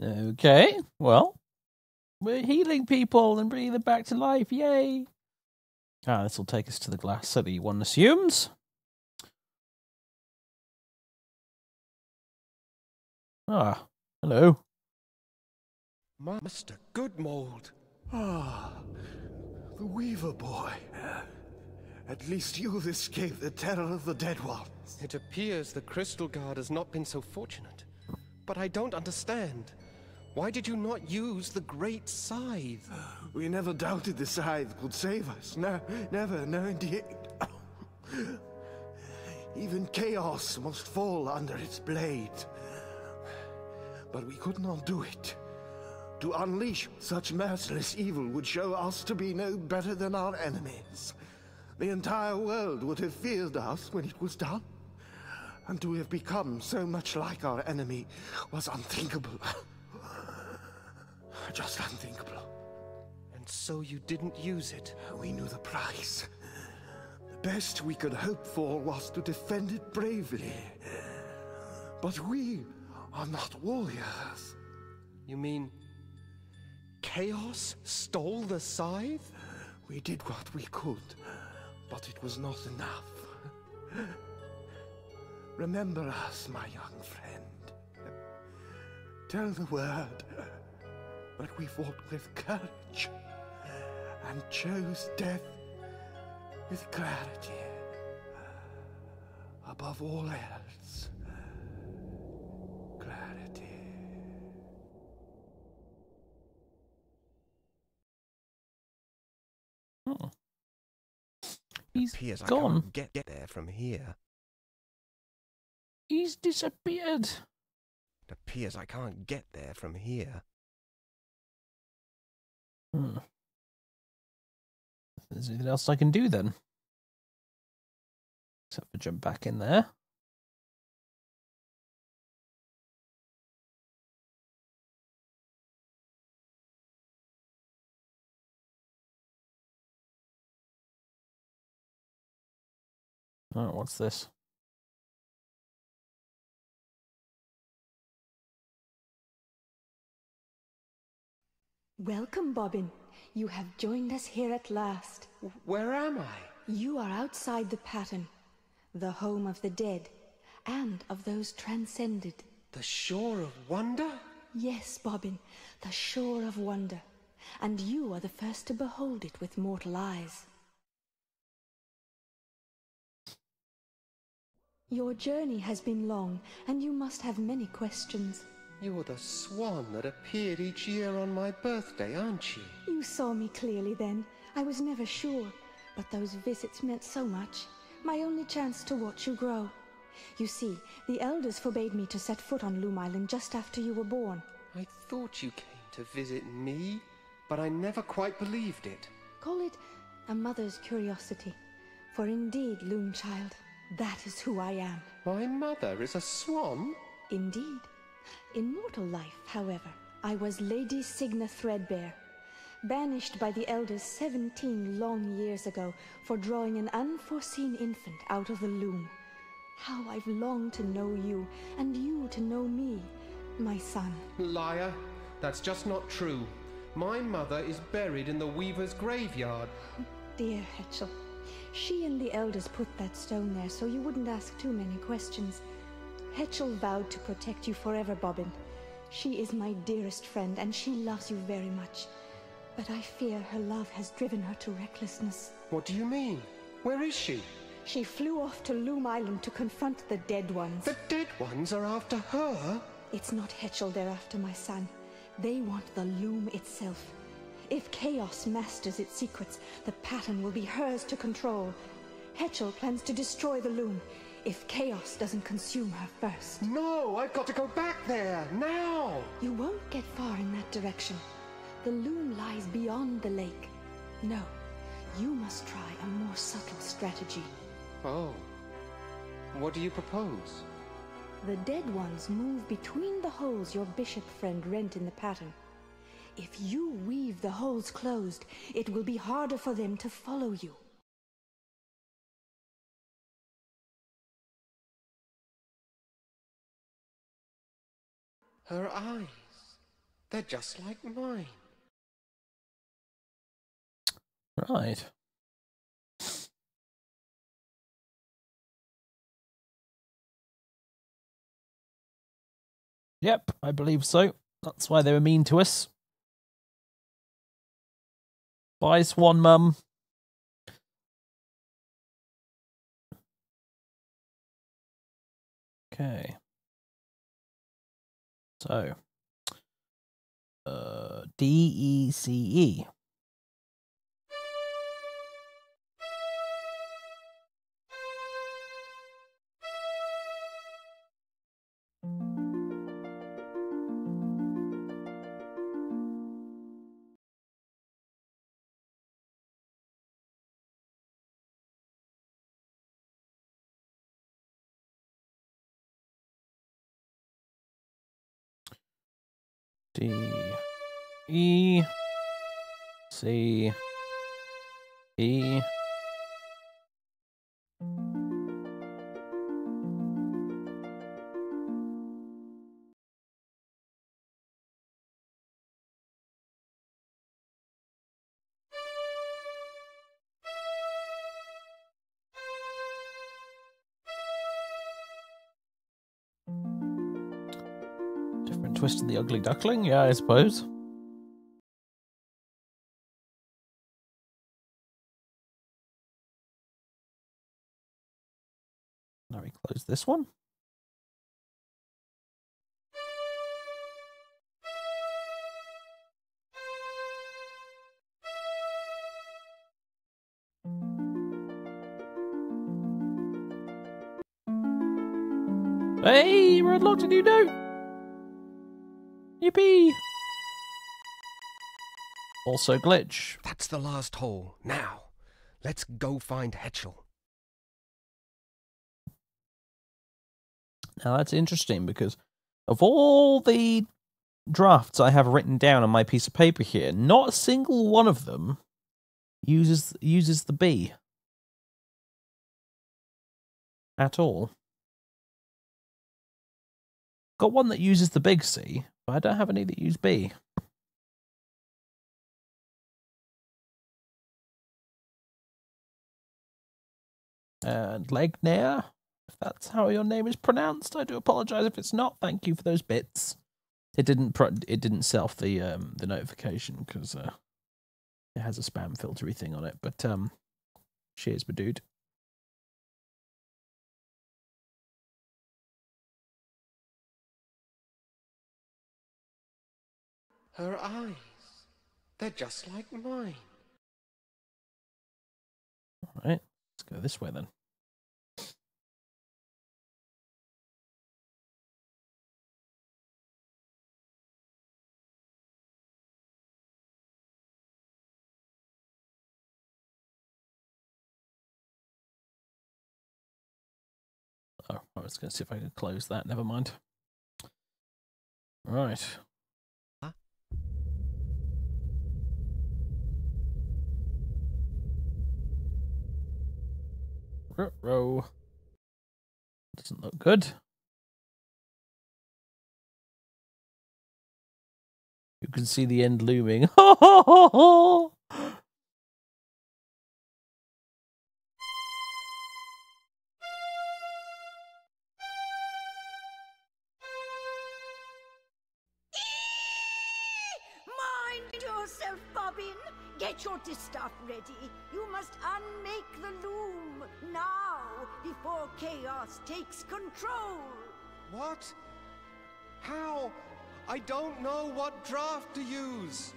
Okay, well, we're healing people and bringing them back to life. Yay! Ah, this will take us to the glass city, one assumes. Ah, hello. Master Goodmold. Ah, the Weaver boy. At least you've escaped the terror of the dead ones. It appears the Crystal Guard has not been so fortunate. But I don't understand. Why did you not use the Great Scythe? We never doubted the scythe could save us. No, never, no indeed. Even chaos must fall under its blade. But we could not do it. To unleash such merciless evil would show us to be no better than our enemies. The entire world would have feared us when it was done. And to have become so much like our enemy was unthinkable. Just unthinkable. And so you didn't use it? We knew the price. The best we could hope for was to defend it bravely. But we are not warriors. You mean chaos stole the scythe? We did what we could, but it was not enough. Remember us, my young friend. Tell the word. But we fought with courage and chose death with clarity. Above all else, clarity. Oh. He's appears gone. I can't get there from here. He's disappeared. It appears I can't get there from here. Is there anything else I can do then? Except for jump back in there. Oh, what's this? Welcome, Bobbin. You have joined us here at last. Where am I? You are outside the pattern, the home of the dead, and of those transcended. The Shore of Wonder? Yes, Bobbin, the Shore of Wonder. And you are the first to behold it with mortal eyes. Your journey has been long, and you must have many questions. You're the swan that appeared each year on my birthday, aren't you? You saw me clearly then. I was never sure, but those visits meant so much. My only chance to watch you grow. You see, the elders forbade me to set foot on Loom Island just after you were born. I thought you came to visit me, but I never quite believed it. Call it a mother's curiosity. For indeed, Loom Child, that is who I am. My mother is a swan? Indeed. In mortal life, however, I was Lady Signa Threadbare, banished by the elders 17 long years ago for drawing an unforeseen infant out of the loom. How I've longed to know you, and you to know me, my son. Liar. That's just not true. My mother is buried in the Weaver's graveyard. Dear Hetchel, she and the elders put that stone there so you wouldn't ask too many questions. Hetchel vowed to protect you forever, Bobbin. She is my dearest friend, and she loves you very much. But I fear her love has driven her to recklessness. What do you mean? Where is she? She flew off to Loom Island to confront the Dead Ones. The Dead Ones are after her? It's not Hetchel they're after, my son. They want the Loom itself. If Chaos masters its secrets, the pattern will be hers to control. Hetchel plans to destroy the Loom if Chaos doesn't consume her first. No, I've got to go back there, now! You won't get far in that direction. The Loom lies beyond the lake. No, you must try a more subtle strategy. Oh. What do you propose? The Dead Ones move between the holes your bishop friend rent in the pattern. If you weave the holes closed, it will be harder for them to follow you. Her eyes. They're just like mine. Right. Yep, I believe so. That's why they were mean to us. Bye, Swan Mum. Okay. So, DECE. D E C E Different twist in the ugly duckling, yeah, I suppose. Now we close this one. Hey, we're unlocked a new note! Yippee! Also glitch. That's the last hole. Now, let's go find Hetchel. Now that's interesting because of all the drafts I have written down on my piece of paper here, not a single one of them uses the B at all. Got one that uses the big C, but I don't have any that use B. And Legnair, if that's how your name is pronounced, I do apologize if it's not. Thank you for those bits. It didn't self the notification because it has a spam filtery thing on it. But cheers, my dude. Her eyes. They're just like mine. All right, let's go this way then. Oh, I was going to see if I could close that. Never mind. All right. Row. Doesn't look good. can see the end looming. Mind yourself, Bobbin. Get your distaff ready. You must unmake the loom now, before chaos takes control. What? How? I don't know what draft to use.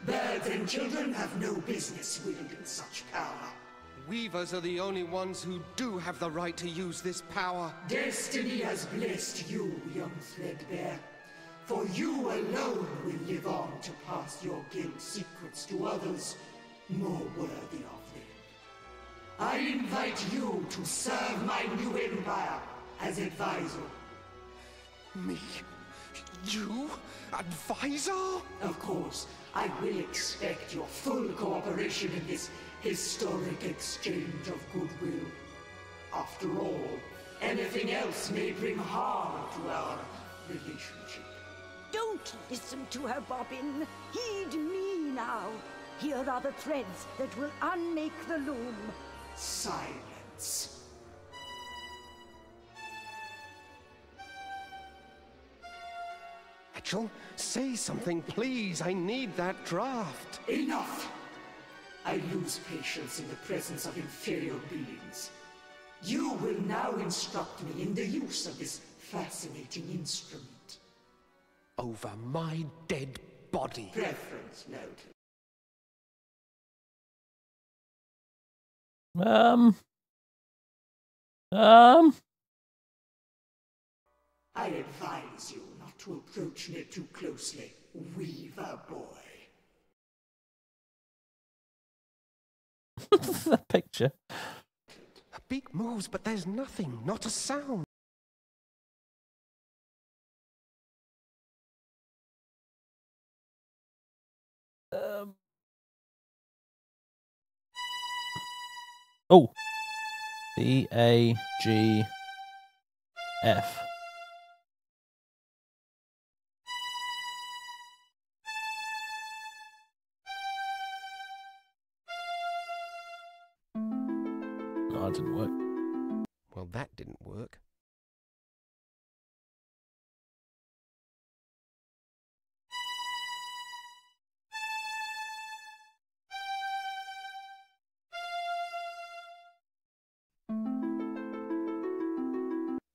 Birds and children have no business wielding such power. Weavers are the only ones who do have the right to use this power. Destiny has blessed you, young Threadbare. For you alone will live on to pass your guild secrets to others more worthy of them. I invite you to serve my new empire as advisor. Me? You? Advisor? Of course, I will expect your full cooperation in this historic exchange of goodwill. After all, anything else may bring harm to our relationship. Don't listen to her, Bobbin. Heed me now. Here are the threads that will unmake the loom. Silence. Rachel, say something, please. I need that draft. Enough! I lose patience in the presence of inferior beings. You will now instruct me in the use of this fascinating instrument. Over my dead body. Preference noted. I advise you not to approach me too closely, Weaver boy. That picture. A beak moves, but there's nothing, not a sound. Oh. B-A-G-F. Oh, that didn't work. Well, that didn't work.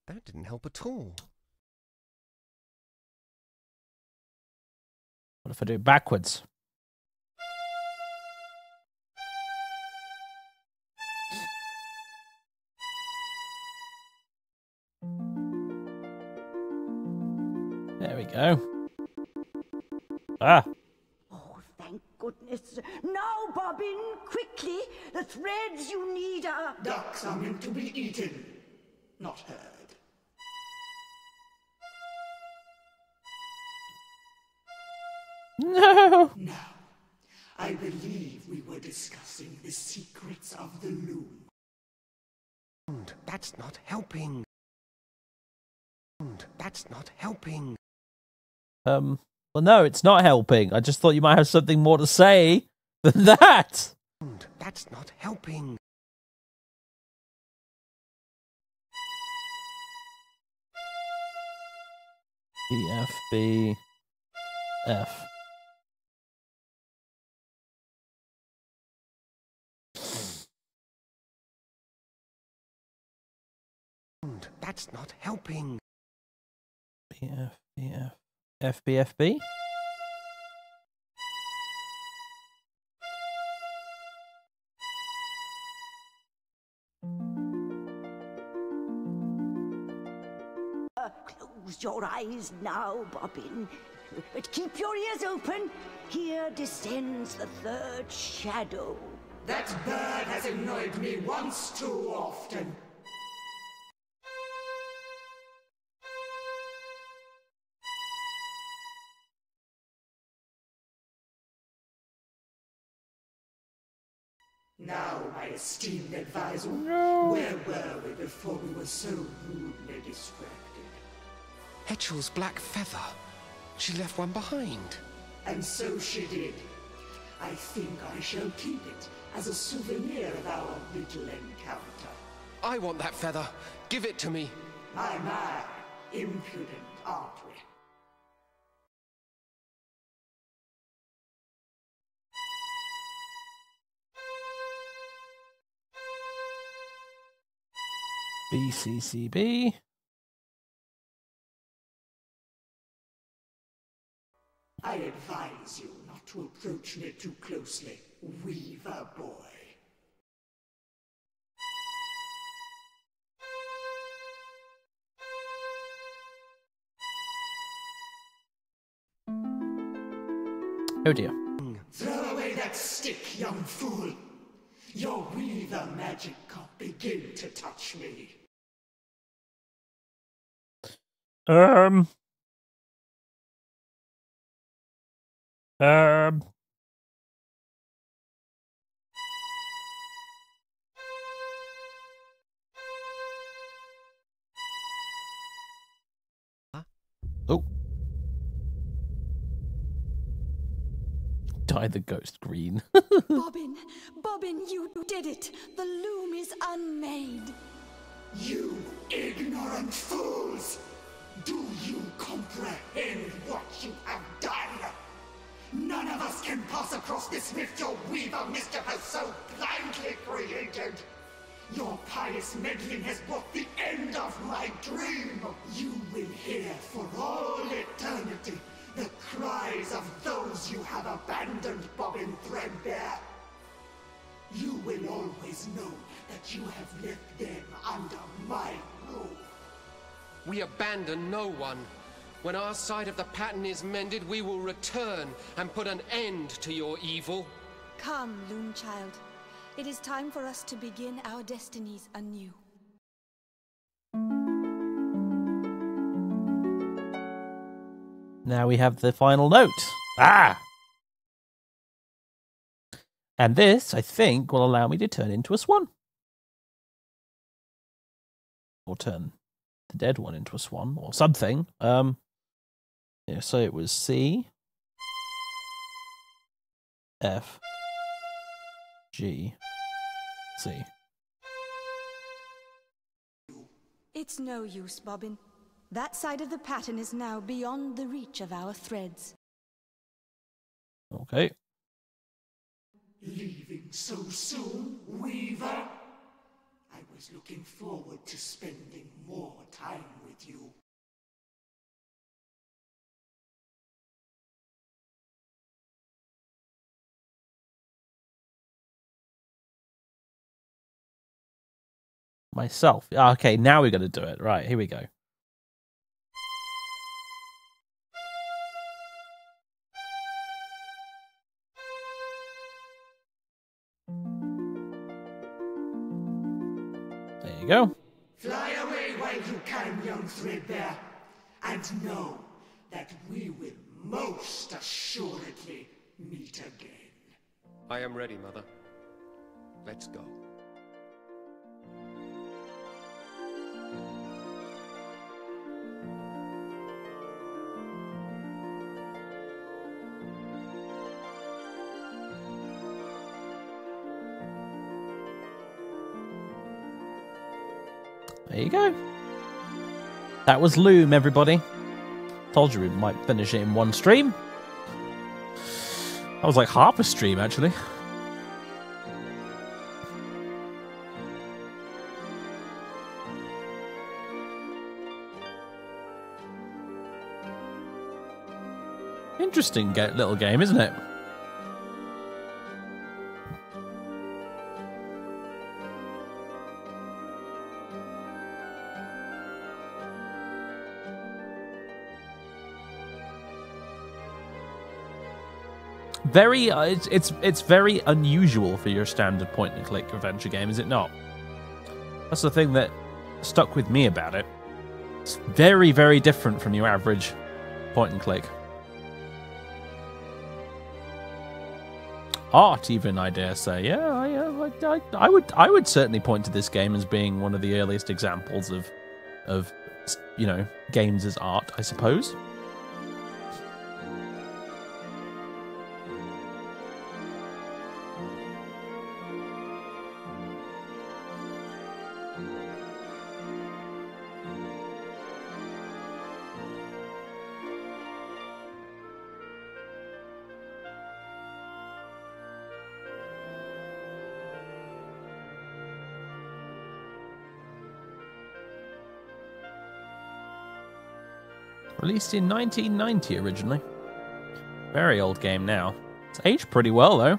That didn't help at all. What if I do it backwards? There we go. Ah. Oh, thank goodness. Now, Bobbin, quickly. The threads you need are... Ducks are meant to be eaten, not heard. No! Now, I believe we were discussing the secrets of the loom. That's not helping. That's not helping. Well, no, it's not helping. I just thought you might have something more to say than that. That's not helping. E, F, B, F. That's not helping. B, F, B, F. F, B, F, B? Close your eyes now, Bobbin. But keep your ears open. Here descends the third shadow. That bird has annoyed me once too often. Now, my esteemed advisor, where were we before we were so rudely distracted? Hetchel's black feather. She left one behind. And so she did. I think I shall keep it as a souvenir of our little encounter. I want that feather. Give it to me. My, impudent, aren't we? BCCB. I advise you not to approach me too closely, Weaver boy. Oh dear. Throw away that stick, young fool. Your Weaver magic can't begin to touch me. Oh. Dye the ghost green. Bobbin, you did it. The loom is unmade. You ignorant fools! Do you comprehend what you have done? None of us can pass across this rift your Weaver mischief has so blindly created. Your pious meddling has brought the end of my dream. You will hear for all eternity the cries of those you have abandoned, Bobbin Threadbare. You will always know that you have left them under my rule. We abandon no one. When our side of the pattern is mended, we will return and put an end to your evil. Come, Loom Child. It is time for us to begin our destinies anew. Now we have the final note. Ah! And this, I think, will allow me to turn into a swan. Or turn the dead one into a swan, or something. Yeah, so it was C, F, G, C. It's no use, Bobbin. That side of the pattern is now beyond the reach of our threads. Okay. Leaving so soon, Weaver? I was looking forward to spending more time with you. Myself. Okay, now we're going to do it. Right, here we go. There you go. Fly away while you can, young Threadbare, and know that we will most assuredly meet again. I am ready, Mother. Let's go. There you go. That was Loom, everybody. Told you we might finish it in one stream. That was like half a stream, actually. Interesting little game, isn't it? Very, it's very unusual for your standard point-and-click adventure game, is it not? That's the thing that stuck with me about it. It's very, very different from your average point-and-click. Art, even, I dare say. Yeah, I would certainly point to this game as being one of the earliest examples of you know, games as art, I suppose. Released in 1990 originally. Very old game now. It's aged pretty well, though.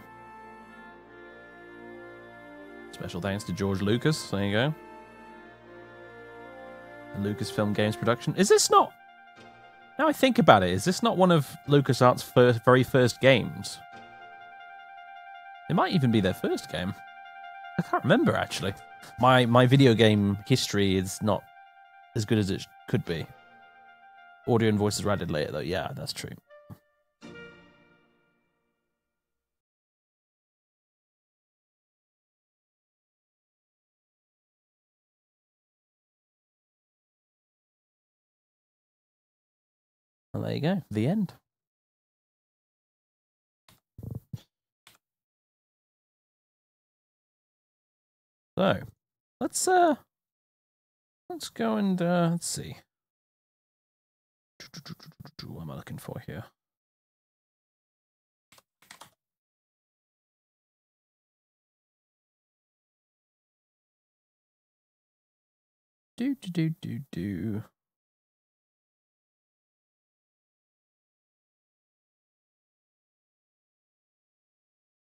Special thanks to George Lucas. There you go. The Lucasfilm Games production. Is this not... Now I think about it, is this not one of LucasArts' very first games? It might even be their first game. I can't remember, actually. My video game history is not as good as it could be. Audio and voices were added later, though. Yeah, that's true. Well, there you go. The end. So, let's go and let's see. What am I looking for here? Do.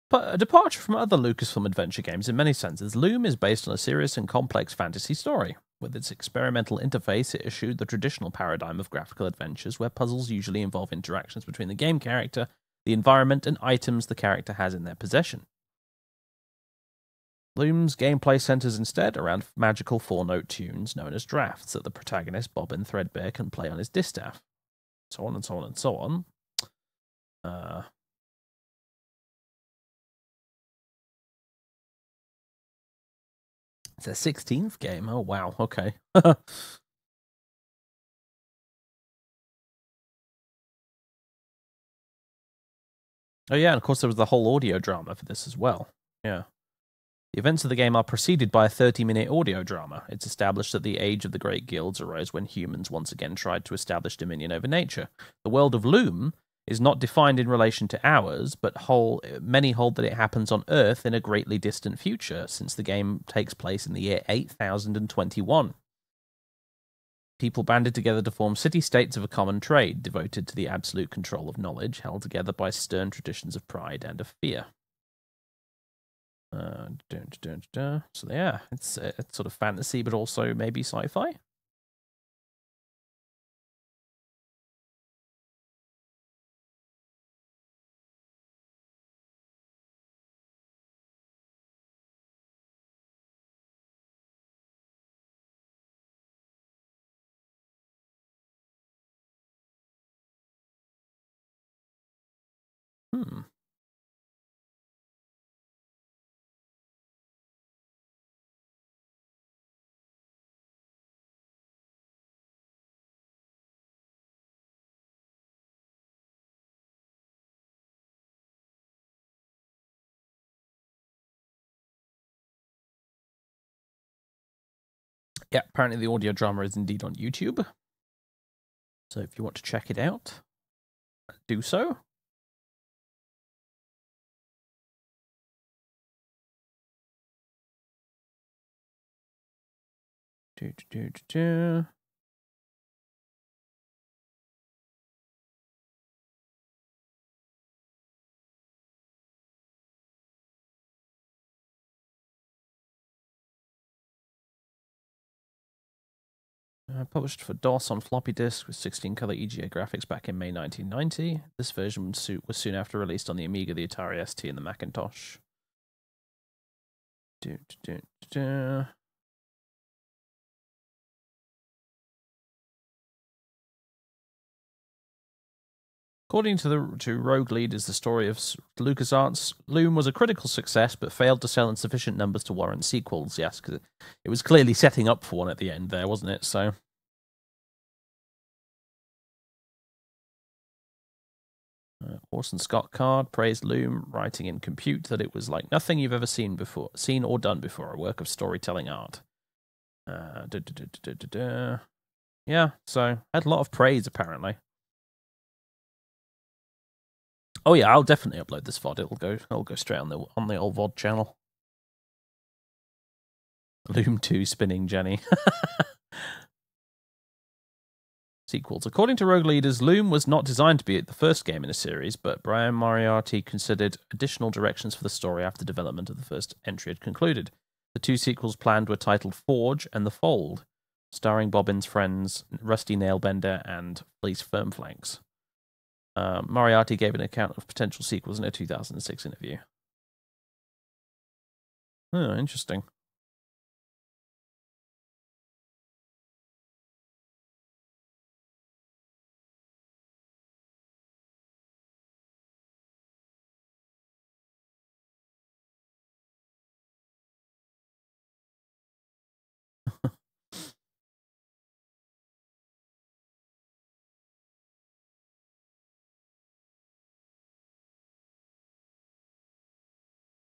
But a departure from other Lucasfilm adventure games in many senses, Loom is based on a serious and complex fantasy story. With its experimental interface, it eschewed the traditional paradigm of graphical adventures, where puzzles usually involve interactions between the game character, the environment, and items the character has in their possession. Loom's gameplay centers instead around magical 4-note tunes known as drafts that the protagonist, Bobbin Threadbare, can play on his distaff. So on and so on and so on. It's their 16th game. Oh, wow. Okay. Oh, yeah, and of course there was the whole audio drama for this as well. Yeah. The events of the game are preceded by a 30-minute audio drama. It's established that the age of the great guilds arose when humans once again tried to establish dominion over nature. The world of Loom is not defined in relation to ours, but many hold that it happens on Earth in a greatly distant future, since the game takes place in the year 8021. People banded together to form city-states of a common trade, devoted to the absolute control of knowledge, held together by stern traditions of pride and of fear. So yeah, it's sort of fantasy, but also maybe sci-fi. Yeah, apparently the audio drama is indeed on YouTube. So if you want to check it out, do so. Published for DOS on floppy disk with 16-color EGA graphics back in May 1990. This version was soon after released on the Amiga, the Atari ST, and the Macintosh. According to Rogue Leaders, the story of LucasArts, Loom was a critical success, but failed to sell in sufficient numbers to warrant sequels. Yes, because it was clearly setting up for one at the end there, wasn't it? So. Orson Scott Card praised Loom, writing in Compute that it was like nothing you've ever seen or done before, a work of storytelling art. Yeah, so had a lot of praise apparently. Oh yeah, I'll definitely upload this VOD. It'll go straight on the old VOD channel. Loom 2 spinning Jenny. sequels. According to Rogue Leaders, Loom was not designed to be the first game in a series, but Brian Moriarty considered additional directions for the story after development of the first entry had concluded. The 2 sequels planned were titled Forge and The Fold, starring Bobbin's friends Rusty Nailbender and Fleece Firmflanks. Moriarty gave an account of potential sequels in a 2006 interview. Oh, interesting.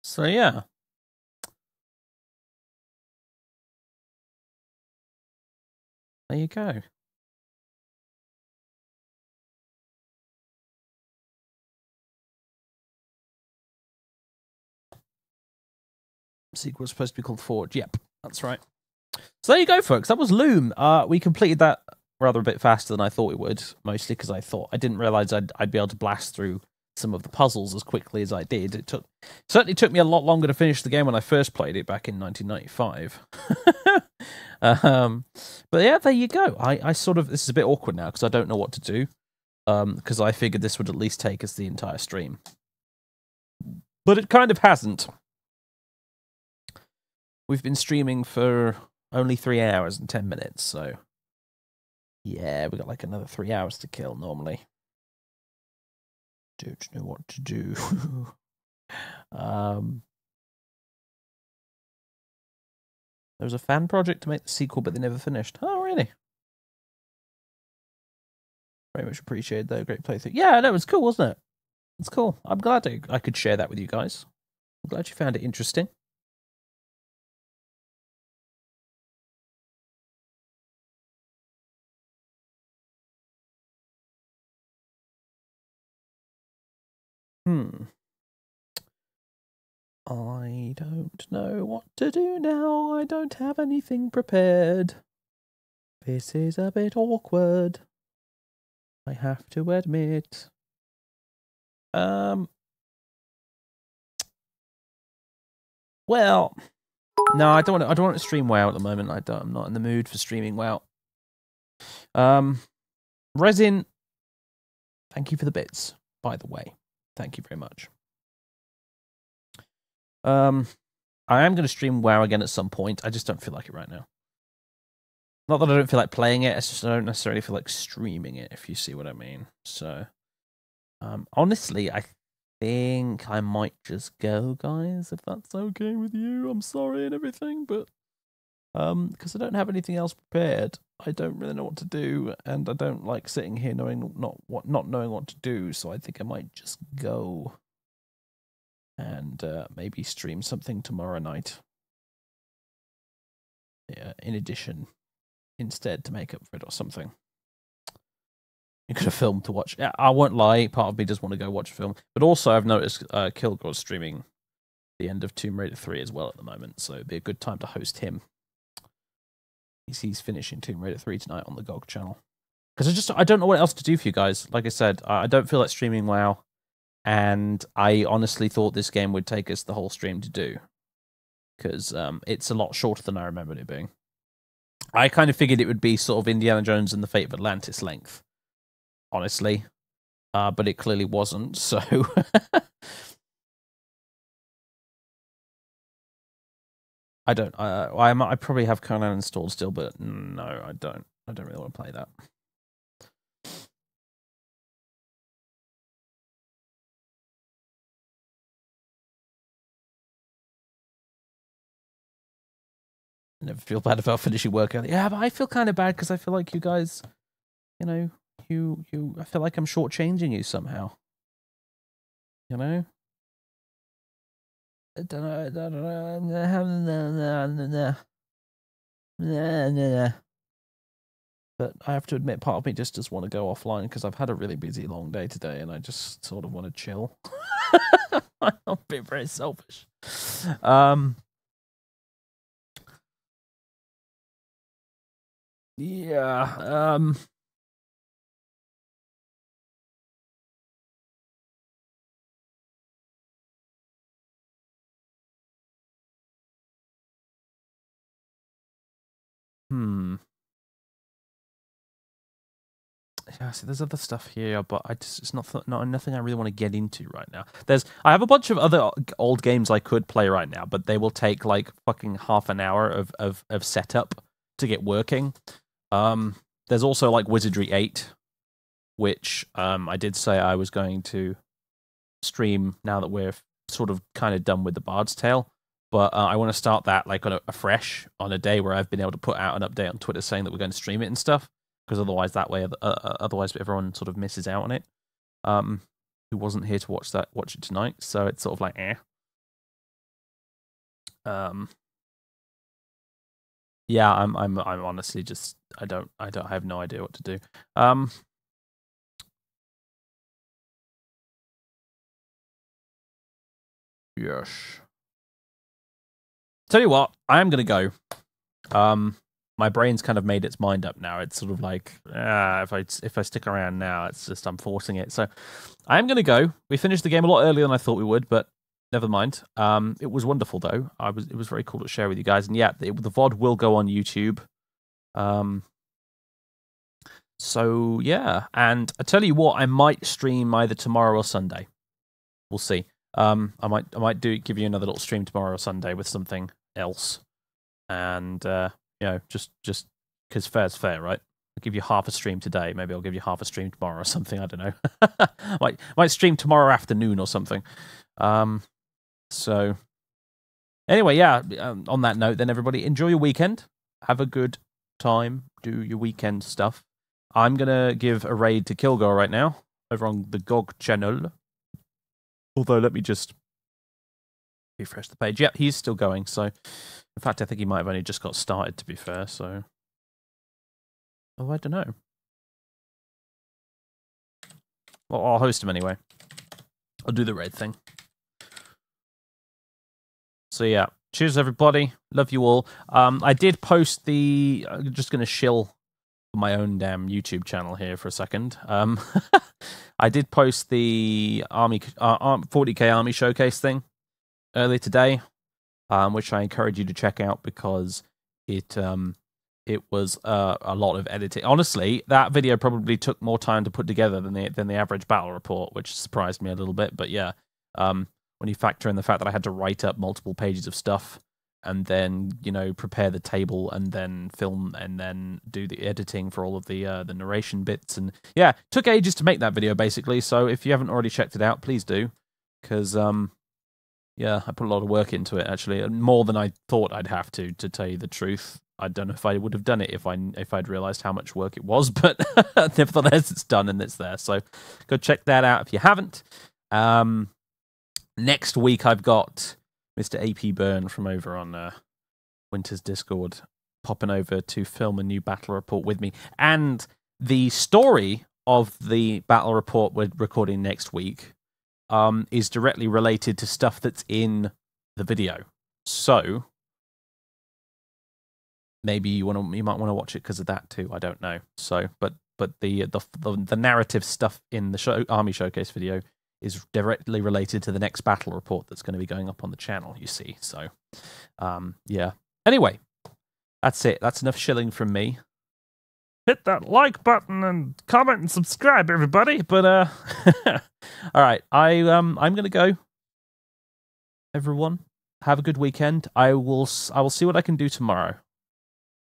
So yeah. There you go. Sequel was supposed to be called Forge. Yep, that's right. So there you go, folks. That was Loom. We completed that rather a bit faster than I thought we would, mostly because I didn't realize I'd be able to blast through some of the puzzles as quickly as I did. It certainly took me a lot longer to finish the game when I first played it back in 1995. But yeah, there you go. I sort of, this is a bit awkward now because I don't know what to do, because I figured this would at least take us the entire stream, but it kind of hasn't. We've been streaming for only 3 hours and 10 minutes, so yeah, we got like another 3 hours to kill normally. Don't know what to do. There was a fan project to make the sequel, but they never finished. Oh, really? Very much appreciated, though. Great playthrough. Yeah, no, it was cool, wasn't it? It's cool. I'm glad I could share that with you guys. I'm glad you found it interesting. I don't know what to do now. I don't have anything prepared. This is a bit awkward, I have to admit. Well, no, I don't want to stream WoW at the moment. I'm not in the mood for streaming WoW. Resin, thank you for the bits, by the way. Thank you very much. I am going to stream WoW again at some point. I just don't feel like it right now. Not that I don't feel like playing it, it's just I don't necessarily feel like streaming it, if you see what I mean. So, honestly, I think I might just go, guys, if that's okay with you. I'm sorry and everything, but because I don't have anything else prepared, I don't really know what to do, and I don't like sitting here knowing not knowing what to do. So I think I might just go and maybe stream something tomorrow night. Yeah, in addition, instead, to make up for it or something. You could have filmed to watch. I won't lie, part of me does want to go watch a film. But also, I've noticed Kilgore's streaming the end of Tomb Raider 3 as well at the moment, so it'd be a good time to host him. He's finishing Tomb Raider 3 tonight on the GOG channel. Because I don't know what else to do for you guys. Like I said, I don't feel like streaming WoW, and I honestly thought this game would take us the whole stream to do. Because it's a lot shorter than I remembered it being. I kind of figured it would be sort of Indiana Jones and the Fate of Atlantis length, honestly. But it clearly wasn't, so... I don't. I probably have Conan installed still, but no, I don't. I don't really want to play that. I never feel bad about finishing work early. Yeah, but I feel kind of bad because I feel like you guys, you know, I feel like I'm shortchanging you somehow. You know? I don't know. But I have to admit, part of me just does want to go offline because I've had a really busy, long day today, and I just sort of want to chill. I'm being very selfish. Yeah. Yeah, see, there's other stuff here, but it's not nothing I really want to get into right now. I have a bunch of other old games I could play right now, but they will take like fucking half an hour of setup to get working. There's also like Wizardry 8, which I did say I was going to stream now that we're sort of kind of done with the Bard's Tale. But I want to start that like on a fresh on a day where I've been able to put out an update on Twitter saying that we're going to stream it and stuff. Because otherwise, otherwise everyone sort of misses out on it. Who wasn't here to watch it tonight? So it's sort of like Yeah, I'm honestly just I have no idea what to do. Yes. Tell you what, I am gonna go. My brain's kind of made its mind up now. It's sort of like, if I stick around now, it's just I'm forcing it. So I am going to go. We finished the game a lot earlier than I thought we would, but never mind. It was wonderful though. It was very cool to share with you guys. And yeah, the VOD will go on YouTube. So yeah, and I tell you what, I might stream either tomorrow or Sunday. We'll see. I might give you another little stream tomorrow or Sunday with something else, and just because fair's fair, right? I'll give you half a stream today. Maybe I'll give you half a stream tomorrow or something. I don't know. might stream tomorrow afternoon or something. So anyway, yeah. On that note, then everybody enjoy your weekend. Have a good time. Do your weekend stuff. I'm gonna give a raid to Kilgore right now over on the GOG channel. Although, let me just refresh the page. Yeah, he's still going. So, in fact, I think he might have only just got started, to be fair. So, I don't know. Well, I'll host him anyway. I'll do the raid thing. So, yeah. Cheers, everybody. Love you all. I did post the... I'm just going to shill my own damn YouTube channel here for a second. I did post the 40k Army Showcase thing earlier today, which I encourage you to check out because it was a lot of editing. Honestly, that video probably took more time to put together than the average battle report, which surprised me a little bit. But yeah, when you factor in the fact that I had to write up multiple pages of stuff and then prepare the table and then film and then do the editing for all of the narration bits, and yeah, took ages to make that video basically. So if you haven't already checked it out, please do, because yeah, I put a lot of work into it actually, more than I thought I'd have to tell you the truth. I don't know if I would have done it if I'd realized how much work it was, but nevertheless, it's done and it's there. So go check that out if you haven't. Next week I've got Mr. AP Byrne from over on Winter's Discord popping over to film a new battle report with me. And the story of the battle report we're recording next week is directly related to stuff that's in the video. So maybe you might want to watch it because of that too. I don't know. So, but the narrative stuff in the Army Showcase video is directly related to the next battle report that's going to be going up on the channel, you see. So, yeah. Anyway, that's it. That's enough shilling from me. Hit that like button and comment and subscribe, everybody. But, all right. I'm going to go. Everyone, have a good weekend. I will see what I can do tomorrow.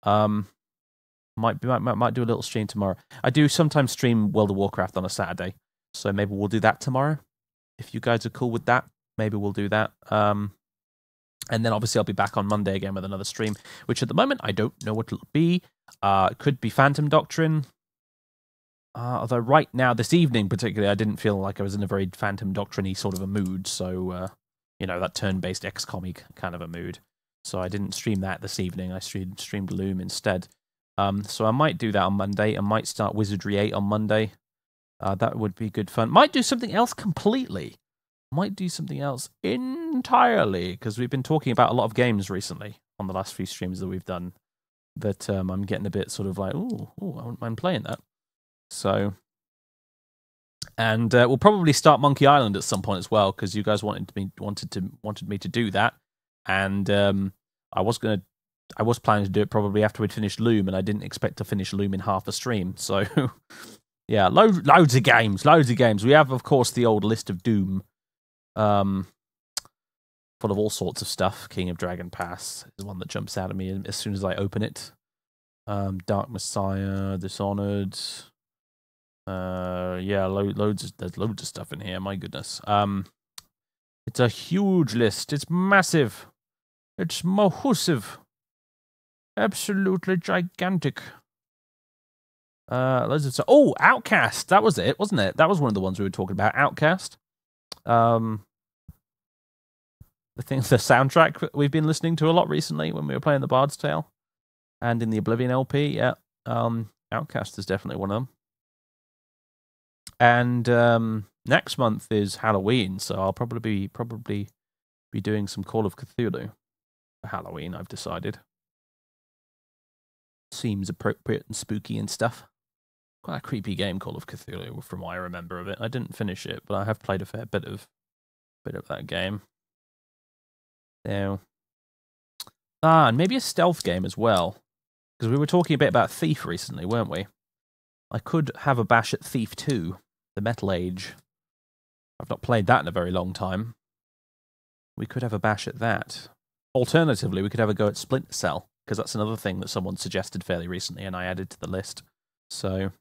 Might do a little stream tomorrow. I do sometimes stream World of Warcraft on a Saturday. So maybe we'll do that tomorrow. If you guys are cool with that, maybe we'll do that. And then obviously I'll be back on Monday again with another stream, which at the moment I don't know what it'll be. It could be Phantom Doctrine. Although right now, this evening particularly, I didn't feel like I was in a very Phantom Doctrine-y sort of a mood. So, that turn-based XCOM-y kind of a mood. So I didn't stream that this evening. I streamed Loom instead. So I might do that on Monday. I might start Wizardry 8 on Monday. That would be good fun. Might do something else completely. Might do something else entirely, because we've been talking about a lot of games recently on the last few streams that we've done that I'm getting a bit sort of like, ooh, I wouldn't mind playing that. So, and we'll probably start Monkey Island at some point as well, because you guys wanted me to do that, and I was going to I was planning to do it probably after we'd finished Loom, and I didn't expect to finish Loom in half a stream. So, yeah, loads of games, loads of games. We have, of course, the old list of Doom, full of all sorts of stuff. King of Dragon Pass is one that jumps out at me as soon as I open it. Dark Messiah, Dishonored. Yeah, there's loads of stuff in here. My goodness. It's a huge list. It's massive. It's massive. Absolutely gigantic. Loads of stuff. Oh, Outcast. That was it, wasn't it? That was one of the ones we were talking about. Outcast. The soundtrack we've been listening to a lot recently when we were playing the Bard's Tale, and in the Oblivion LP. Yeah. Outcast is definitely one of them. And next month is Halloween, so I'll probably be doing some Call of Cthulhu for Halloween. I've decided. Seems appropriate and spooky and stuff. Quite a creepy game, Call of Cthulhu, from what I remember of it. I didn't finish it, but I have played a fair bit of that game. Now, and maybe a stealth game as well, because we were talking a bit about Thief recently, weren't we? I could have a bash at Thief 2, the Metal Age. I've not played that in a very long time. We could have a bash at that. Alternatively, we could have a go at Splinter Cell, because that's another thing that someone suggested fairly recently, and I added to the list. So,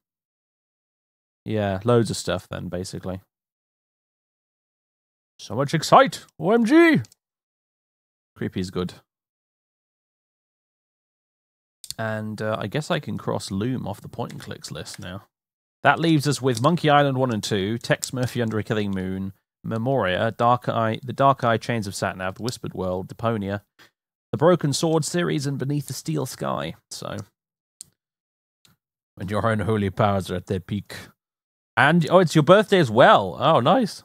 yeah, loads of stuff then, basically. So much excite! OMG! Creepy is good. And I guess I can cross Loom off the point and clicks list now. That leaves us with Monkey Island 1 and 2, Tex Murphy Under a Killing Moon, Memoria, the Dark Eye Chains of Satnav, The Whispered World, Deponia, the Broken Sword series, and Beneath the Steel Sky. So, when your unholy powers are at their peak. And, oh, it's your birthday as well. Oh, nice.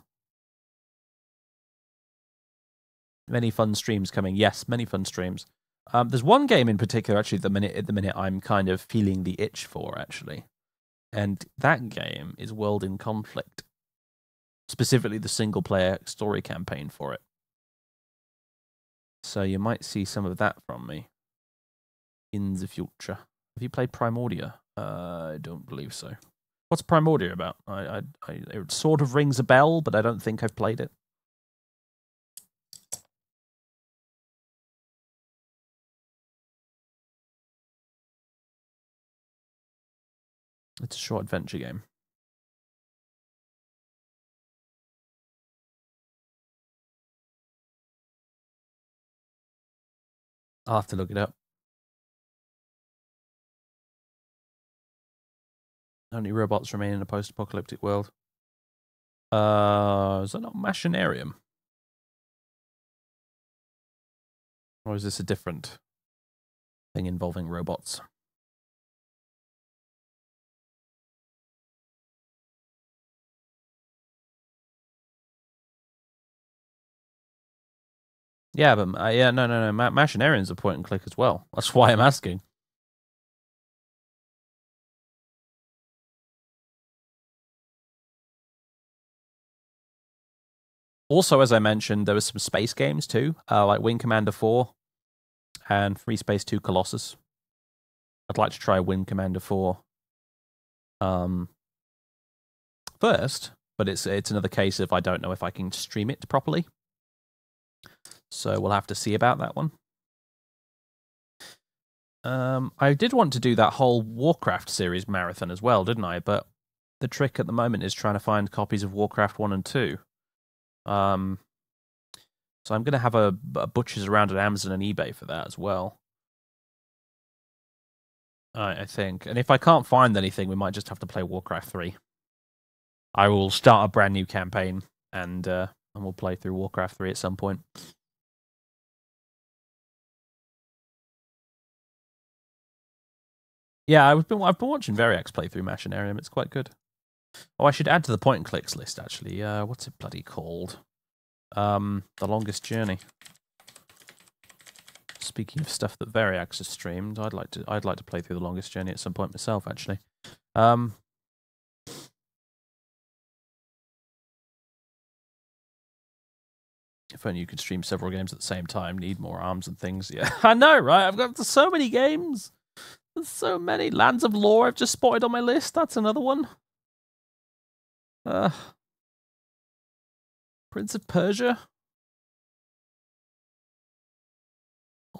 Many fun streams coming. Yes, many fun streams. There's one game in particular, actually, at the minute I'm kind of feeling the itch for, actually. And that game is World in Conflict. Specifically the single-player story campaign for it. So you might see some of that from me in the future. Have you played Primordia? I don't believe so. What's Primordia about? It sort of rings a bell, but I don't think I've played it. It's a short adventure game. I'll have to look it up. Only robots remain in a post-apocalyptic world. Is that not Machinarium? Or is this a different thing involving robots? Yeah, but yeah, no. Machinarium's a point and click as well. That's why I'm asking. Also, as I mentioned, there was some space games too, like Wing Commander 4 and Free Space 2 Colossus. I'd like to try Wing Commander 4 first, but it's another case of I don't know if I can stream it properly. So we'll have to see about that one. I did want to do that whole Warcraft series marathon as well, didn't I? But the trick at the moment is trying to find copies of Warcraft 1 and 2. So I'm going to have a butchers around at Amazon and eBay for that as well. I think. And if I can't find anything, we might just have to play Warcraft 3. I will start a brand new campaign and we'll play through Warcraft 3 at some point. Yeah, I've been watching Variax play through Machinarium. It's quite good. Oh, I should add to the point and clicks list actually. What's it bloody called? The Longest Journey. Speaking of stuff that Variax has streamed, I'd like to play through The Longest Journey at some point myself actually. If only you could stream several games at the same time. Need more arms and things. Yeah, I know, right? I've got so many games. There's so many. Lands of Lore I've just spotted on my list. That's another one. Prince of Persia.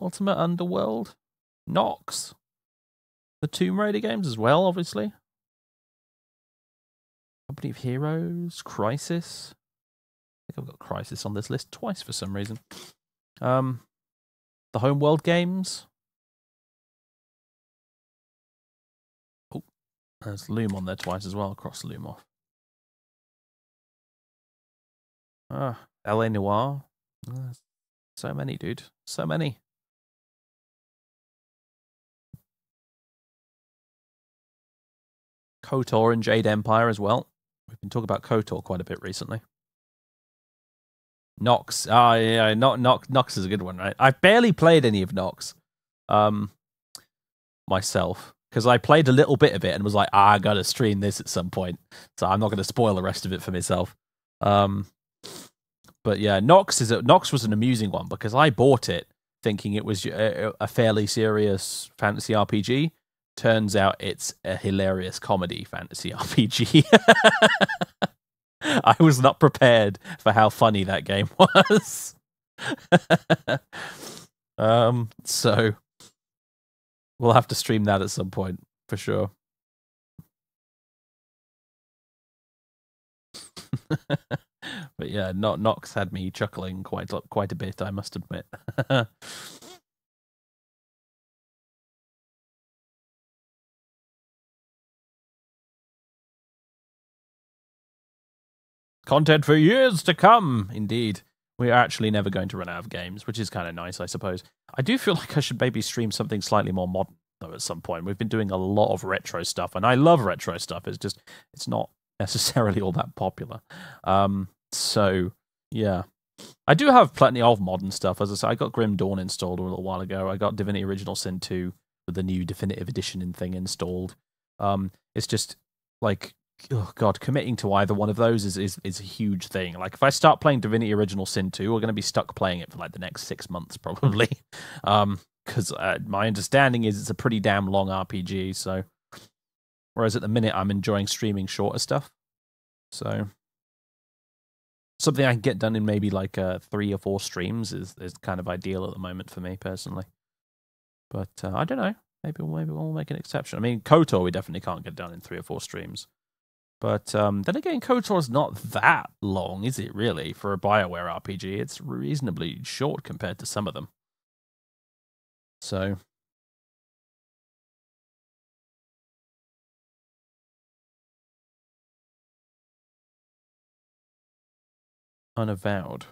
Ultimate Underworld. Nox. The Tomb Raider games as well, obviously. Company of Heroes. Crisis. I think I've got Crisis on this list twice for some reason. The Homeworld games. Oh, there's Loom on there twice as well. Cross Loom off. LA Noire. So many, dude. So many. KOTOR and Jade Empire as well. We've been talking about KOTOR quite a bit recently. Nox. Yeah, Nox is a good one, right? I've barely played any of Nox myself, because I played a little bit of it and was like, I gotta stream this at some point, so I'm not going to spoil the rest of it for myself. But yeah, Nox was an amusing one, because I bought it thinking it was a fairly serious fantasy RPG. Turns out it's a hilarious comedy fantasy RPG. I was not prepared for how funny that game was. So we'll have to stream that at some point for sure. But yeah, Nox had me chuckling quite a bit, I must admit. Content for years to come, indeed. We're actually never going to run out of games, which is kind of nice, I suppose. I do feel like I should maybe stream something slightly more modern, though, at some point. We've been doing a lot of retro stuff, and I love retro stuff. It's not necessarily all that popular. So, yeah. I do have plenty of modern stuff. As I said, I got Grim Dawn installed a little while ago. I got Divinity Original Sin 2 with the new Definitive Edition thing installed. It's just, like, oh god, committing to either one of those is a huge thing. Like, if I start playing Divinity Original Sin 2, we're going to be stuck playing it for like the next 6 months probably. Because my understanding is it's a pretty damn long RPG. So, whereas at the minute I'm enjoying streaming shorter stuff. So, something I can get done in maybe like 3 or 4 streams is kind of ideal at the moment for me personally. But I don't know. Maybe we'll make an exception. I mean, KOTOR we definitely can't get done in 3 or 4 streams. But then again, KOTOR's not that long, is it, really? For a BioWare RPG, it's reasonably short compared to some of them. So... Unavowed.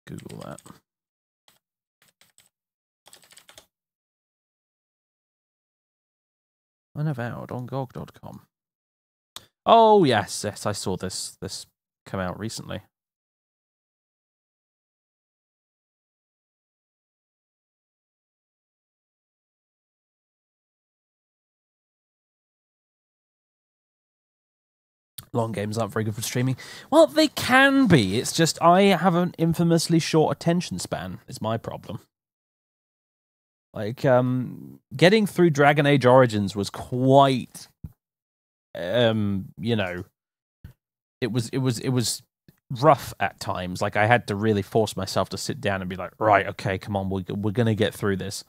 Google that. Unavowed on GOG.com. Oh, yes, I saw this come out recently. Long games aren't very good for streaming. Well, they can be. It's just I have an infamously short attention span, is my problem. Like, getting through Dragon Age Origins was quite... you know, it was rough at times. Like, I had to really force myself to sit down and be like, right, okay, come on, we're gonna get through this.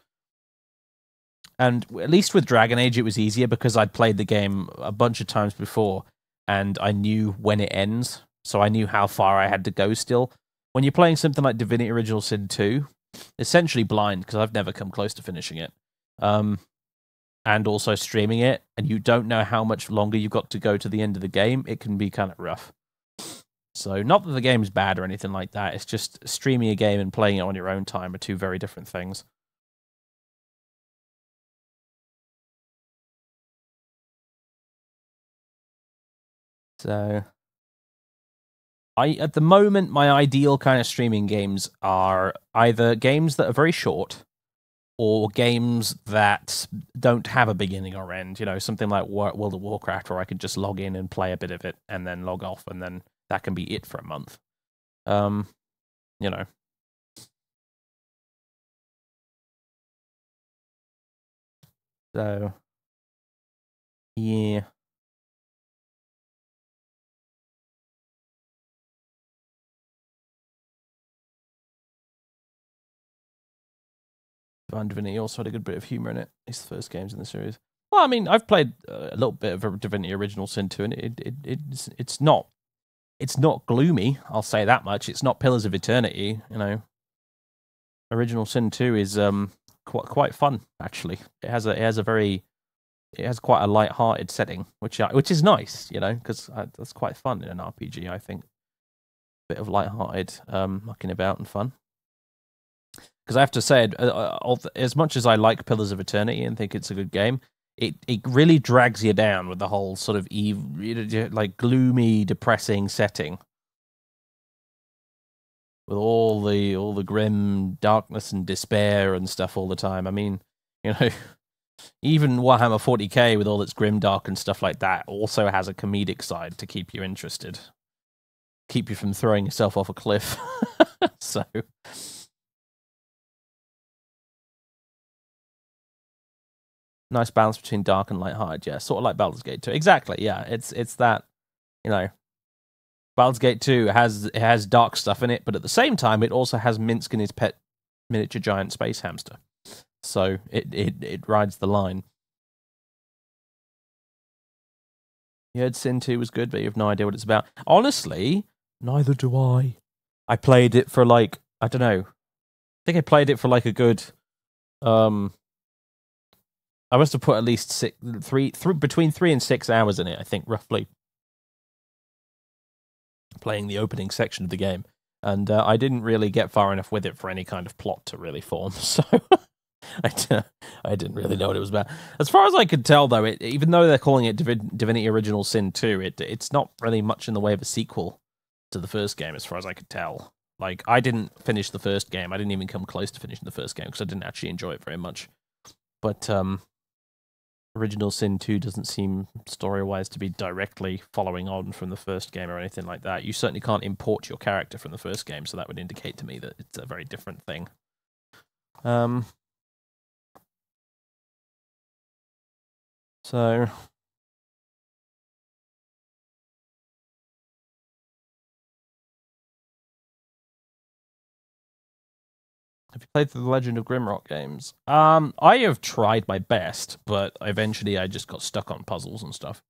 And at least with Dragon Age, it was easier because I'd played the game a bunch of times before, and I knew when it ends, so I knew how far I had to go still. When you're playing something like Divinity Original Sin 2, essentially blind, because I've never come close to finishing it. And also streaming it, and you don't know how much longer you've got to go to the end of the game, it can be kind of rough. So, not that the game's bad or anything like that, it's just streaming a game and playing it on your own time are two very different things. So, at the moment, my ideal kind of streaming games are either games that are very short, or games that don't have a beginning or end. You know, something like World of Warcraft, where I could just log in and play a bit of it, and then log off, and then that can be it for a month. you know. So, yeah. Divine Divinity also had a good bit of humor in it. It's the first games in the series. Well, I mean, I've played a little bit of Divinity Original Sin 2, and it's not gloomy. I'll say that much. It's not Pillars of Eternity, you know. Original Sin 2 is quite fun, actually. It has quite a light-hearted setting, which is nice, you know, because that's quite fun in an RPG. I think bit of light-hearted mucking about and fun. Because I have to say, as much as I like Pillars of Eternity and think it's a good game, it really drags you down with the whole sort of like gloomy, depressing setting, with all the grim darkness and despair and stuff all the time. I mean, you know, even Warhammer 40k with all its grim dark and stuff like that also has a comedic side to keep you interested, keep you from throwing yourself off a cliff. So. Nice balance between dark and lighthearted, yeah. Sort of like Baldur's Gate 2. Exactly, yeah. It's that, you know, Baldur's Gate 2 has dark stuff in it, but at the same time, it also has Minsk and his pet miniature giant space hamster. So it rides the line. You heard Sin 2 was good, but you have no idea what it's about. Honestly, neither do I. I played it for like, I don't know. I think I played it for like a good... I must have put at least between 3 and 6 hours in it, I think, roughly. Playing the opening section of the game. And I didn't really get far enough with it for any kind of plot to really form. So I didn't really know what it was about. As far as I could tell, though, even though they're calling it Divinity Original Sin 2, it's not really much in the way of a sequel to the first game, as far as I could tell. Like, I didn't finish the first game. I didn't even come close to finishing the first game, because I didn't actually enjoy it very much. But, Original Sin 2 doesn't seem, story-wise, to be directly following on from the first game or anything like that. You certainly can't import your character from the first game, so that would indicate to me that it's a very different thing. So... Have you played through the Legend of Grimrock games? I have tried my best, but eventually I just got stuck on puzzles and stuff.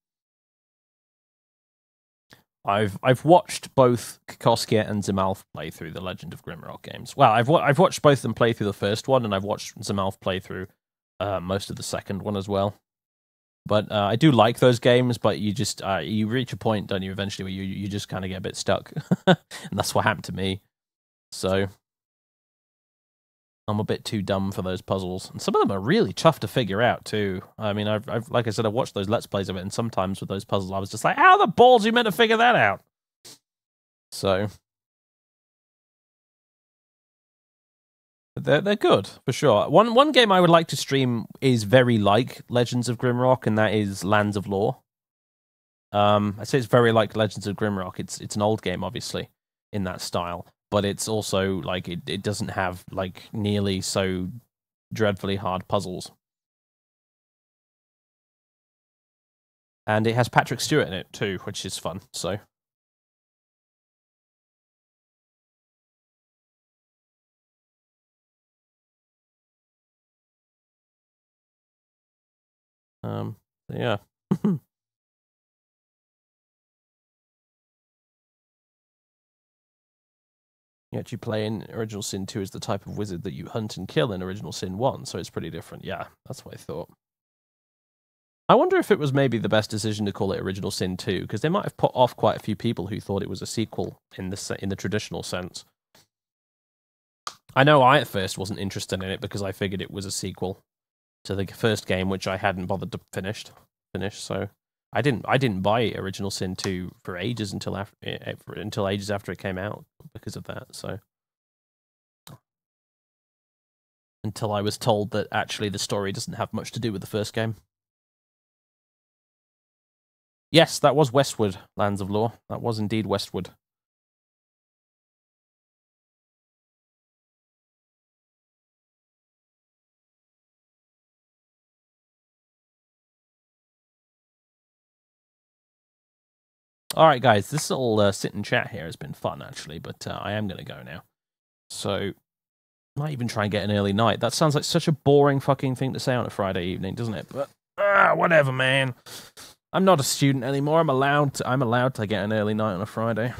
I've watched both Kikoskia and Zimalf play through the Legend of Grimrock games. Well, I've watched both of them play through the first one, and I've watched Zimalf play through most of the second one as well. But I do like those games, but you just you reach a point, don't you, eventually, where you just kind of get a bit stuck. And that's what happened to me. So... I'm a bit too dumb for those puzzles, and some of them are really tough to figure out too. I mean, I've like I said, I've watched those Let's Plays of it, and sometimes with those puzzles, I was just like, "How the balls are you meant to figure that out?" So they're good for sure. One game I would like to stream is very like Legends of Grimrock, and that is Lands of Lore. I say it's very like Legends of Grimrock. It's an old game, obviously, in that style. But it's also, like, it doesn't have, like, nearly so dreadfully hard puzzles. And it has Patrick Stewart in it, too, which is fun, so... yeah. You actually play in Original Sin 2 as the type of wizard that you hunt and kill in Original Sin 1, so it's pretty different. Yeah, that's what I thought. I wonder if it was maybe the best decision to call it Original Sin 2, because they might have put off quite a few people who thought it was a sequel in the traditional sense. I know I at first wasn't interested in it because I figured it was a sequel to the first game, which I hadn't bothered to finish. So I didn't buy Original Sin 2 for ages until ages after it came out because of that. So until I was told that actually the story doesn't have much to do with the first game. Yes, that was Westwood, Lands of Lore. That was indeed Westwood. All right, guys, this little sit and chat here has been fun, actually, but I am going to go now. So, might even try and get an early night. That sounds like such a boring fucking thing to say on a Friday evening, doesn't it? But, whatever, man. I'm not a student anymore. I'm allowed to get an early night on a Friday.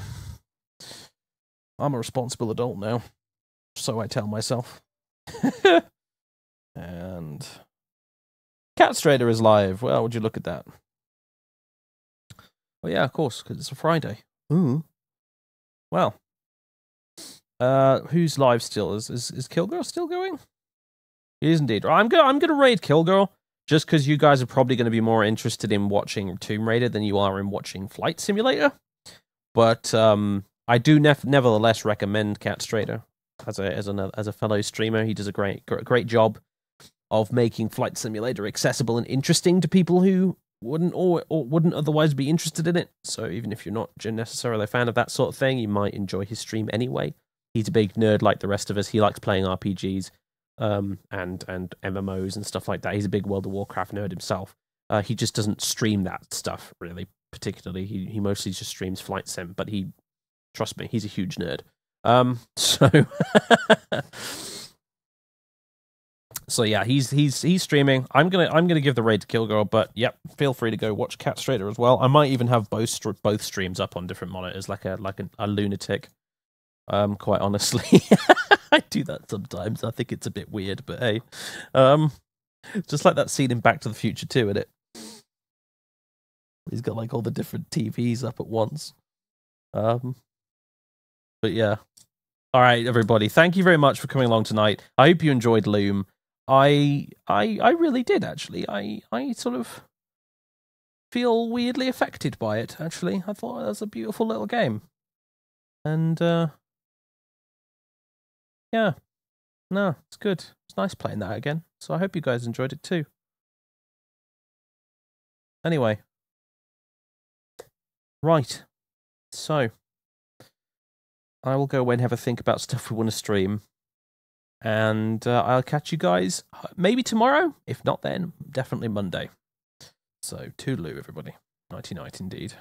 I'm a responsible adult now. So I tell myself. And Catstrader is live. Well, would you look at that? Well, yeah, of course, because it's a Friday. Ooh. Well, who's live still? Is Killgirl still going? He is indeed. I'm gonna raid Killgirl just because you guys are probably going to be more interested in watching Tomb Raider than you are in watching Flight Simulator. But I do nevertheless recommend Catstrader as a fellow streamer. He does a great job of making Flight Simulator accessible and interesting to people who wouldn't or wouldn't otherwise be interested in it. So even if you're not necessarily a fan of that sort of thing, you might enjoy his stream anyway. He's a big nerd like the rest of us. He likes playing RPGs and MMOs and stuff like that. He's a big World of Warcraft nerd himself. He just doesn't stream that stuff really particularly. He mostly just streams Flight Sim, but trust me, he's a huge nerd. So yeah, he's streaming. I'm gonna give the raid to Killgirl, but yep, feel free to go watch Catstrader as well. I might even have both streams up on different monitors, like a lunatic. Quite honestly, I do that sometimes. I think it's a bit weird, but hey, just like that scene in Back to the Future 2, isn't it? He's got like all the different TVs up at once. But yeah. All right, everybody. Thank you very much for coming along tonight. I hope you enjoyed Loom. I really did, actually. I sort of feel weirdly affected by it, actually. I thought it was a beautiful little game. And, yeah. No, it's good. It's nice playing that again. So I hope you guys enjoyed it too. Anyway. Right. So, I will go away and have a think about stuff we want to stream. And I'll catch you guys maybe tomorrow. If not then, definitely Monday. So, toodaloo, everybody. Nighty-night indeed.